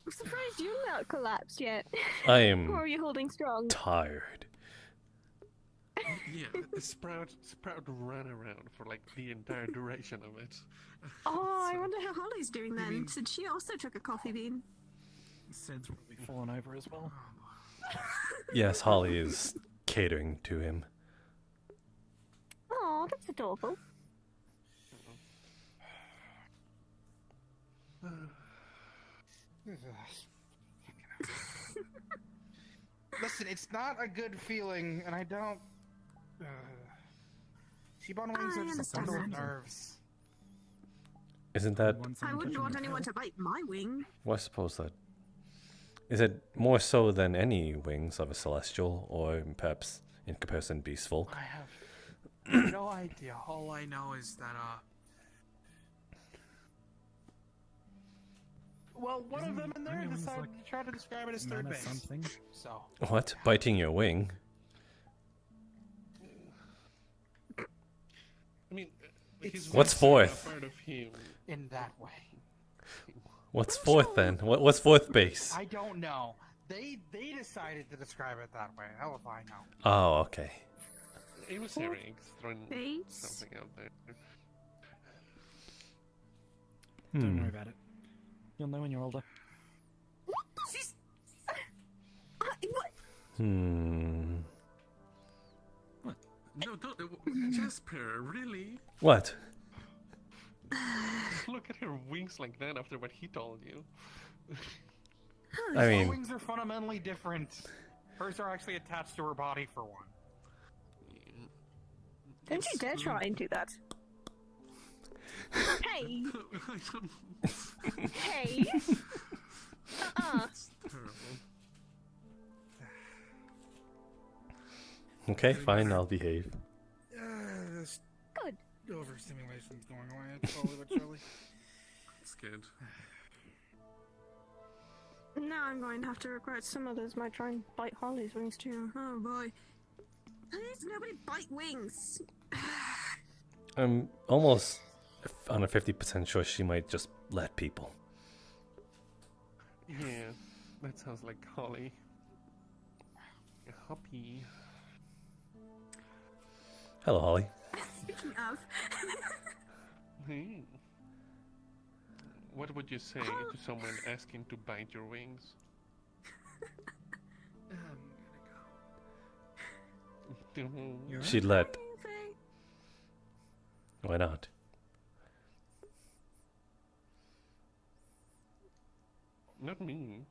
I'm surprised you're not collapsed yet. I am Or are you holding strong? tired. Yeah, the Sprout ran around for like the entire duration of it. Oh, I wonder how Holly's doing then, since she also took a coffee bean. Sid's probably fallen over as well. Yes, Holly is catering to him. Oh, that's adorable. Listen, it's not a good feeling, and I don't... T-bone wings are just a bundle of nerves. Isn't that... I wouldn't want anyone to bite my wing. Well, I suppose that Is it more so than any wings of a celestial, or perhaps in comparison beast folk? I have no idea. All I know is that, well, one of them in there decided to try to describe it as third base. Something. So. What? Biting your wing? I mean, What's fourth? Part of him. In that way. What's fourth then? What's fourth base? I don't know. They decided to describe it that way. Hell if I know. Oh, okay. It was Eric throwing something out there. Don't worry about it. You'll know when you're older. What? No, don't. Jasper, really? What? Look at her wings like that after what he told you. I mean, her wings are fundamentally different. Hers are actually attached to her body for one. Don't you dare try and do that. Hey! Hey! Okay, fine, I'll behave. This Good. overstimulation's going away slowly but surely. That's good. Now I'm going to have to regret some others might try and bite Holly's wings too. Oh boy. Please, nobody bite wings! I'm almost on a 50% sure she might just let people. Yeah, that sounds like Holly. Hoppy. Hello, Holly. Speaking of... Hey. What would you say to someone asking to bite your wings? She'd let. Why not? Not me.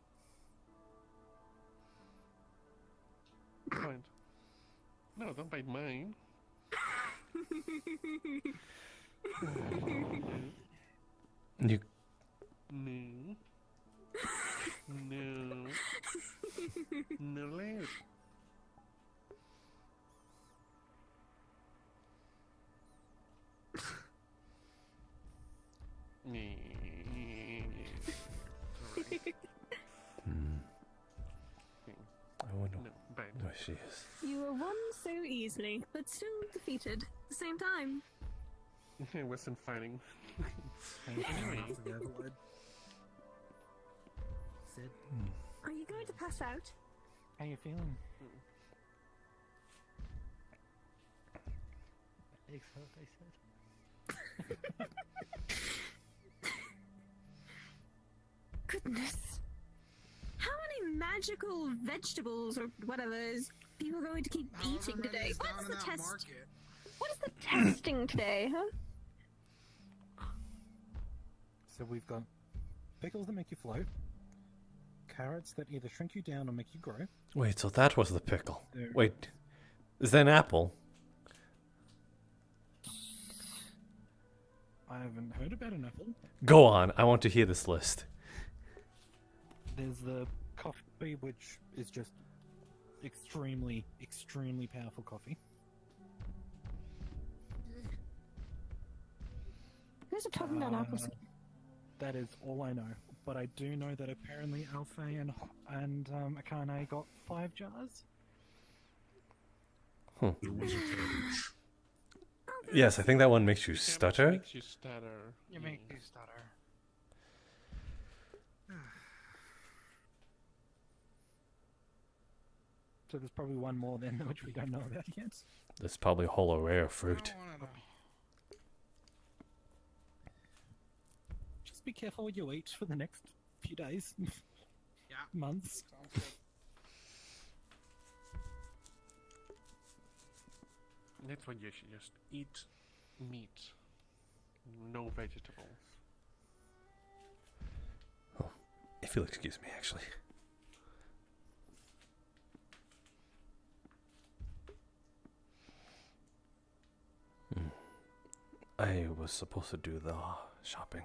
Fine. No, don't bite mine. You. No. No. No, let. I wonder No, bite. where she is. You were won so easily, but still defeated at the same time. I wasn't fighting. Anyway. Sid, Are you going to pass out? how you feeling? Excellent, I said. Goodness. How many magical vegetables or whatever is people going to keep eating today? What's the test? What is the testing today, huh? So we've got pickles that make you float, carrots that either shrink you down or make you grow. Wait, so that was the pickle. There. Wait, is that an apple? I haven't heard about an apple. Go on, I want to hear this list. There's the coffee, which is just extremely, extremely powerful coffee. Who's talking about apples? That is all I know. But I do know that apparently Alpha and Akane got 5 jars. There was a cabbage. Yes, I think that one makes you stutter. Makes you stutter. You make me stutter. So there's probably one more then, which we don't know about yet. That's probably holo rare fruit. Just be careful what you eat for the next few days. Yeah. Months. Sounds good. That's why you should just eat meat. No vegetables. Oh, if you'll excuse me, actually. I was supposed to do the shopping.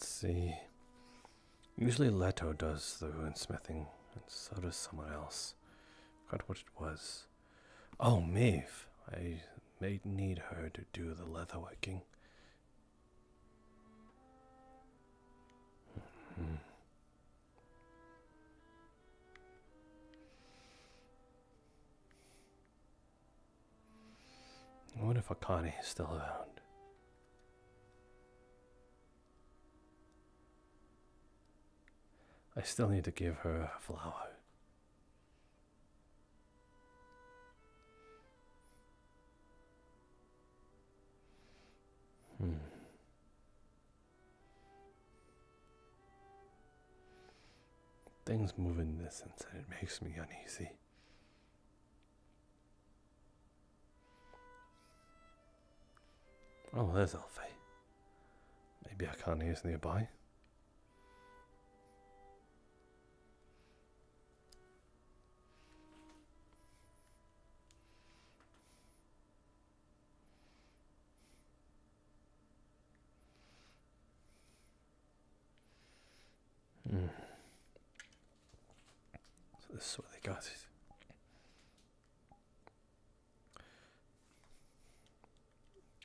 Let's see. Usually Leto does the runesmithing, and so does someone else. Forgot what it was. Oh, Maeve. I may need her to do the leatherworking. I wonder if Akane is still around. I still need to give her a flower. Things move in this sense and it makes me uneasy. Oh, there's Alfie. Maybe Akane is nearby. So this is where they got it.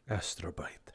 Astrobite.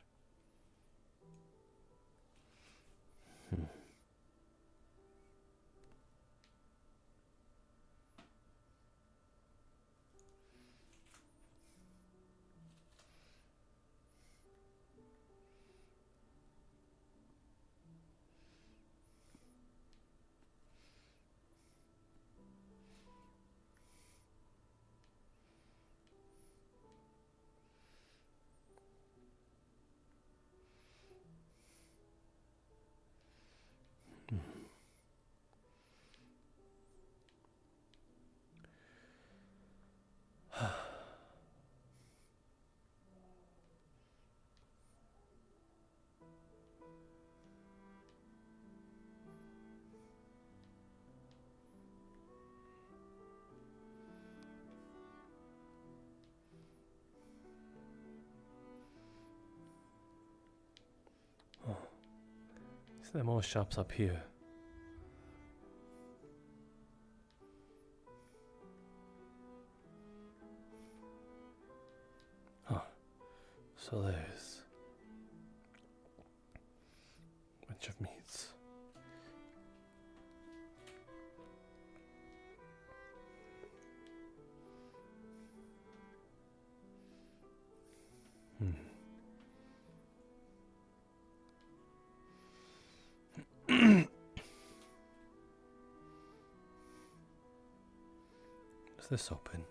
Is there more shops up here? Huh. So there's a bunch of meats. Is this open?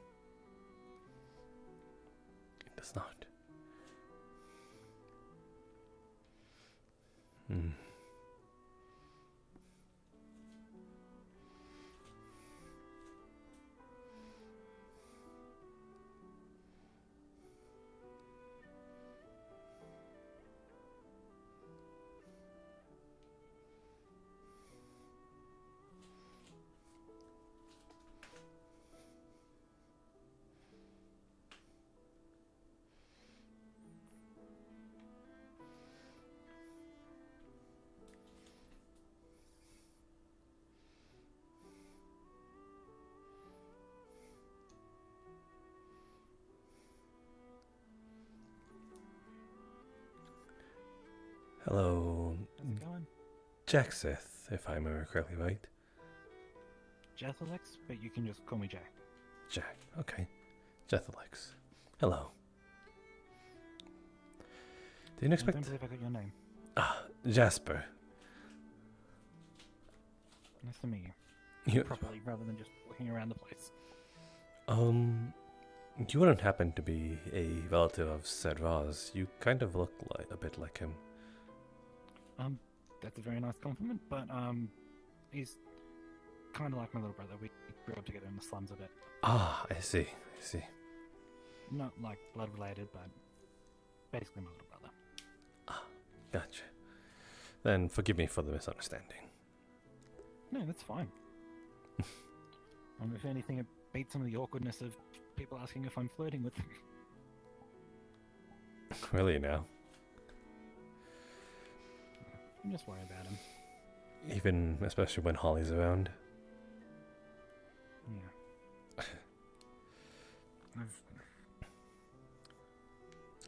It does not. Hello, How's it going? Jackseth, if I remember correctly, right? Jathalex, but you can just call me Jack. Jack, okay. Jathalex. Hello. Didn't I expect. don't believe I got your name. Ah, Jasper. Nice to meet you. You- Properly, rather than just walking around the place. You wouldn't happen to be a relative of Sarvel's. You kind of look like a bit like him. That's a very nice compliment, but he's kind of like my little brother. We grew up together in the slums a bit. Ah, I see. I see. Not like blood related, but basically my little brother. Gotcha. Then forgive me for the misunderstanding. No, that's fine. If anything, it beats some of the awkwardness of people asking if I'm flirting with them. Really now? Just worry about him. Even, especially when Holly's around. Yeah.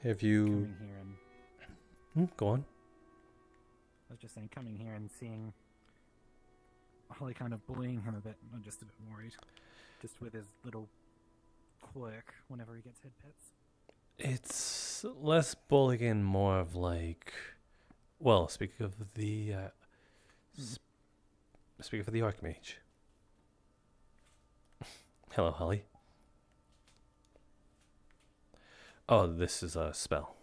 Have you... Coming here and... go on. I was just saying, coming here and seeing Holly kind of bullying him a bit. I'm just a bit worried. Just with his little quirk whenever he gets head pets. It's less bullying and more of like... Well, speaking of the... Speaking of the Archmage. Hello, Holly. Oh, this is a spell.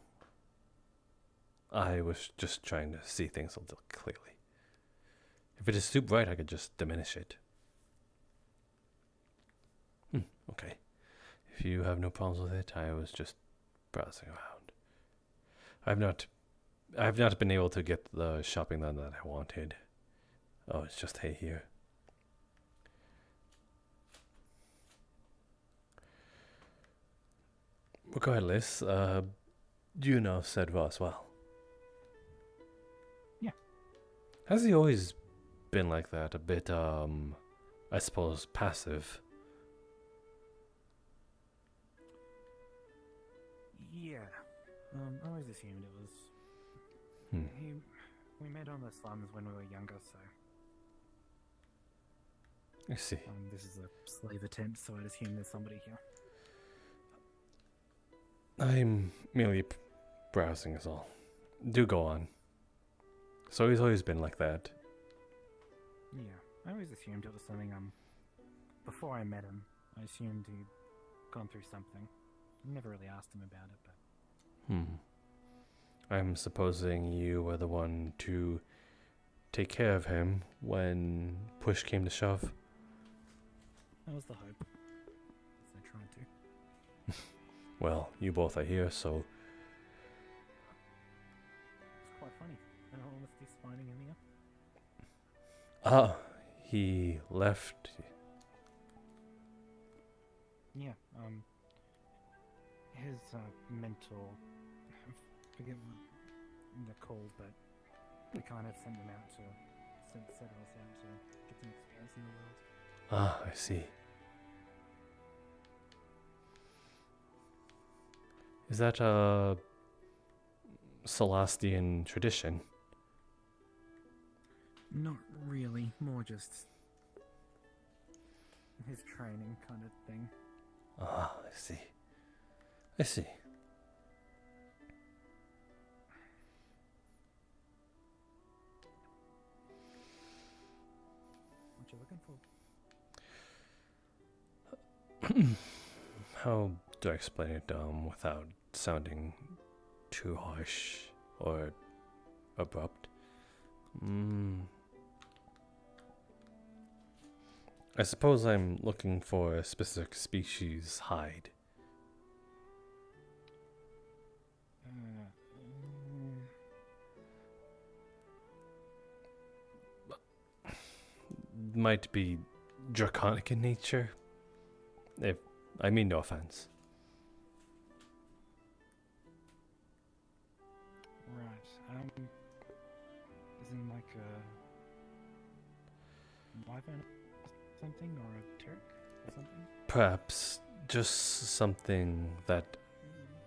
I was just trying to see things a little clearly. If it is too bright, I could just diminish it. Okay. If you have no problems with it, I was just browsing around. I've not been able to get the shopping done that I wanted. Oh, it's just hay here. Regardless, you know Sarvel as well. Yeah. Has he always been like that? A bit, I suppose, passive? Yeah. I always assumed it was... We met on the slums when we were younger, so... I see. This is a slave attempt, so I'd assume there's somebody here. I'm merely browsing is all. Do go on. So he's always been like that. Yeah, I always assumed it was something, before I met him, I assumed he'd gone through something. I never really asked him about it, but... I'm supposing you were the one to take care of him when push came to shove. That was the hope. I tried to. Well, you both are here, so... It's quite funny. In all honesty, finding him here. Ah, he left... Yeah, his, mentor... I forget what they're called, but they kind of sent him out to... Sent us out to get some experience in the world. Ah, I see. Is that a Celestian tradition? Not really, more just his training kind of thing. Ah, I see. I see. What you looking for? How do I explain it without sounding too harsh or abrupt? I suppose I'm looking for a specific species hide. Might be draconic in nature. If I mean no offense. Right. Is in like a wyvern or something, or a Turk or something? Perhaps just something that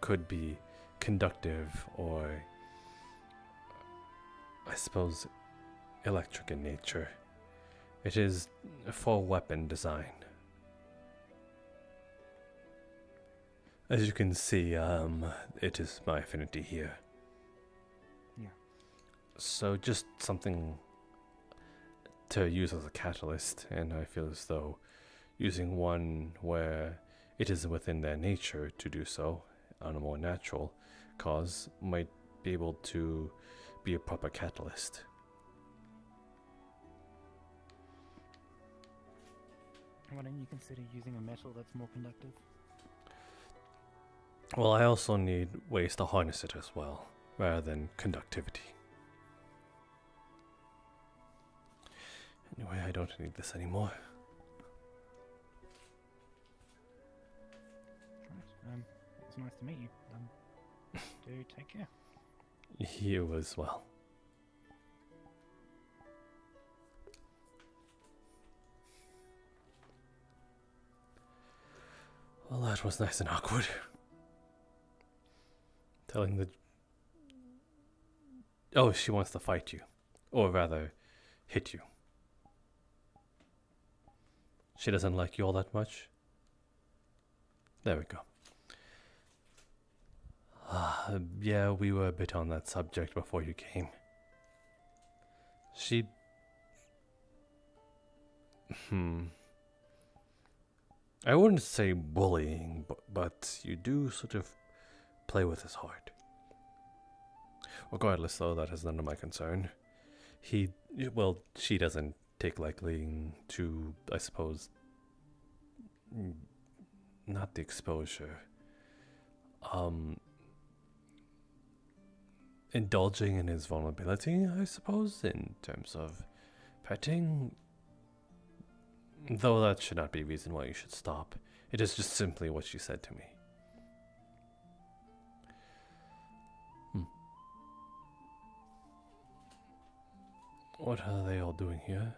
could be conductive or, I suppose, electric in nature. It is for weapon design. As you can see, it is my affinity here. Yeah. So just something to use as a catalyst, and I feel as though using one where it is within their nature to do so on a more natural cause might be able to be a proper catalyst. Why don't you consider using a metal that's more conductive? Well, I also need ways to harness it as well, rather than conductivity. Anyway, I don't need this anymore. Right. It was nice to meet you. Do take care. You as well. Well, that was nice and awkward. Telling the... Oh, she wants to fight you. Or rather, hit you. She doesn't like you all that much. There we go. Yeah, we were a bit on that subject before you came. She... I wouldn't say bullying, but you do sort of play with his heart. Regardless, though, that is none of my concern. She doesn't take likely to, I suppose, not the exposure. Indulging in his vulnerability, I suppose, in terms of petting. Though that should not be a reason why you should stop. It is just simply what she said to me. What are they all doing here?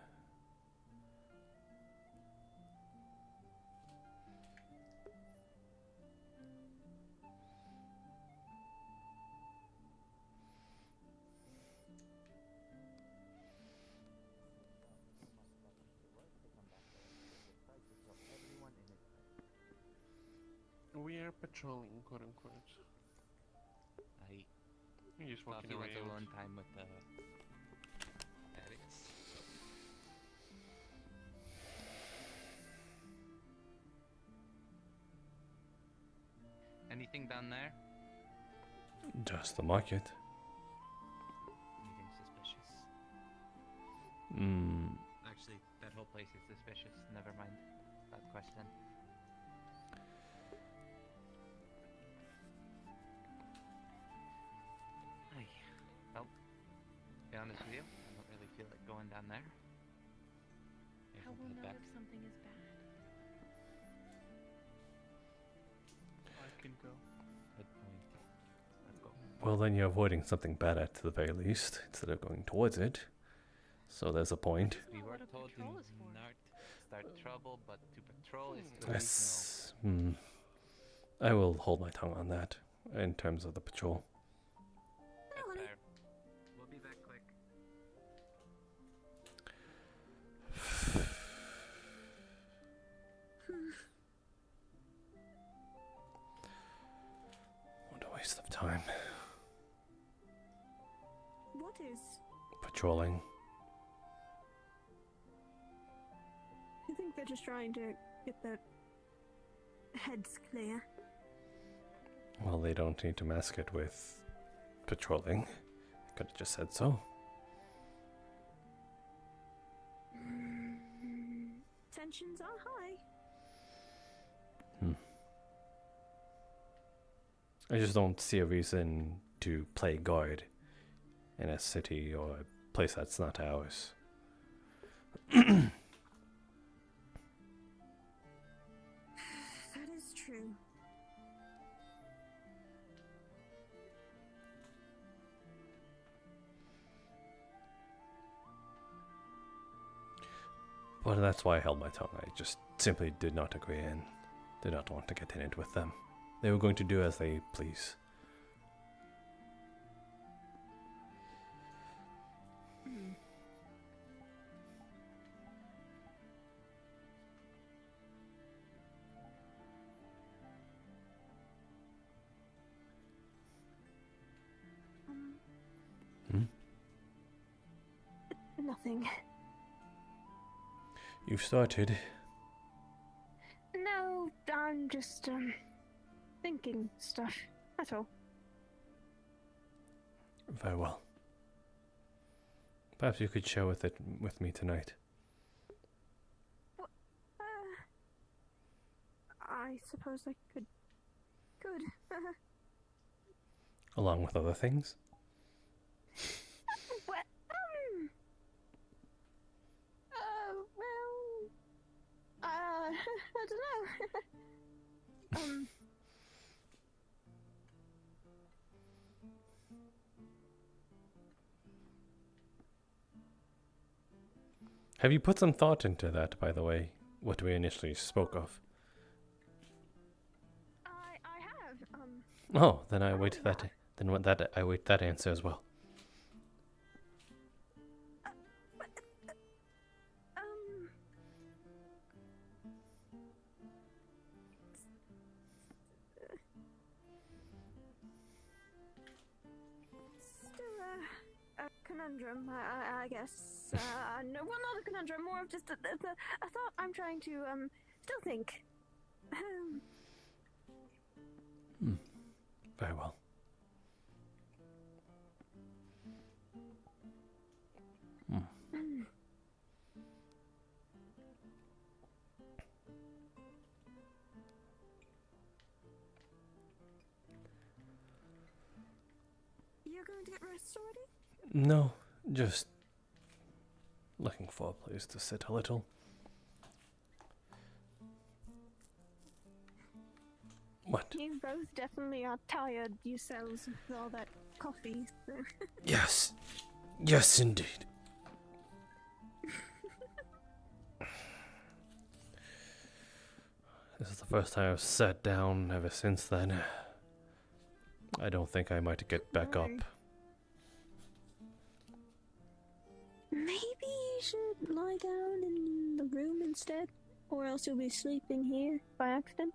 We are patrolling, quote unquote. You're just walking Coffee around. has alone time with the addicts. Anything down there? Just the market. Anything suspicious? Actually, that whole place is suspicious. Never mind that question. Well, to be honest with you, I don't really feel like going down there. Maybe How we'll will head know back. if something is bad? I can go. Good point. Let's go. Well, then you're avoiding something bad at the very least, instead of going towards it. So there's a point. We were told to not start trouble, but to patrol is to Yes. I will hold my tongue on that, in terms of the patrol. There. We'll be back quick. What a waste of time. What is? Patrolling. I think they're just trying to get their heads clear. Well, they don't need to mask it with patrolling. Could have just said so. Tensions are high. I just don't see a reason to play guard in a city or a place that's not ours. That is true. But that's why I held my tongue. I just simply did not agree and did not want to get in it with them. They were going to do as they please. Nothing. You've started. No, I'm just, thinking stuff. That's all. Very well. Perhaps you could share with me tonight. I suppose I could. Good. Along with other things. Well, I don't know. Have you put some thought into that, by the way? What we initially spoke of? Oh, then I wait that. Then what that I wait that answer as well. Still a conundrum, I guess. No, well, not a conundrum, more of just a thought I'm trying to still think. Very well. You're going to get rest already? No, just looking for a place to sit a little. What? You both definitely are tired yourselves with all that coffee. So. Yes. Yes, indeed. This is the first time I've sat down ever since then. I don't think I might get back up. Maybe you should lie down in the room instead, or else you'll be sleeping here by accident.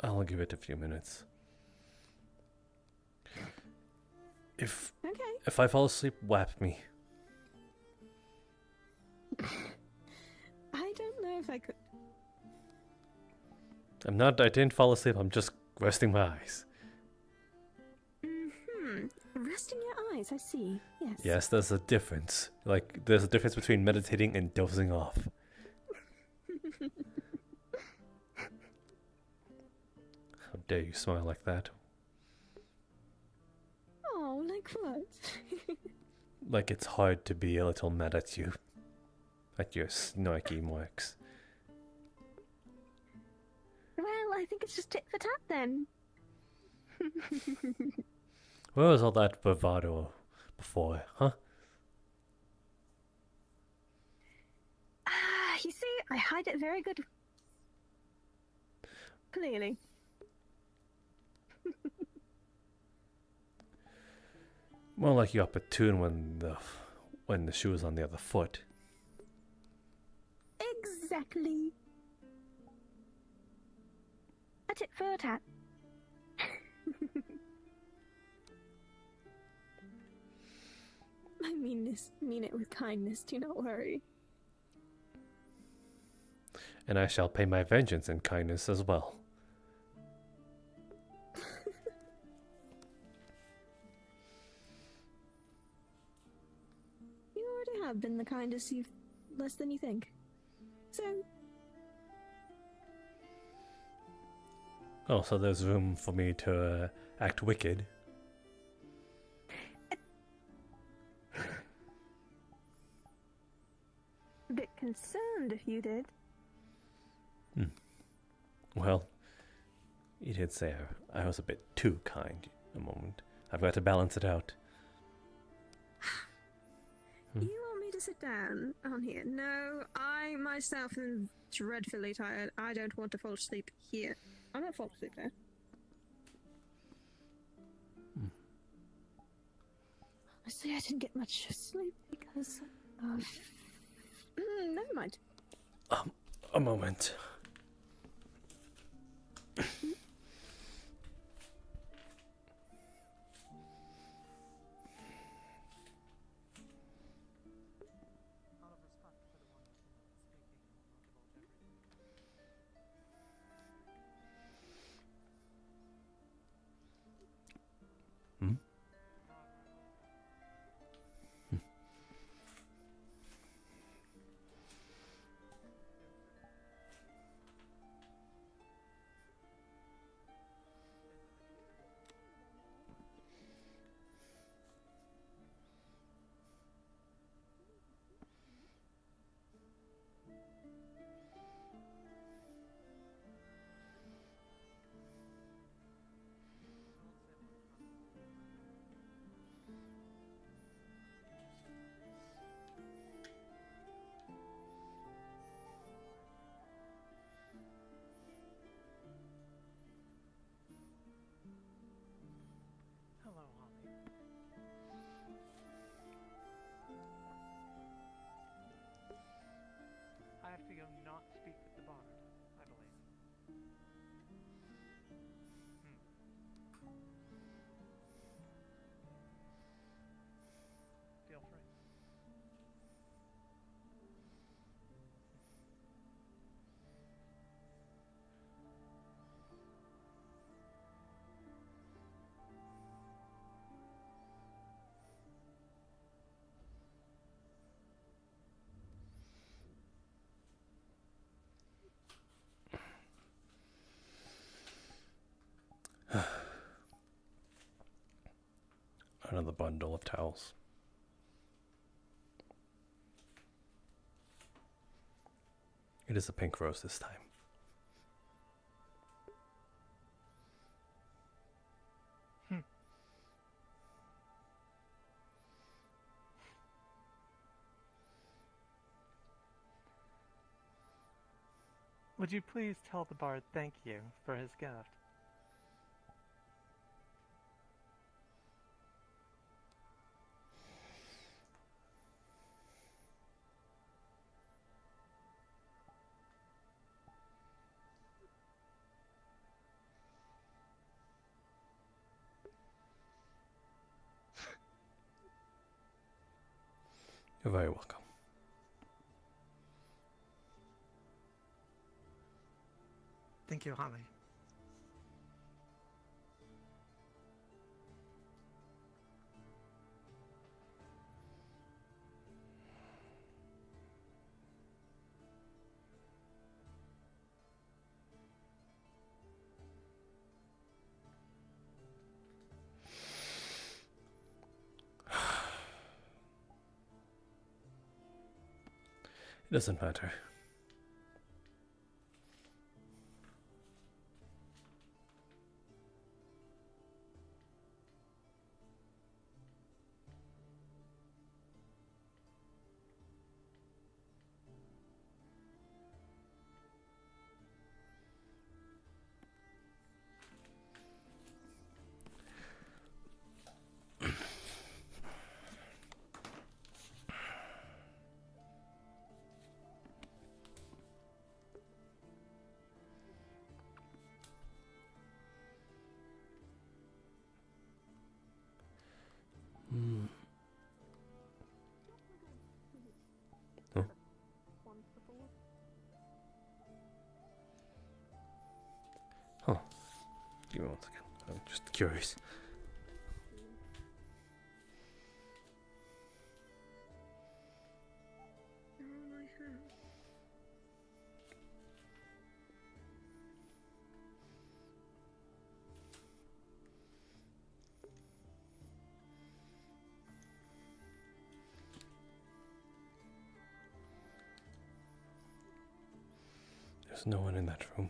I'll give it a few minutes. If I fall asleep, whap me. I don't know if I could. I didn't fall asleep, I'm just resting my eyes. Resting your eyes, I see. Yes. Yes, there's a difference. Like, there's a difference between meditating and dozing off. How dare you smile like that? Oh, like what? Like it's hard to be a little mad at you. At your snarky marks. Well, I think it's just tit for tat then. Where was all that bravado before, huh? You see, I hide it very good. Clearly. More like you up a tune when the shoe is on the other foot. Exactly. A tit for tat. I mean it with kindness, do not worry. And I shall pay my vengeance in kindness as well. You already have been the kindest less than you think. So... Oh, so there's room for me to act wicked. A bit concerned if you did. Well, you did say I was a bit too kind a moment. I've got to balance it out. You want me to sit down on here? No, I myself am dreadfully tired. I don't want to fall asleep here. I'm not fall asleep there. Honestly, I didn't get much sleep because of... never mind. A moment. another bundle of towels. It is a pink rose this time. Would you please tell the bard thank you for his gift? You're very welcome. Thank you, Holly. It doesn't matter. Huh? Huh. Give me one second. I'm just curious. There's no one in that room.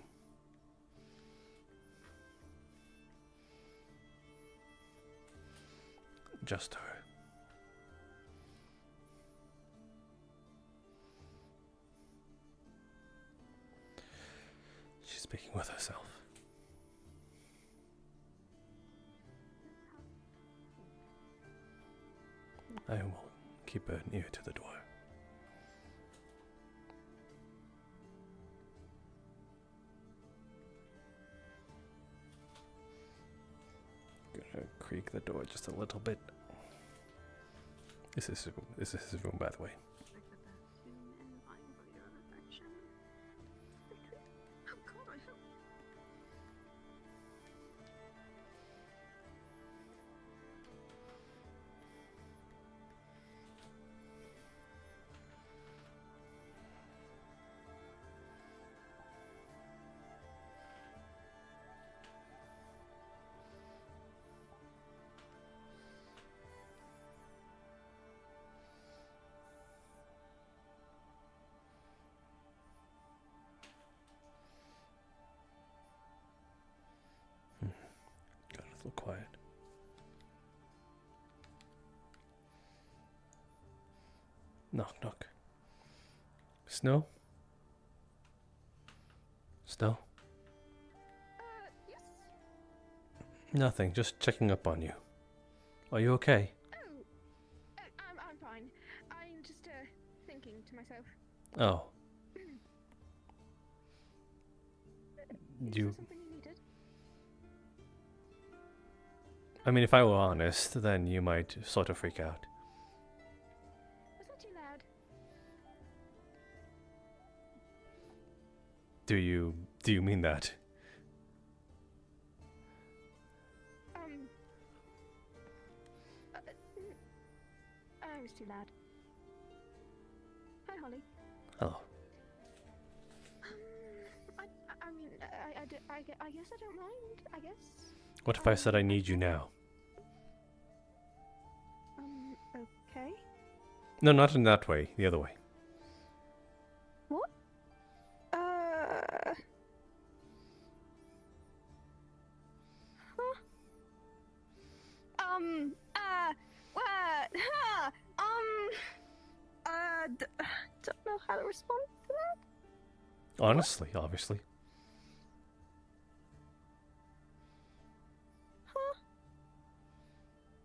Just her. She's speaking with herself. I will keep an ear to the door. Gonna creak the door just a little bit. This is his room, by the way. Got quiet. Knock, knock. Snow? Snow? Yes? Nothing, just checking up on you. Are you okay? I'm fine. I'm just, thinking to myself. Oh. Is there something you needed? I mean, if I were honest, then you might sort of freak out. Was that too loud? Do you mean that? I was too loud. Hi, Holly. Hello. I mean, I guess I don't mind, I guess. What if I said I need you now? okay? No, not in that way. The other way. What? Huh? What? Huh? Don't know how to respond to that. Honestly, obviously. Huh?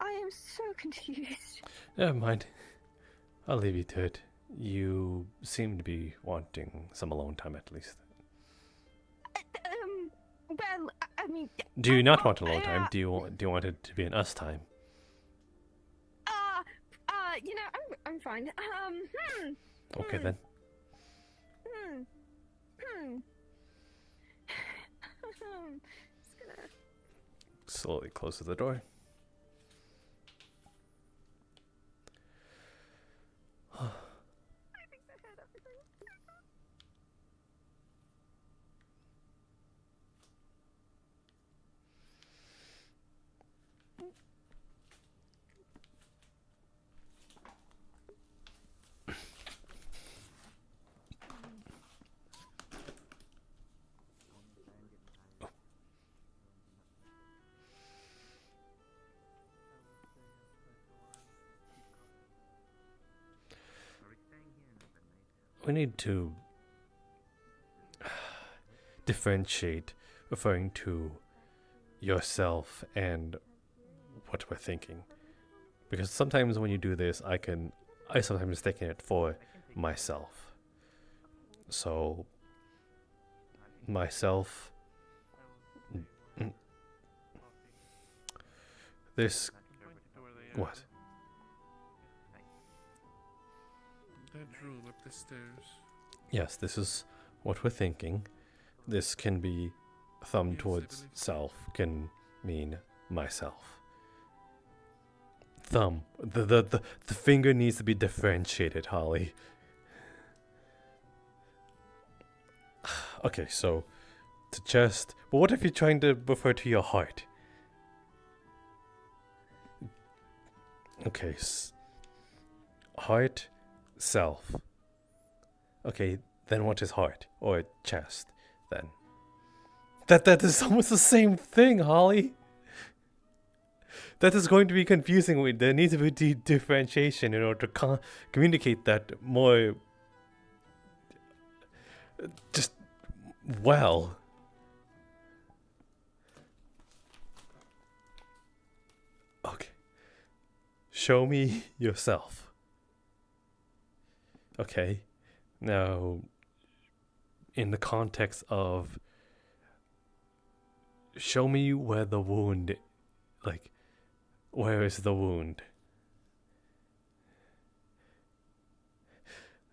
I am so confused. Never mind. I'll leave you to it. You seem to be wanting some alone time at least. Well, I mean... Do you not want alone time? Do you want it to be an us time? You know, I'm fine. Okay then. Just gonna... Slowly closes the door. I think I had everything. We need to differentiate referring to yourself and what we're thinking. Because sometimes when you do this, I sometimes thinking it for myself. So, myself, this, what? That room up the stairs. Yes, this is what we're thinking. This can be thumb towards self, can mean myself. Thumb. The finger needs to be differentiated, Holly. Okay, so to chest. But what if you're trying to refer to your heart? Okay, heart, self. Okay, then what is heart or chest then? That is almost the same thing, Holly. That is going to be confusing. There needs to be differentiation in order to communicate that more. Just well. Okay. Show me yourself. Okay. Now, in the context of show me where the wound, like, where is the wound?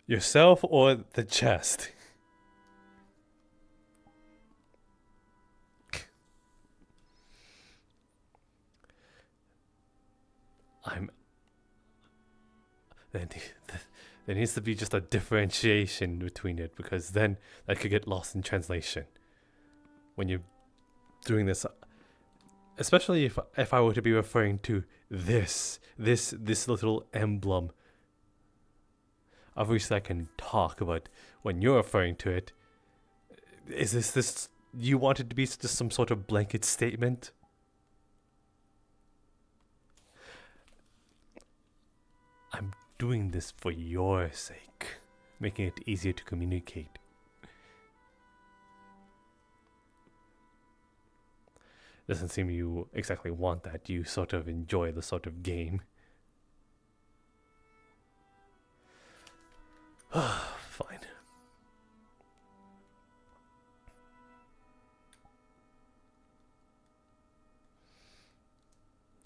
Yourself or the chest? There needs to be just a differentiation between it, because then that could get lost in translation. When you're doing this, especially if I were to be referring to this little emblem. Obviously I can talk about when you're referring to it. Is this you want it to be just some sort of blanket statement? I'm doing this for your sake, making it easier to communicate. Doesn't seem you exactly want that. You sort of enjoy the sort of game. Fine.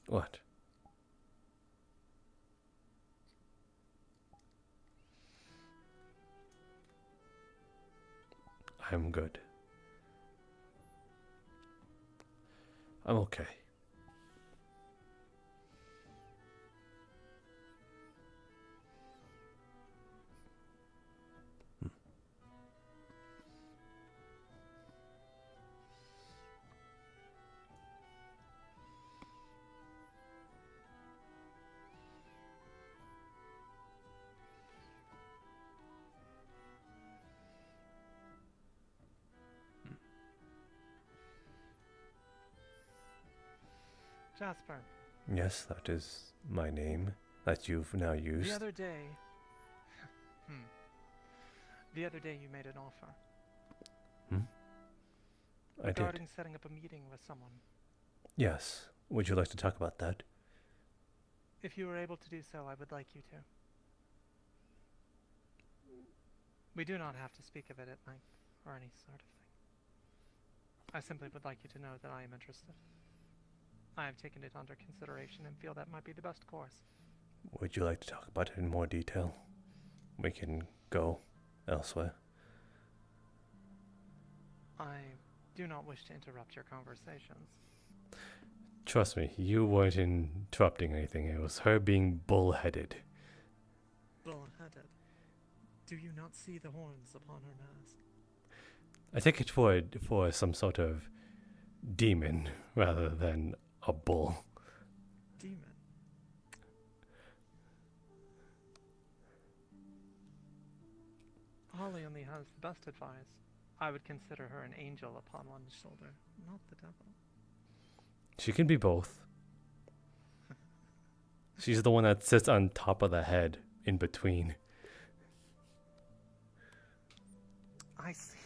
What? I'm good. I'm okay. Jasper, Yes, that is my name that you've now used. the other day... The other day you made an offer. I did. Regarding setting up a meeting with someone. Yes. Would you like to talk about that? If you were able to do so, I would like you to. We do not have to speak of it at length, or any sort of thing. I simply would like you to know that I am interested. I have taken it under consideration and feel that might be the best course. Would you like to talk about it in more detail? We can go elsewhere. I do not wish to interrupt your conversations. Trust me, you weren't interrupting anything. It was her being bullheaded. Bullheaded. Do you not see the horns upon her mask? I take it for some sort of demon rather than a bull. Demon? Holly only has the best advice. I would consider her an angel upon one's shoulder, not the devil. She can be both. She's the one that sits on top of the head, in between. I see.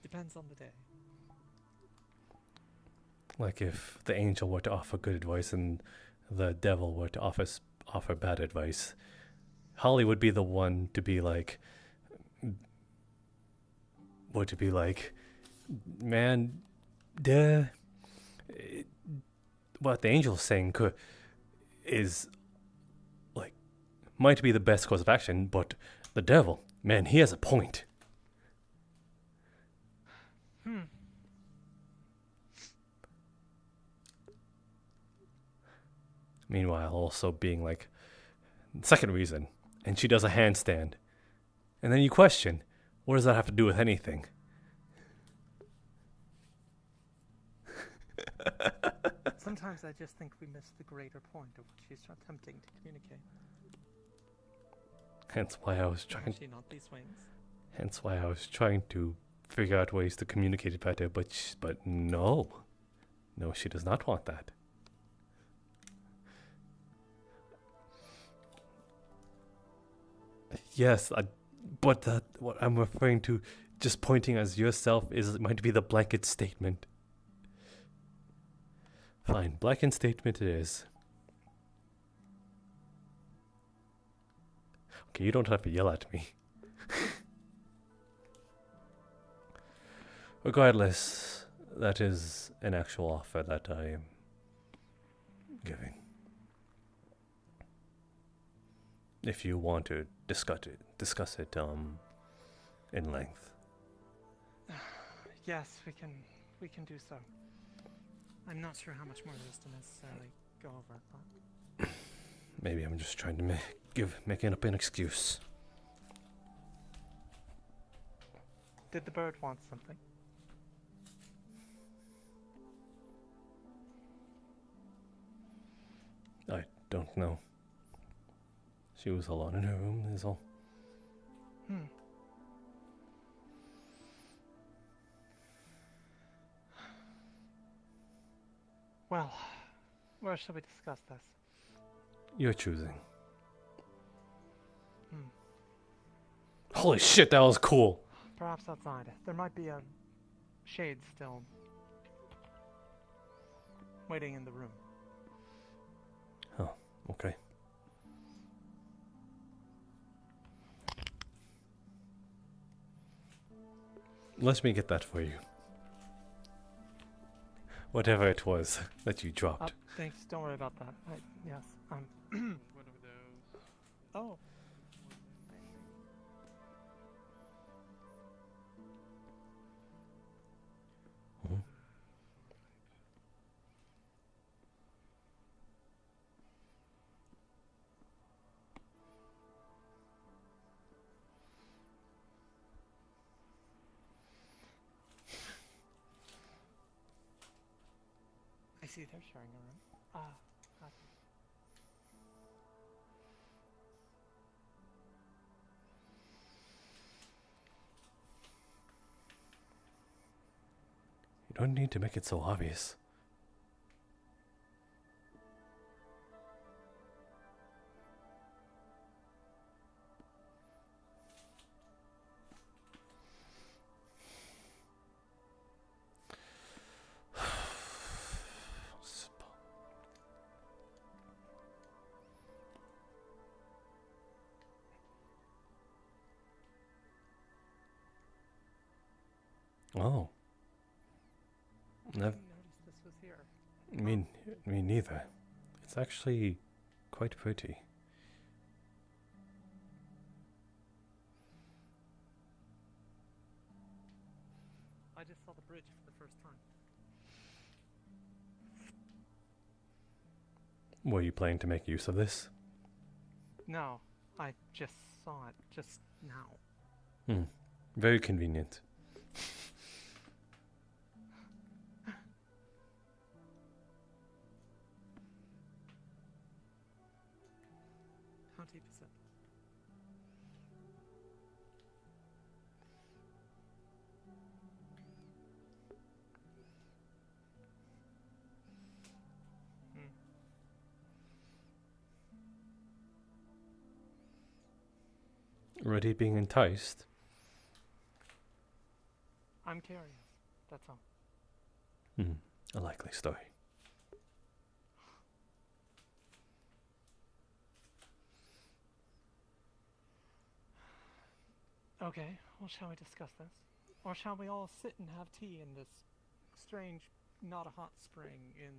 Depends on the day. Like if the angel were to offer good advice and the devil were to offer bad advice, Holly would be the one to be like, man, what the angel's saying is like might be the best course of action, but the devil, man, he has a point. Meanwhile, also being like, second reason, and she does a handstand, and then you question, what does that have to do with anything? Sometimes I just think we miss the greater point of what she's attempting to communicate. Hence why I was trying. She not these wings. Hence why I was trying to figure out ways to communicate it better, but no, she does not want that. Yes, but what I'm referring to, just pointing as yourself, might be the blanket statement. Fine, blanket statement it is. Okay, you don't have to yell at me. Regardless, that is an actual offer that I am giving. If you want to discuss it in length. Yes, we can do so. I'm not sure how much more there is to necessarily go over, but Maybe I'm just trying to making up an excuse. did the bird want something? I don't know. She was alone in her room, is all. Well, where shall we discuss this? You're choosing. Holy shit, that was cool. Perhaps outside. There might be a shade still waiting in the room. Oh, okay. Let me get that for you. Whatever it was that you dropped. Thanks, don't worry about that. Yes, One of those. Oh. I see they're sharing a room. Okay. You don't need to make it so obvious. Oh. I didn't notice this was here. Me neither. It's actually quite pretty. I just saw the bridge for the first time. Were you planning to make use of this? No, I just saw it just now. Very convenient. How deep is it? Already being enticed? I'm curious, that's all. A likely story. Okay, well, shall we discuss this? Or shall we all sit and have tea in this strange, not a hot spring in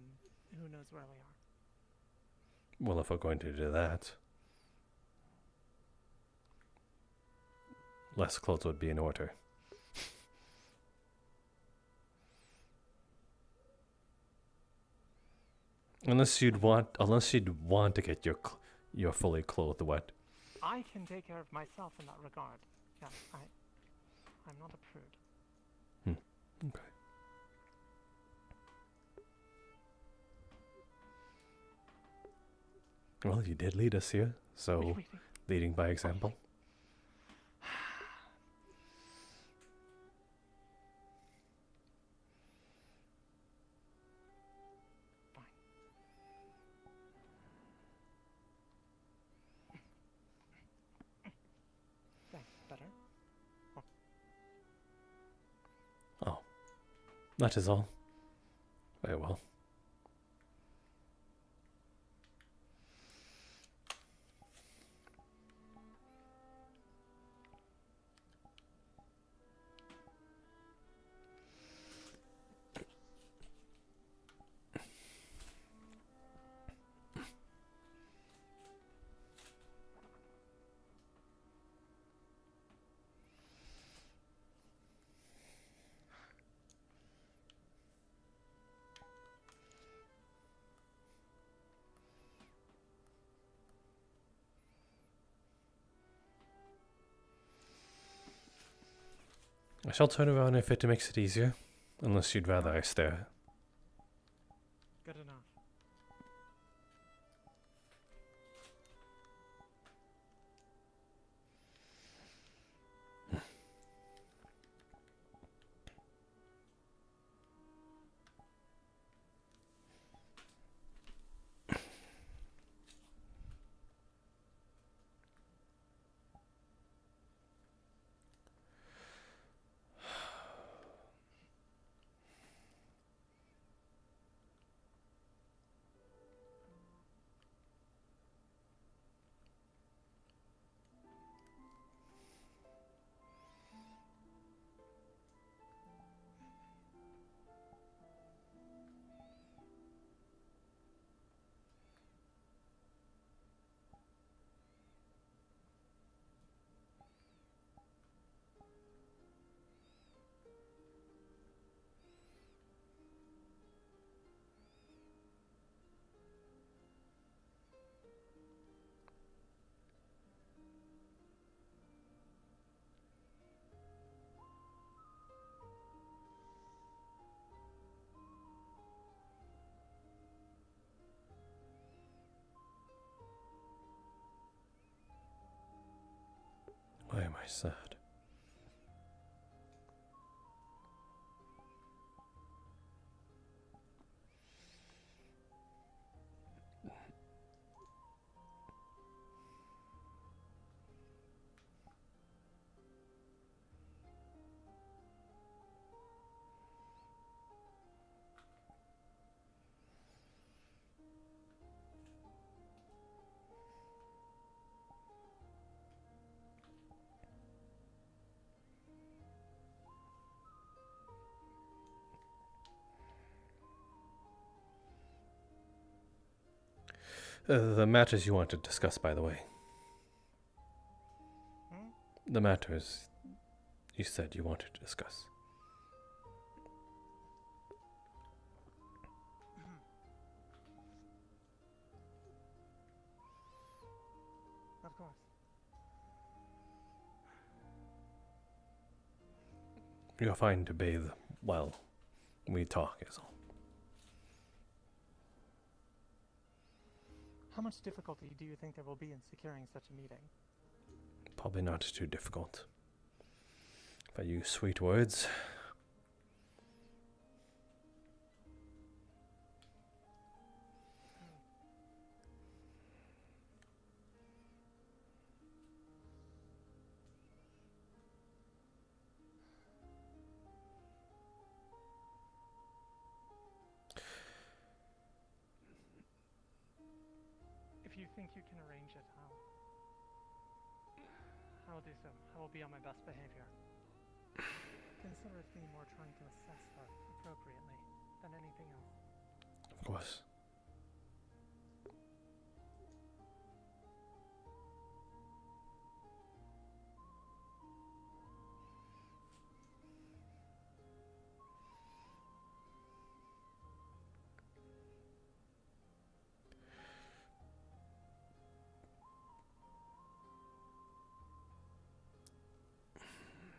who knows where we are? Well, if we're going to do that, less clothes would be in order. Unless you'd want to get your fully clothed wet. I can take care of myself in that regard. Yeah, I'm not a prude. Okay. Well, you did lead us here, so Wait. leading by example. Better? Oh, that is all. Very well. I shall turn around if it makes it easier, unless you'd rather I stare. Good enough. Why am I sad? The matters you want to discuss, by the way. The matters you said you wanted to discuss. Of course. You're fine to bathe while we talk, is all. How much difficulty do you think there will be in securing such a meeting? Probably not too difficult. If I use sweet words. If you think you can arrange it, I will do so. I will be on my best behavior. Consider it me more trying to assess her appropriately than anything else. Of course.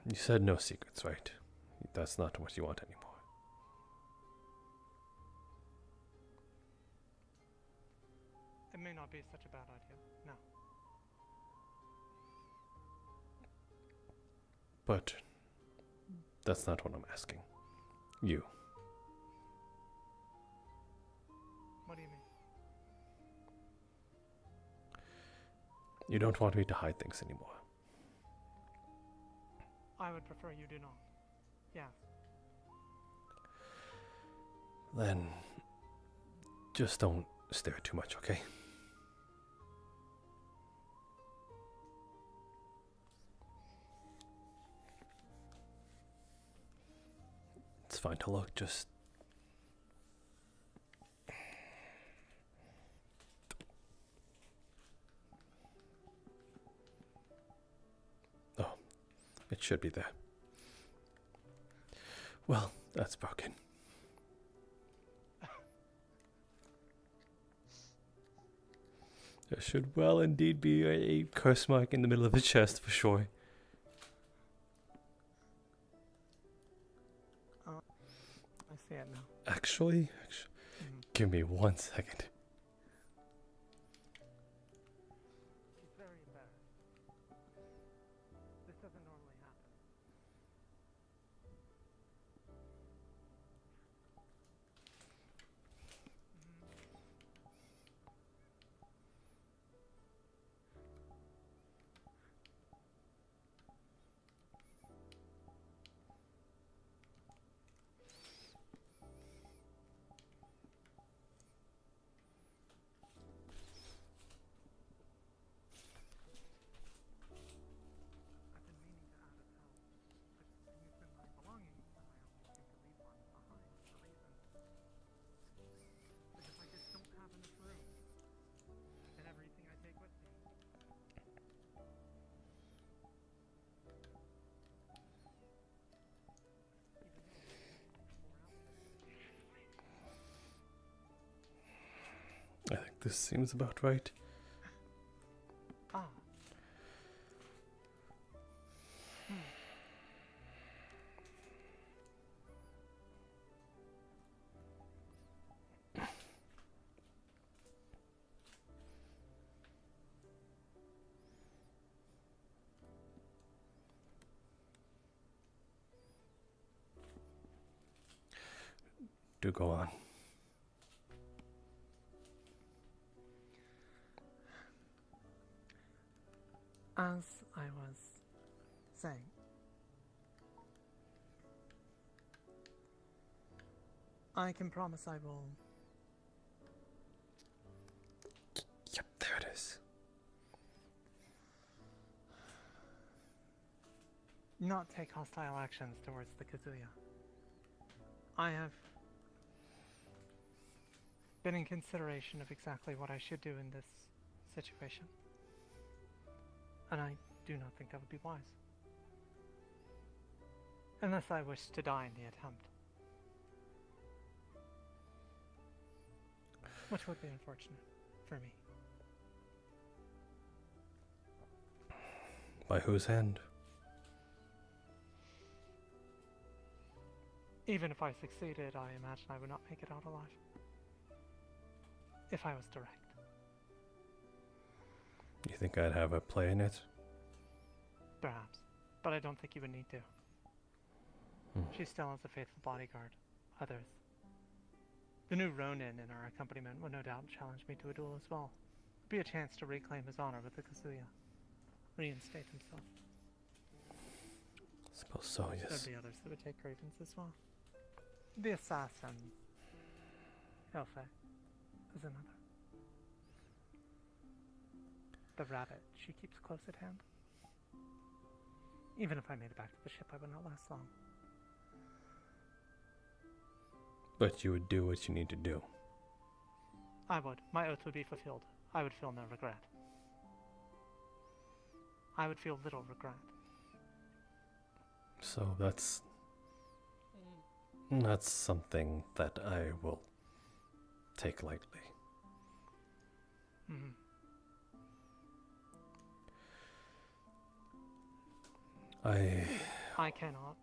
You said no secrets, right? That's not what you want anymore. It may not be such a bad idea, no. But that's not what I'm asking. You. What do you mean? You don't want me to hide things anymore. I would prefer you do not. Yes. Then just don't stare too much, okay? It's fine to look, just it should be there. Well, that's broken. There should well indeed be a curse mark in the middle of the chest for sure. I see it now. Actually, give me 1 second. She's very embarrassed. This doesn't normally happen. I think this seems about right. Ah. Do go on. As I was saying, I can promise I will. Yep, there it is. Not take hostile actions towards the Kazuya. I have been in consideration of exactly what I should do in this situation. And I do not think that would be wise. Unless I wish to die in the attempt. Which would be unfortunate for me. By whose hand? Even if I succeeded, I imagine I would not make it out alive. If I was direct. You think I'd have a play in it? Perhaps. But I don't think you would need to. She still has a faithful bodyguard. Others. The new Ronin in our accompaniment would no doubt challenge me to a duel as well. It'd be a chance to reclaim his honor with the Kazuya. Reinstate himself. Suppose so, yes. There'd be others that would take grievance as well. The assassin. Elfe is another. The rabbit she keeps close at hand. Even if I made it back to the ship, I would not last long. But you would do what you need to do. I would. My oath would be fulfilled. I would feel no regret. I would feel little regret. So that's something that I will take lightly. Mm-hmm. I cannot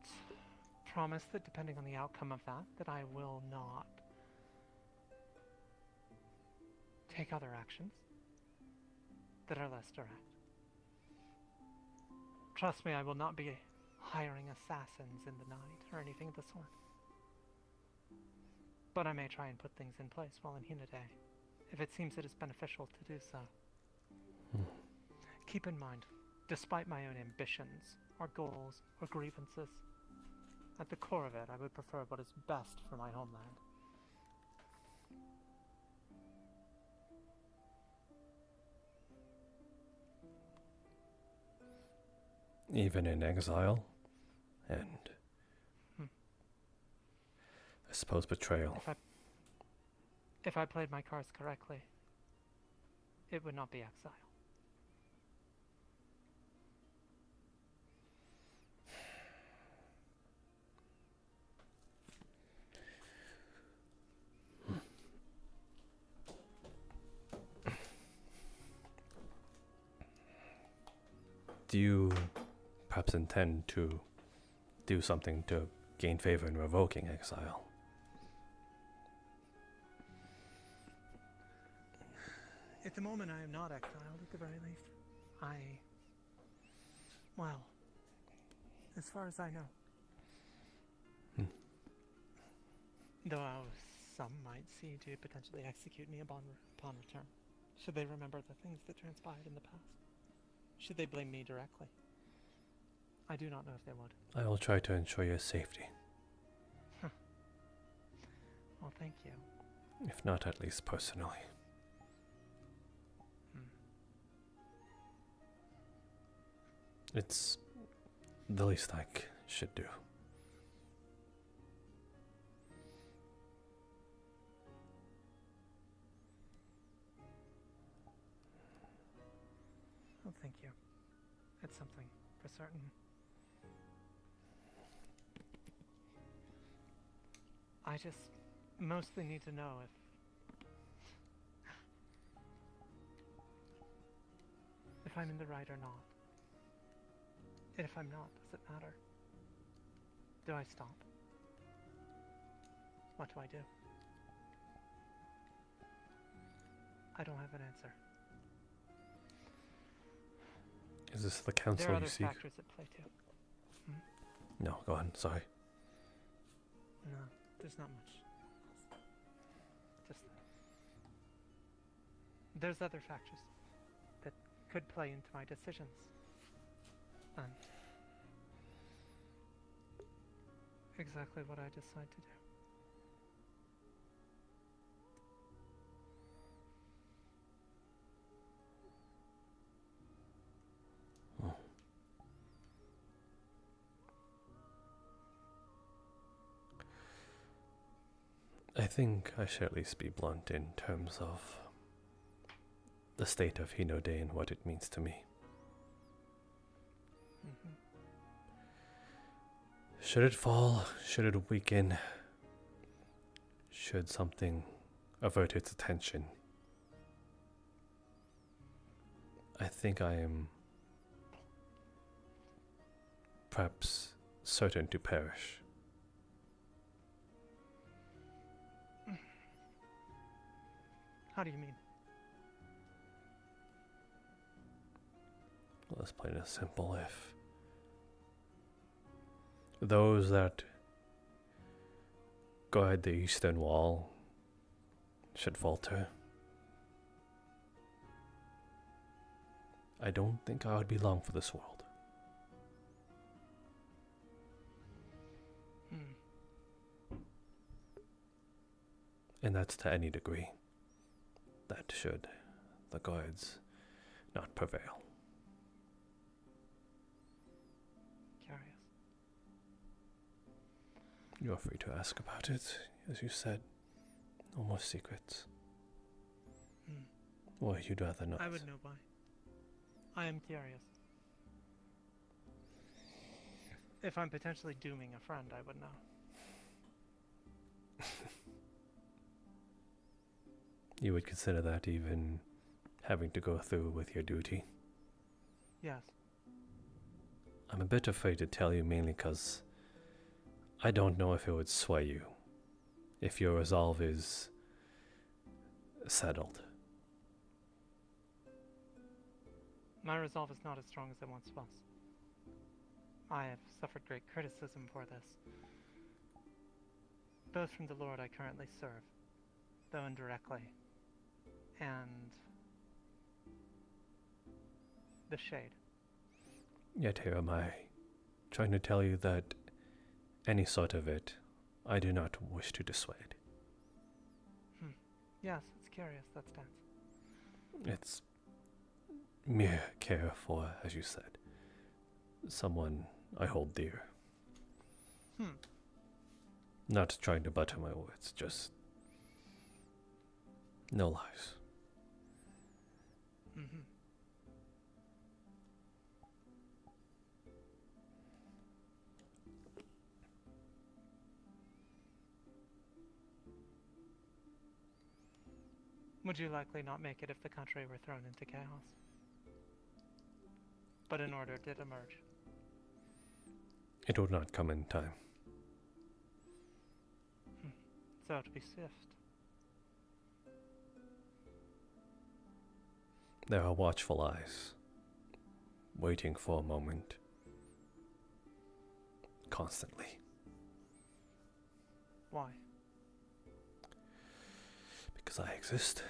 promise that depending on the outcome of that I will not take other actions that are less direct. Trust me, I will not be hiring assassins in the night or anything of the sort. But I may try and put things in place while in Hinode, if it seems it is beneficial to do so. Keep in mind, despite my own ambitions, or goals, or grievances, at the core of it, I would prefer what is best for my homeland. Even in exile, and I suppose betrayal. If I played my cards correctly, it would not be exile. Do you perhaps intend to do something to gain favor in revoking exile? At the moment, I am not exiled, at the very least. Well, as far as I know. Though some might see to potentially execute me upon return, should they remember the things that transpired in the past. Should they blame me directly? I do not know if they would. I will try to ensure your safety. Well, thank you. If not, at least personally. It's the least I should do. Oh, thank you. It's something for certain. I just mostly need to know if I'm in the right or not. And if I'm not, does it matter? Do I stop? What do I do? I don't have an answer. Is this the counsel there are you other seek? factors at play too. No, go on, sorry. No, there's not much. Just that. There's other factors that could play into my decisions. And exactly what I decide to do. I think I should at least be blunt in terms of the state of Hinode and what it means to me. Should it fall? Should it weaken? Should something avert its attention? I think I am perhaps certain to perish. How do you mean? Well, it's plain and simple. If those that guard the eastern wall should falter, I don't think I would be long for this world. And that's to any degree. That should the guards not prevail. Curious. You're free to ask about it, as you said. No more secrets. Or you'd rather not. I would know why. I am curious. If I'm potentially dooming a friend, I would know. You would consider that even having to go through with your duty? Yes. I'm a bit afraid to tell you, mainly because I don't know if it would sway you. If your resolve is settled. My resolve is not as strong as it once was. I have suffered great criticism for this, both from the Lord I currently serve, though indirectly, and the Shade. Yet here am I, trying to tell you that any sort of it, I do not wish to dissuade. Yes, it's curious, that stance. It's mere care for, as you said, someone I hold dear. Not trying to butter my words, just no lies. Would you likely not make it if the country were thrown into chaos? But an order did emerge. It would not come in time. So to be swift. There are watchful eyes, waiting for a moment, constantly. Why? Because I exist.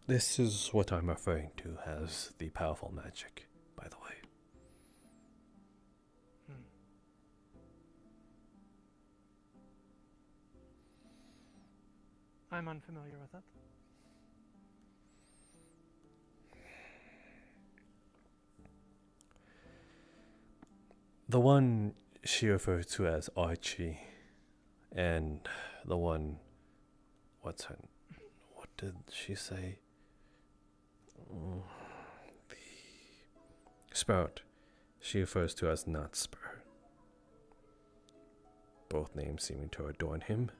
This is what I'm referring to as the powerful magic, by the way. I'm unfamiliar with it. The one she referred to as Archie, and the one, what did she say? The Sprout, she refers to as Nutspur. Both names seeming to adorn him.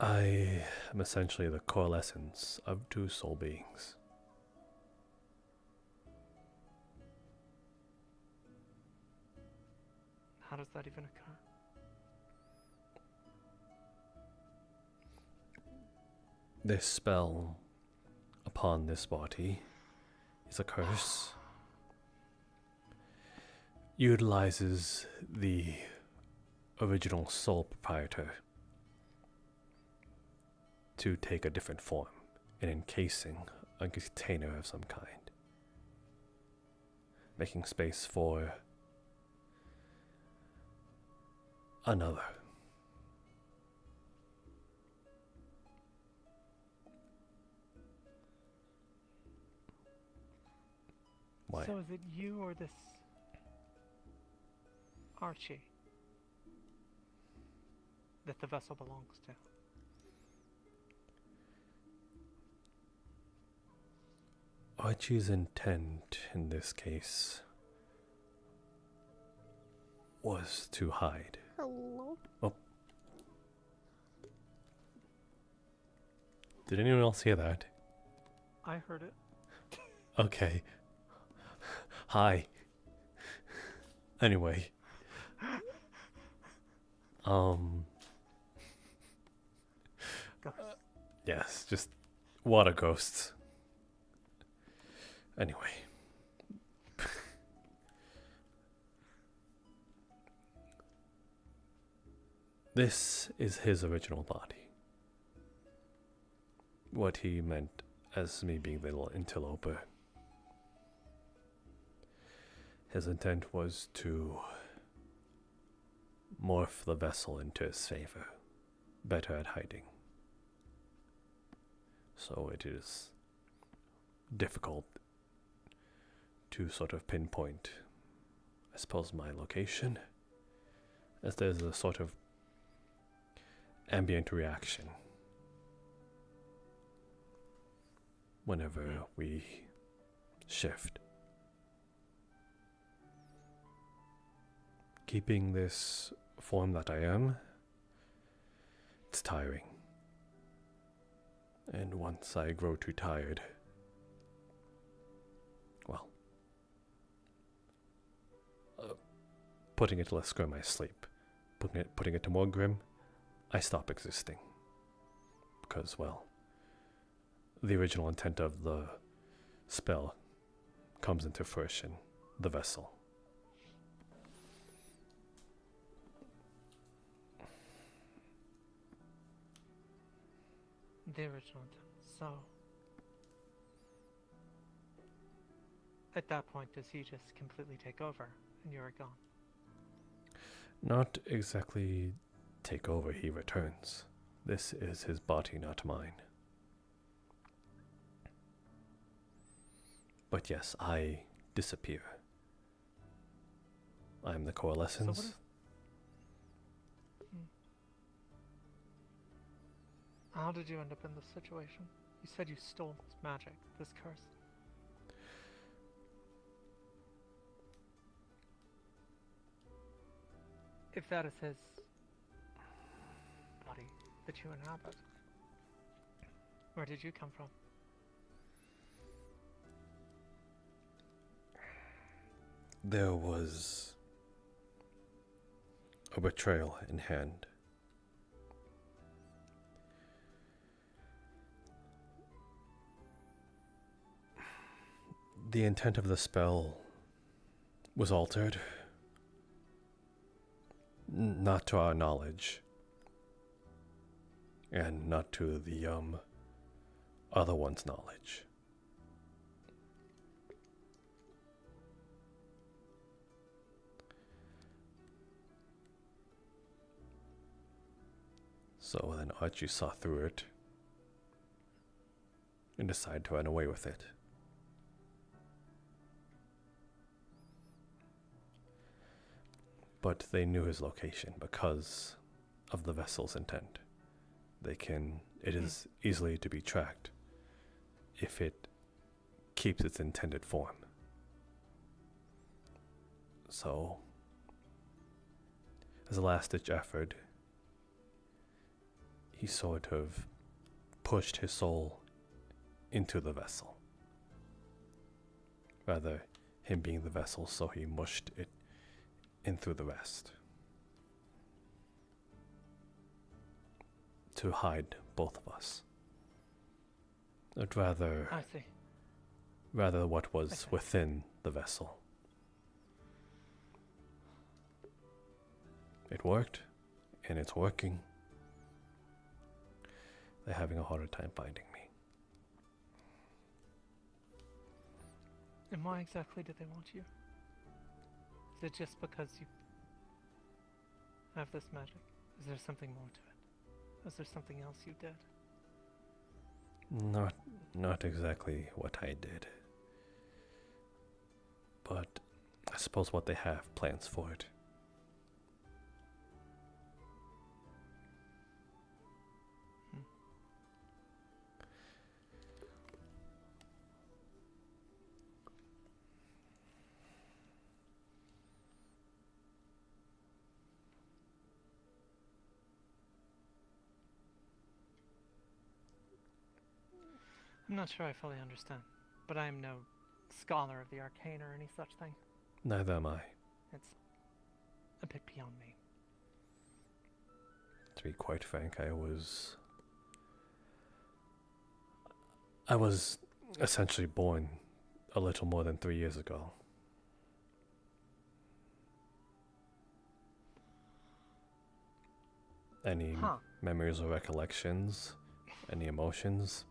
I am essentially the coalescence of two soul beings. How does that even occur? This spell upon this body is a curse. Utilizes the original soul proprietor to take a different form, an encasing, a container of some kind, making space for another. Why? So is it you or this Archie that the vessel belongs to? Archie's intent in this case was to hide. Hello? Oh. Did anyone else hear that? I heard it. Okay. Hi. Anyway. Yes, just water ghosts. Anyway. This is his original body. What he meant as me being the little interloper. His intent was to morph the vessel into his favor, better at hiding. So it is difficult to sort of pinpoint, I suppose, my location, as there's a sort of ambient reaction whenever we shift. Keeping this form that I am, it's tiring. And once I grow too tired, well, putting it less grim, I sleep. Putting it to more grim, I stop existing. Because, well, the original intent of the spell comes into fruition, the vessel. The original intent. So, at that point, does he just completely take over and you're gone? Not exactly take over, he returns. This is his body, not mine. But yes, I disappear. I am the coalescence. So how did you end up in this situation? You said you stole this magic, this curse. If that is his body that you inhabit, where did you come from? There was a betrayal in hand. The intent of the spell was altered. Not to our knowledge. And not to the, other one's knowledge. So then Archie saw through it and decided to run away with it. But they knew his location because of the vessel's intent. It is easily to be tracked if it keeps its intended form. So, as a last-ditch effort, he sort of pushed his soul into the vessel. Rather, him being the vessel, so he mushed it in through the rest. To hide both of us. But rather... I see. Rather what was within the vessel. It worked, and it's working. They're having a harder time finding me. And why exactly do they want you? Is it just because you have this magic? Is there something more to it? Is there something else you did? Not exactly what I did. but I suppose what they have plans for it. I'm not sure I fully understand, but I am no scholar of the arcane or any such thing. Neither am I. It's a bit beyond me. To be quite frank, I was essentially born a little more than 3 years ago. Any memories or recollections, any emotions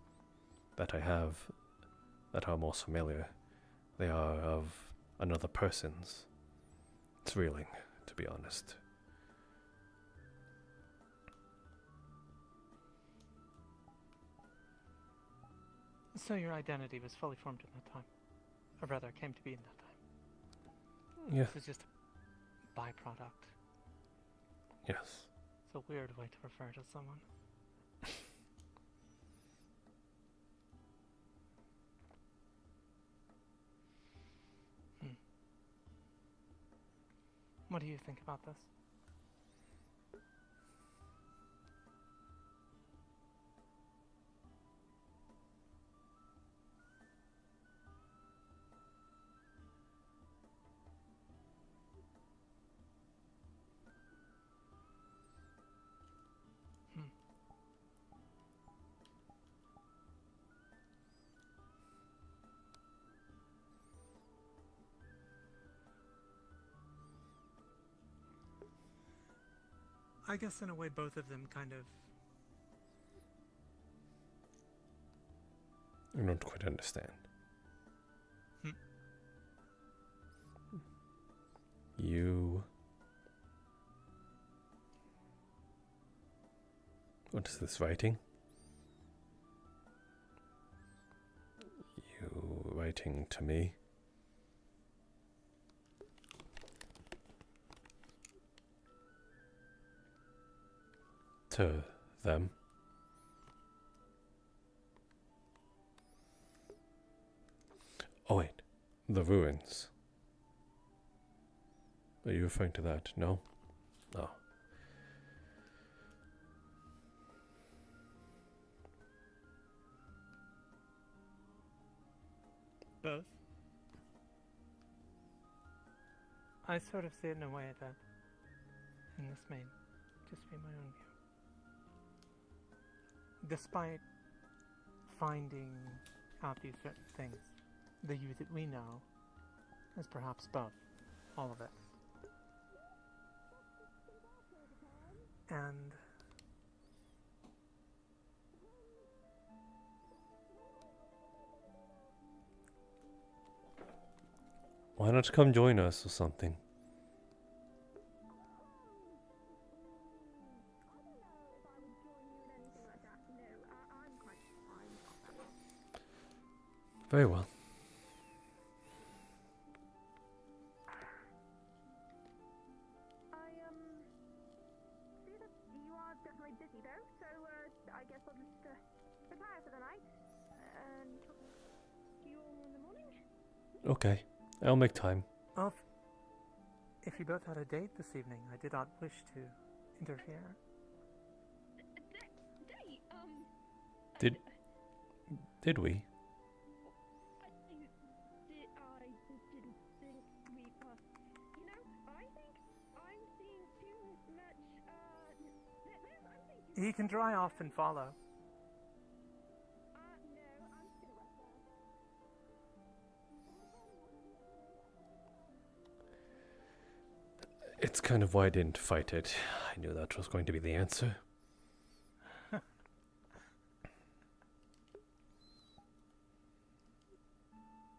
that I have that are most familiar, they are of another person's. It's reeling, to be honest. So your identity was fully formed in that time, or rather, came to be in that time. Yeah. This is just a byproduct. Yes. It's a weird way to refer to someone. What do you think about this? I guess in a way both of them kind of... I don't quite understand. You... What is this writing? You writing to me? To them? Oh wait, the ruins. Are you referring to that? No? No. Both? I sort of see it in a way that, and this may just be my own view. Despite finding out these certain things, the you that we know is perhaps both, all of it. And why not come join us or something? Very well. See that you are definitely busy though, so I guess I'll just retire for the night and talk to you all in the morning. Okay, I'll make time. well, if you both had a date this evening, I did not wish to interfere. Did we? He can dry off and follow. It's kind of why I didn't fight it. I knew that was going to be the answer.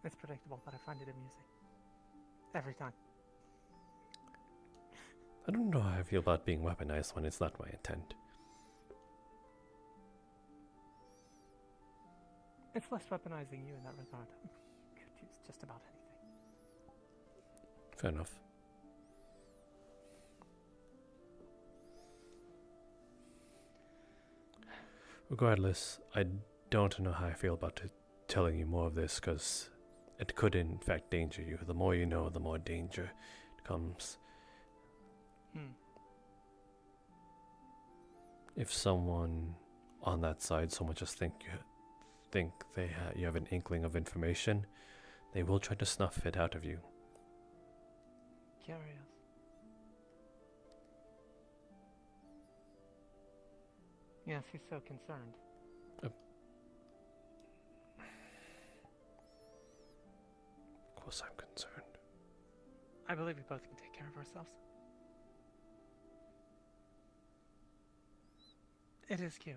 It's predictable, but I find it amusing. Every time. I don't know how I feel about being weaponized when it's not my intent. It's less weaponizing you in that regard. Could use just about anything. Fair enough. Regardless, I don't know how I feel about telling you more of this, because it could in fact danger you. The more you know, the more danger it comes. If someone on that side so much as think you have an inkling of information, they will try to snuff it out of you. Curious. Yes, he's so concerned. Of course I'm concerned. I believe we both can take care of ourselves. It is cute.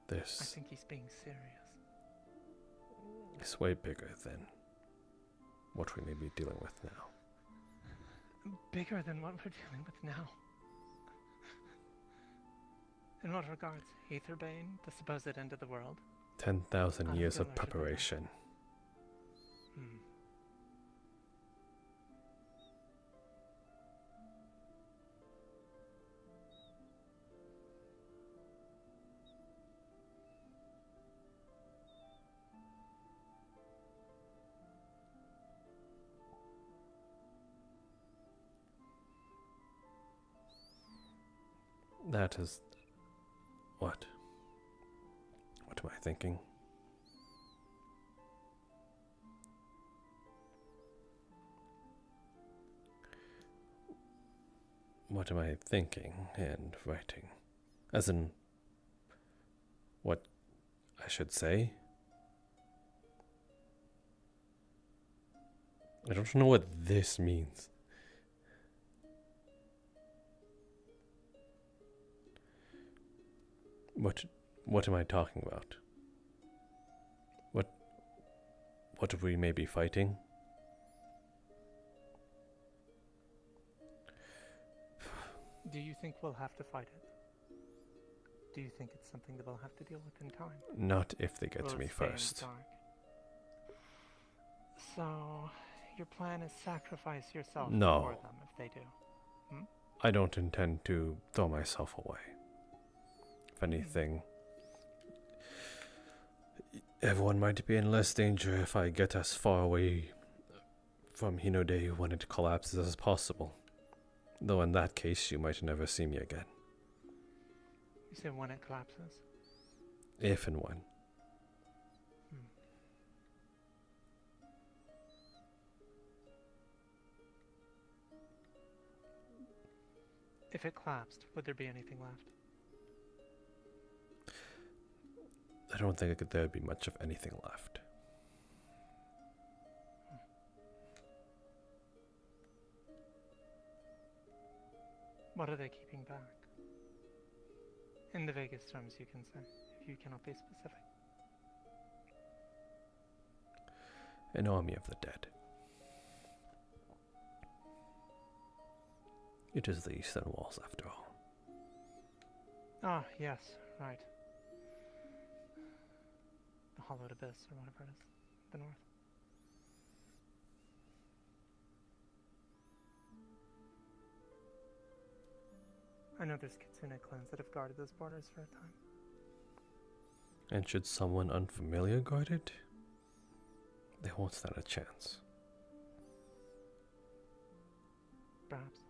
This I think he's being serious. is way bigger than what we may be dealing with now. Bigger than what we're dealing with now. In what regards? Aetherbane, the supposed end of the world? 10,000 years feel of I should know that. preparation. That is... What? What am I thinking? What am I thinking and writing? As in, what I should say? I don't know what this means. What am I talking about? What we may be fighting? Do you think we'll have to fight it? Do you think it's something that we'll have to deal with in time? Not if they get Will to it me stay in the first. dark? So, your plan is sacrifice yourself No. for them if they do? I don't intend to throw myself away. If anything, everyone might be in less danger if I get as far away from Hinode when it collapses as possible. Though in that case, you might never see me again. You say when it collapses? If and when. If it collapsed, would there be anything left? I don't think there'd be much of anything left. What are they keeping back? In the vaguest terms you can say, if you cannot be specific. An army of the dead. It is the eastern walls, after all. Ah, yes, right. The hollowed abyss, or whatever it is. The north. I know there's Kitsune clans that have guarded those borders for a time. And should someone unfamiliar guard it, they won't stand a chance. Perhaps.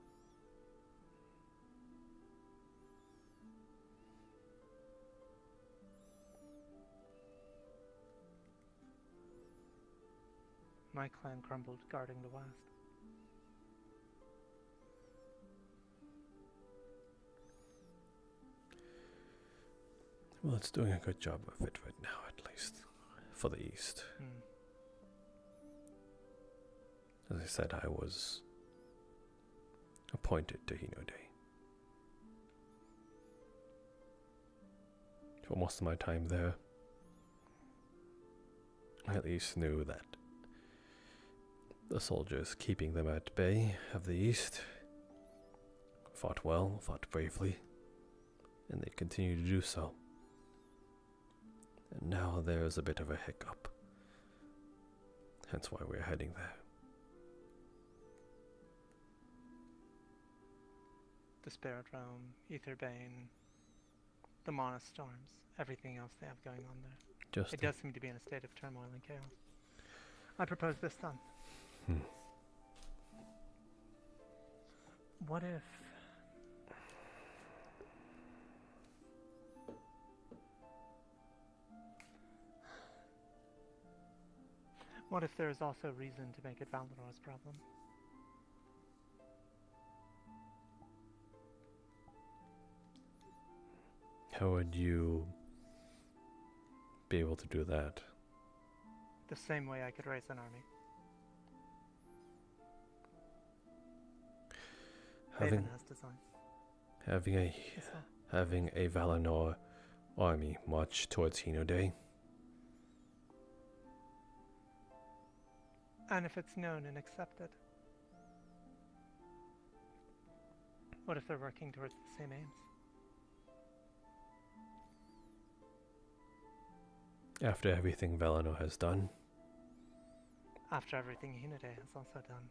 My clan crumbled guarding the west. Well, it's doing a good job of it right now, at least. For the east. As I said, I was appointed to Hinode. For most of my time there, I at least knew that the soldiers keeping them at bay of the east fought well, fought bravely, and they continue to do so. And now there is a bit of a hiccup. Hence why we're heading there. The Spirit Realm, Aetherbane, the Mana Storms, everything else they have going on there. It does seem to be in a state of turmoil and chaos. I propose this then. What if... What if there is also reason to make it Valinor's problem? How would you be able to do that? The same way I could raise an army. Haven has designs. Having a Valinor army march towards Hino Day. And if it's known and accepted? What if they're working towards the same aims? After everything Valinor has done. After everything Hinode has also done.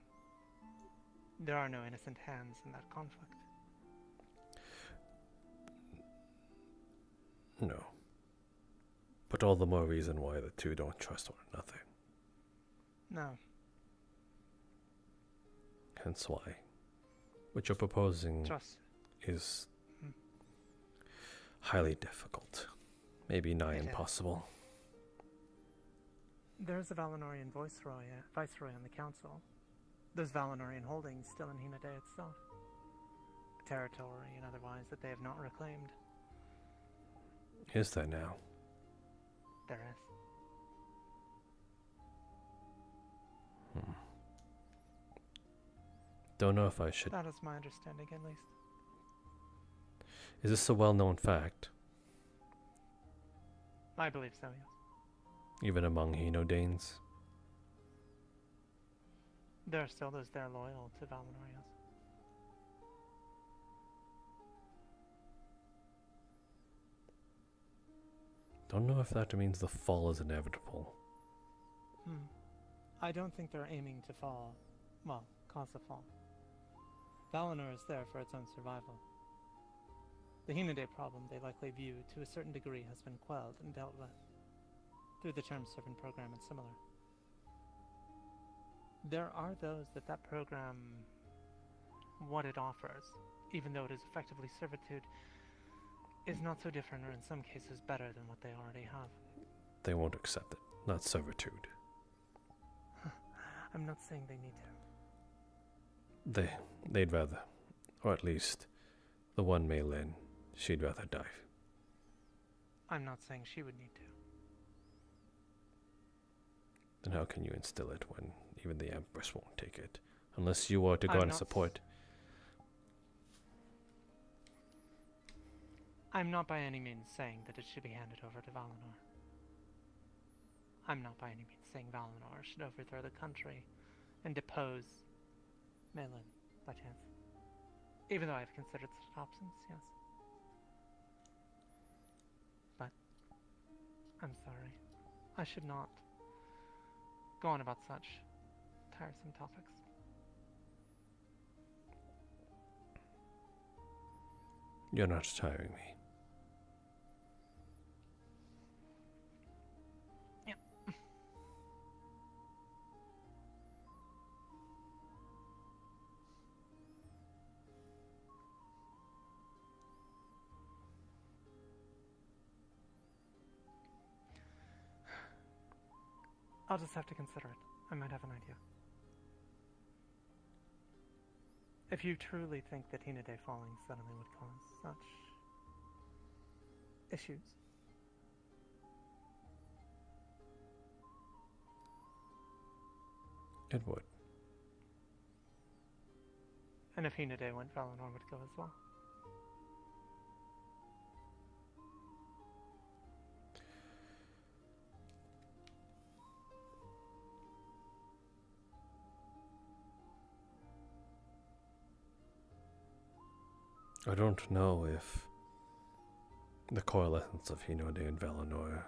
There are no innocent hands in that conflict. No. But all the more reason why the two don't trust one another. No. Hence why what you're proposing is highly difficult. Maybe nigh impossible. There's a Valinorian viceroy on the council. There's Valinorian holdings still in Hinode itself. Territory and otherwise that they have not reclaimed. Is there now? There is. Don't know if I should... That is my understanding, at least. Is this a well-known fact? I believe so, yes. Even among Hinodanes? There are still those there loyal to Valinor, yes. Don't know if that means the fall is inevitable. I don't think they're aiming to fall. Well, cause a fall. Valinor is there for its own survival. The Hinode problem they likely view to a certain degree has been quelled and dealt with through the term servant program and similar. There are those that program, what it offers, even though it is effectively servitude, is not so different or in some cases better than what they already have. They won't accept it. Not servitude. I'm not saying they need to. They'd rather, or at least the one Maylin, she'd rather die. I'm not saying she would need to. Then how can you instill it when even the Empress won't take it? Unless you are to go and support. I'm not by any means saying that it should be handed over to Valinor. I'm not by any means saying Valinor should overthrow the country and depose Maylin, by chance. Even though I've considered such options, yes. But, I'm sorry. I should not go on about such tiresome topics. You're not tiring me. Yep. I'll just have to consider it. I might have an idea. If you truly think that Hinode falling suddenly would cause such issues, it would. and if Hinode went, Valinor would go as well. I don't know if the coalescence of Hinode and Valinor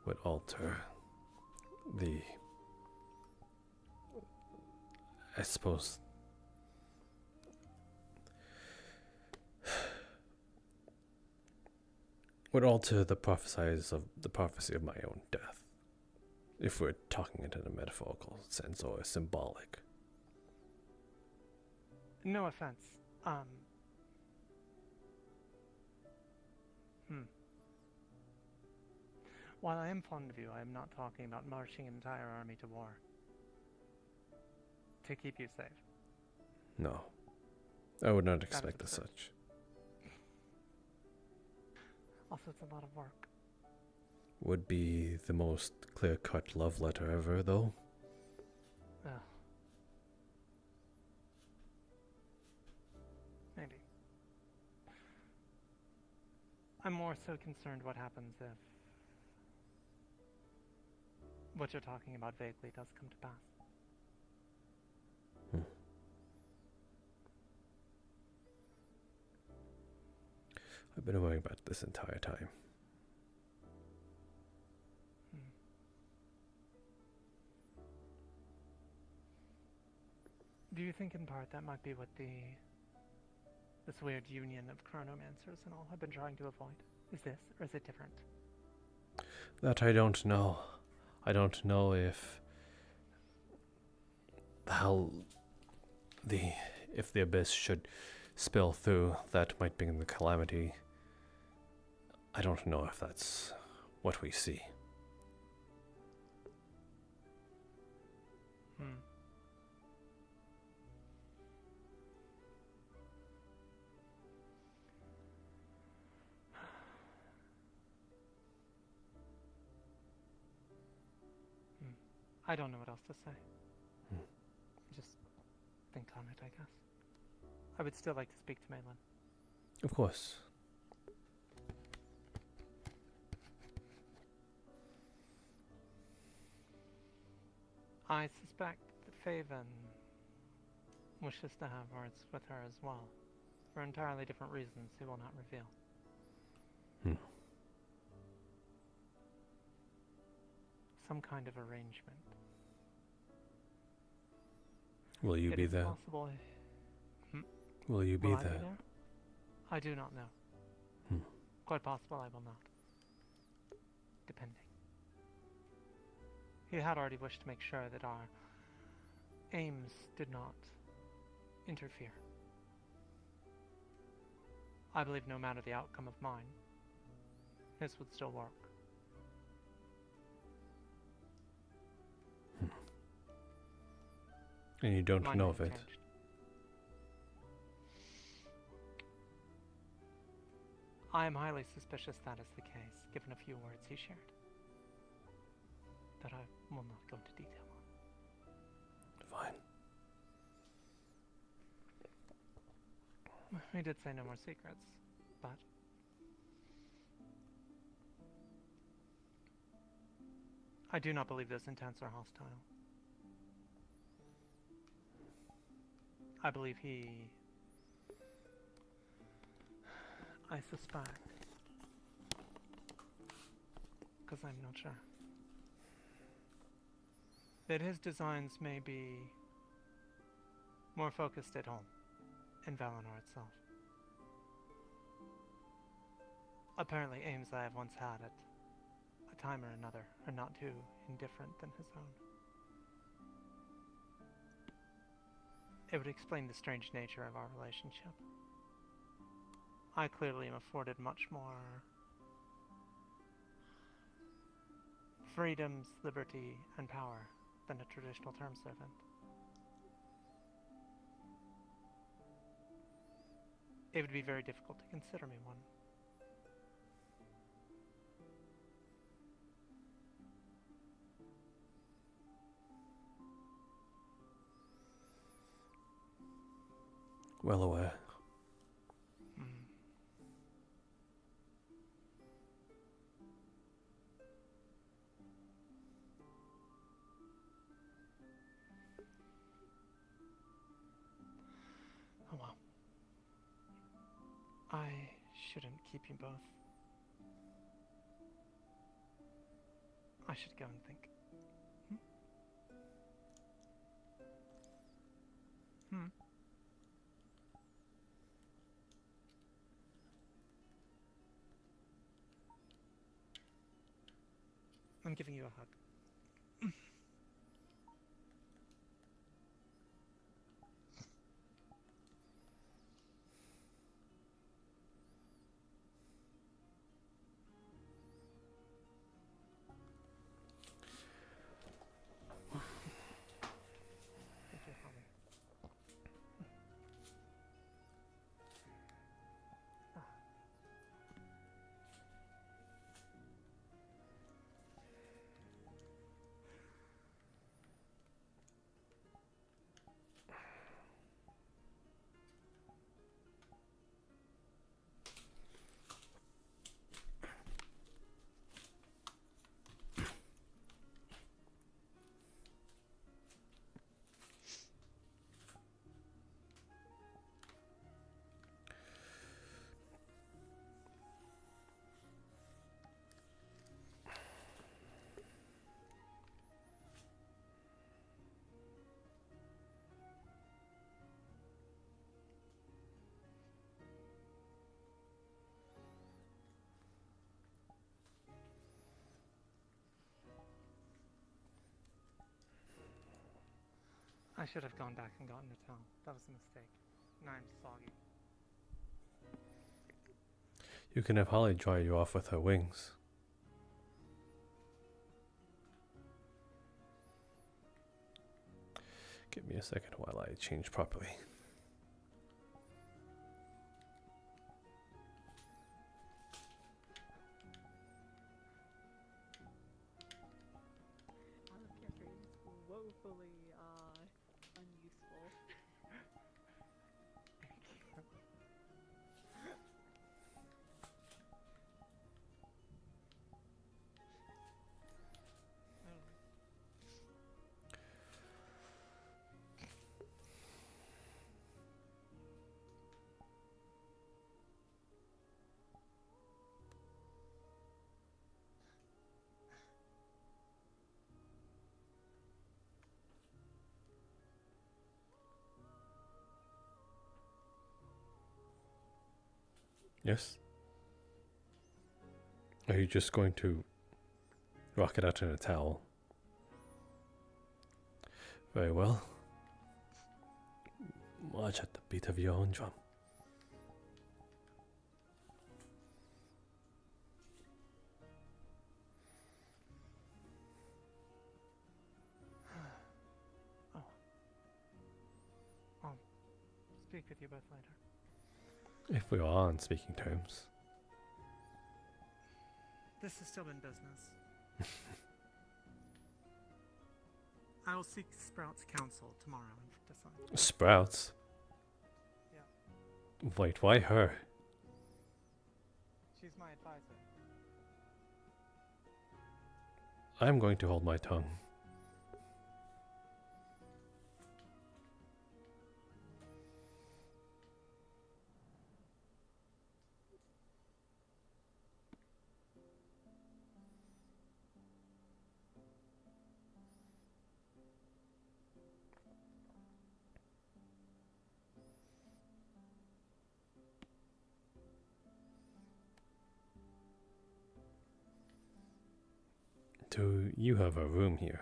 would alter the, I suppose, would alter the prophecy of my own death, if we're talking it in a metaphorical sense or a symbolic. No offense. While I am fond of you, I am not talking about marching an entire army to war. To keep you safe. No. I would not expect as such. Also, it's a lot of work. Would be the most clear-cut love letter ever, though. Maybe. I'm more so concerned what happens if what you're talking about vaguely does come to pass. I've been worrying about this entire time. Do you think in part that might be what this weird union of chronomancers and all have been trying to avoid? Is this, or is it different? That I don't know. I don't know if if the abyss should spill through, that might bring the calamity. I don't know if that's what we see. I don't know what else to say. Just think on it, I guess. I would still like to speak to Malin. Of course. I suspect that Faven wishes to have words with her as well, for entirely different reasons he will not reveal. Some kind of arrangement. Will you be there? Possible. Will you be Will I there? I do not know. Quite possible I will not. Depending. He had already wished to make sure that our aims did not interfere. I believe no matter the outcome of mine, this would still work. And you don't know of it. Changed. I am highly suspicious that is the case, given a few words he shared. That I will not go into detail on. Fine. He did say no more secrets, but I do not believe those intents are hostile. I believe I suspect, because I'm not sure, that his designs may be more focused at home, in Valinor itself. Apparently aims I have once had at a time or another are not too indifferent than his own. It would explain the strange nature of our relationship. I clearly am afforded much more freedoms, liberty, and power than a traditional term servant. It would be very difficult to consider me one. Well aware. Oh well. shouldn't keep you both. I should go and think. I'm giving you a hug. Thank you, Holly. I should have gone back and gotten a towel. That was a mistake. Now I'm soggy. You can have Holly dry you off with her wings. Give me a second while I change properly. Woefully unuseful. Yes? Are you just going to rock it out in a towel? Very well. March at the beat of your own drum. I'll speak with you both later. If we are on speaking terms. This is still in business. I will seek Sprout's counsel tomorrow and decide. Sprouts? Yeah. Wait, why her? She's my advisor. I'm going to hold my tongue. Do you have a room here?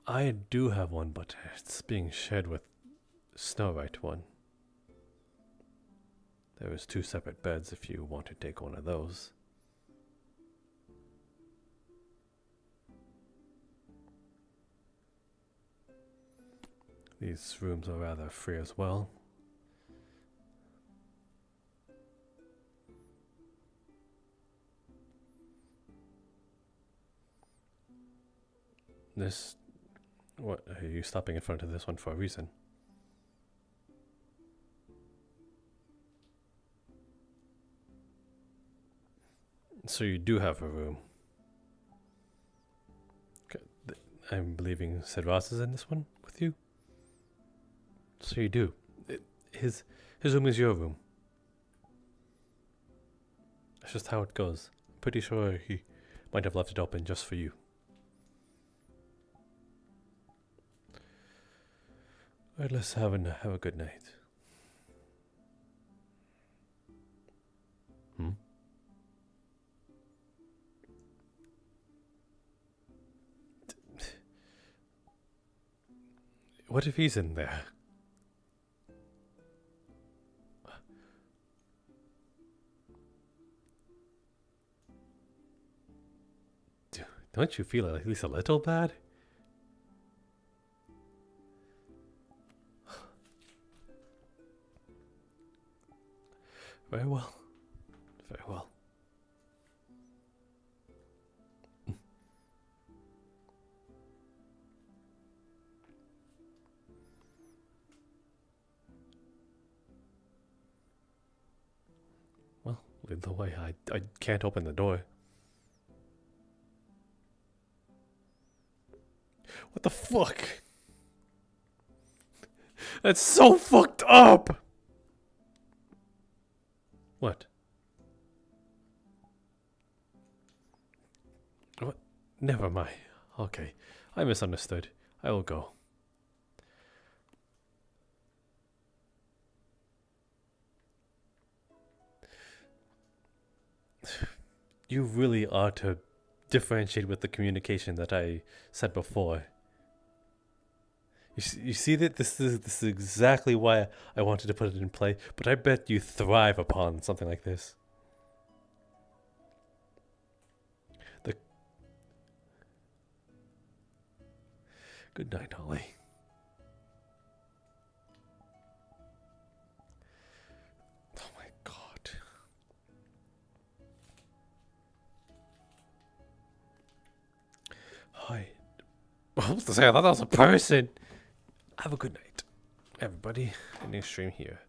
I do have one, but it's being shared with Snow White one. There is 2 separate beds if you want to take one of those. These rooms are rather free as well. This... What, are you stopping in front of this one for a reason? So you do have a room. I'm believing Cedras is in this one with you. So you do. His room is your room. That's just how it goes. I'm pretty sure he might have left it open just for you. Alright, let's have a good night. What if he's in there? Don't you feel at least a little bad? Very well. Very well. Well, lead the way. I can't open the door. What the fuck? That's so fucked up! What? What? Never mind. Okay. I misunderstood. I will go. You really are to differentiate with the communication that I said before. You see that this is exactly why I wanted to put it in play, but I bet you thrive upon something like this. Good night, Holly. Oh my god. Hi. I was to say, I thought that was a person. Have a good night, everybody. Ending stream here.